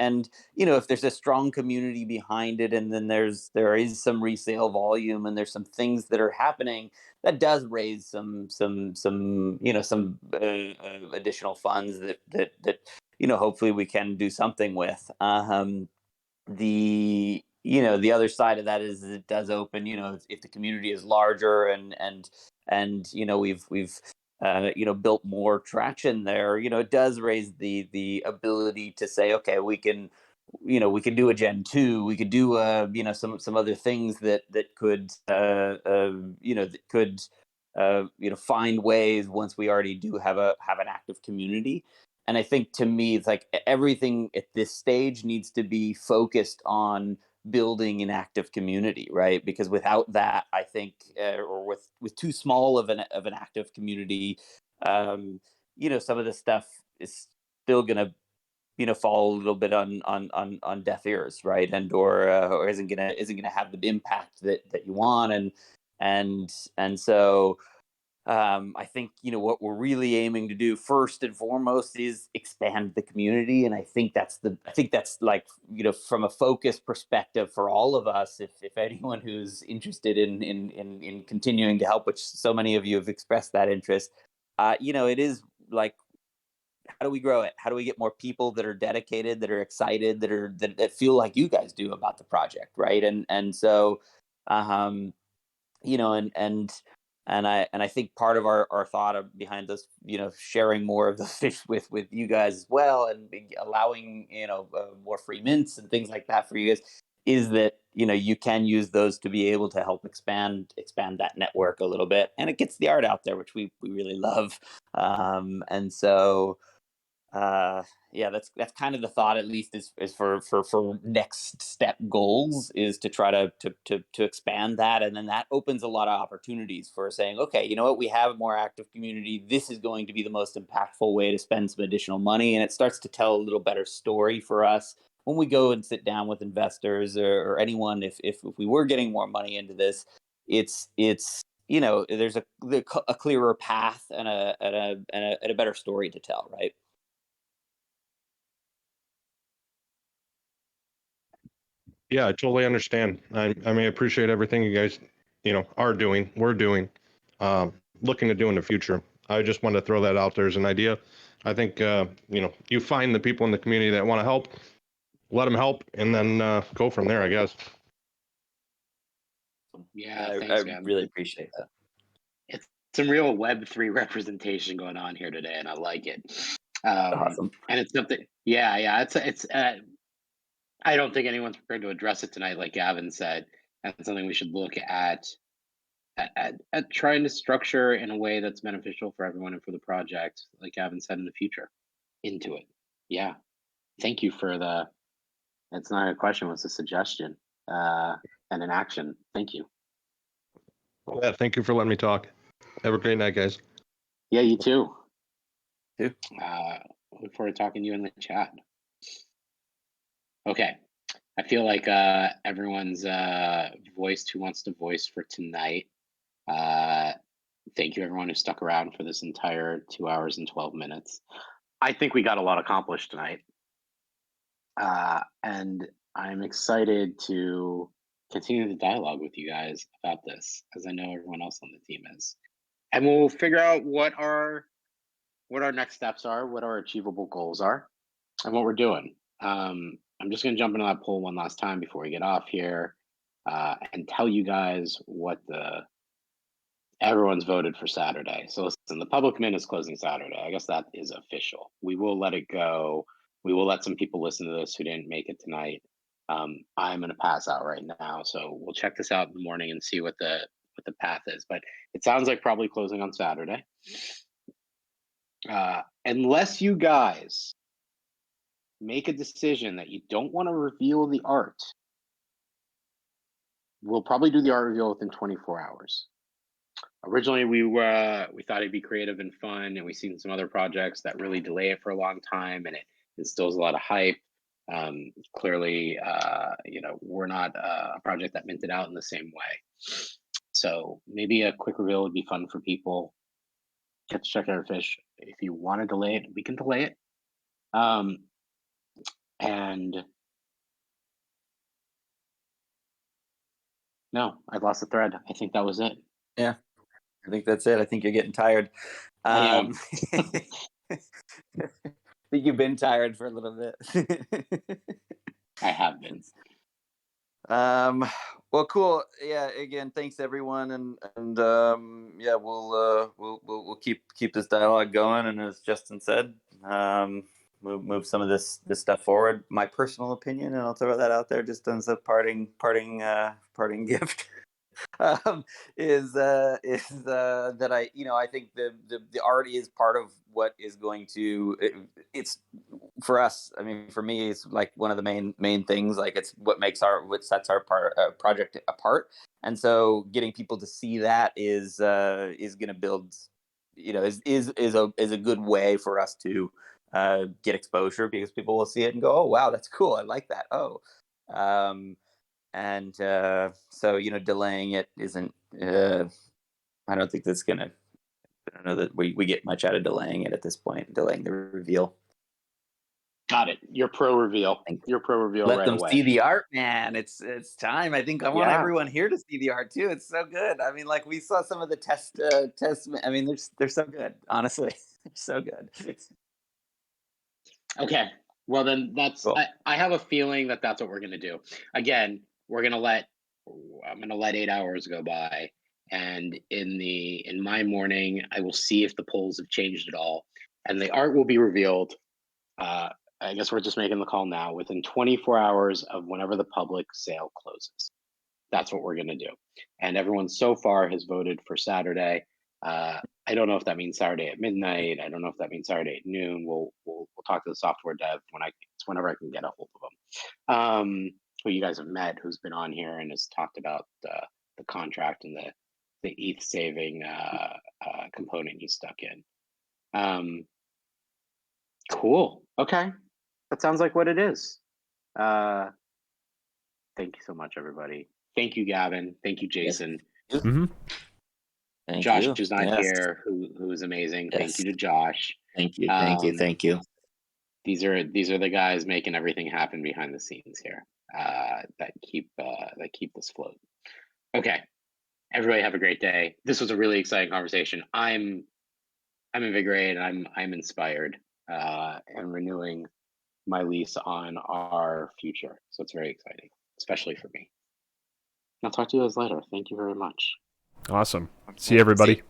if there's a strong community behind it, and then there is some resale volume, and there's some things that are happening, that does raise some additional funds that hopefully we can do something with. The other side of that is it does open, if the community is larger, and we've built more traction there, it does raise the ability to say, okay, we can do a Gen 2, we could do some other things that could find ways, once we already do have an active community. And I think, to me, it's like everything at this stage needs to be focused on building an active community, right? Because without that, I think, or with too small of an active community, some of this stuff is still gonna fall a little bit on deaf ears, right? Or isn't gonna have the impact that you want. And so I think what we're really aiming to do first and foremost is expand the community, and I think that's like, from a focus perspective for all of us. If anyone who's interested in continuing to help, which so many of you have expressed that interest, it is like, how do we grow it? How do we get more people that are dedicated, that are excited, that feel like you guys do about the project, right? And so, um, you know, and I think part of our thought behind this, sharing more of the fish with you guys as well, and allowing more free mints and things like that for you guys, is that you can use those to be able to help expand that network a little bit, and it gets the art out there, which we really love. And so, yeah, that's kind of the thought, at least, is for next step goals, is to try to expand that, and then that opens a lot of opportunities for saying, okay, you know what, we have a more active community, this is going to be the most impactful way to spend some additional money, and it starts to tell a little better story for us when we go and sit down with investors, or anyone. If we were getting more money into this, it's there's a clearer path, and a better story to tell, right? Yeah, I totally understand. I mean, I appreciate everything you guys, are doing, we're doing, looking to do in the future. I just wanted to throw that out there as an idea. I think, you find the people in the community that want to help, let them help, and then go from there, I guess. Yeah, I thanks, man. really appreciate that. It's some real Web3 representation going on here today, and I like it. Awesome. And it's something. Yeah, yeah. It's I don't think anyone's prepared to address it tonight, like Gavin said. That's something we should look at trying to structure in a way that's beneficial for everyone and for the project, like Gavin said, in the future. Into it. Yeah. Thank you for the. It's not a question; it's a suggestion and an action. Thank you. Yeah, thank you for letting me talk. Have a great night, guys. Yeah, you too. You. Look forward to talking to you in the chat. Okay. I feel like everyone's voiced who wants to voice for tonight. Thank you, everyone who stuck around for this entire 2 hours and 12 minutes. I think we got a lot accomplished tonight. And I'm excited to continue the dialogue with you guys about this, as I know everyone else on the team is. And we'll figure out what our next steps are, what our achievable goals are, and what we're doing. I'm just going to jump into that poll one last time before we get off here and tell you guys what everyone's voted for Saturday. So listen, the public mint is closing Saturday. I guess that is official. We will let it go. We will let some people listen to this who didn't make it tonight. I'm going to pass out right now, so we'll check this out in the morning and see what the path is. But it sounds like probably closing on Saturday. Unless you guys make a decision that you don't want to reveal the art, we'll probably do the art reveal within 24 hours. Originally, we thought it'd be creative and fun, and we've seen some other projects that really delay it for a long time, and it instills a lot of hype. Clearly, we're not a project that minted out in the same way. So maybe a quick reveal would be fun for people. Get to check out our fish. If you want to delay it, we can delay it. And no, I lost the thread. I think that was it. Yeah, I think that's it. I think you're getting tired. I am. I think you've been tired for a little bit. I have been. Well, cool. Yeah. Again, thanks everyone, and yeah, we'll keep this dialogue going. And as Justin said, move some of this stuff forward. My personal opinion, and I'll throw that out there just as a parting gift. Is that I think the art is part of what is going to it's for us. I mean, for me, it's like one of the main things. Like it's what sets our project apart. And so, getting people to see that is going to build, is a good way for us to get exposure, because people will see it and go, oh wow, that's cool, I like that. And so delaying it isn't. I don't think that's gonna. I don't know that we get much out of delaying it at this point. Delaying the reveal. Got it. You're pro reveal. You're pro reveal Let right them away. see the art, man. It's time. I think I want everyone here to see the art too. It's so good. I mean, like we saw some of the tests. I mean, they're so good. Honestly, they're so good. Okay. Well, then that's. Cool. I have a feeling that that's what we're gonna do. Again, I'm gonna let 8 hours go by, and in my morning, I will see if the polls have changed at all, and the art will be revealed. I guess we're just making the call now within 24 hours of whenever the public sale closes. That's what we're gonna do, and everyone so far has voted for Saturday. I don't know if that means Saturday at midnight. I don't know if that means Saturday at noon. We'll talk to the software dev whenever I can get a hold of them. Who you guys have met, who's been on here and has talked about the contract and the ETH saving component you stuck in. Cool. Okay, that sounds like what it is. Thank you so much, everybody. Thank you, Gavin. Thank you, Jason. Yes. Mm-hmm. Thank Josh you. is not Yes. here, who is amazing. Yes. Thank you to Josh. Thank you. Thank you. These are the guys making everything happen behind the scenes here. That keep this float. Okay, everybody have a great day. This was a really exciting conversation. I'm invigorated. I'm inspired, and renewing my lease on our future. So it's very exciting, especially for me. I'll talk to you guys later. Thank you very much. Awesome. See you, everybody.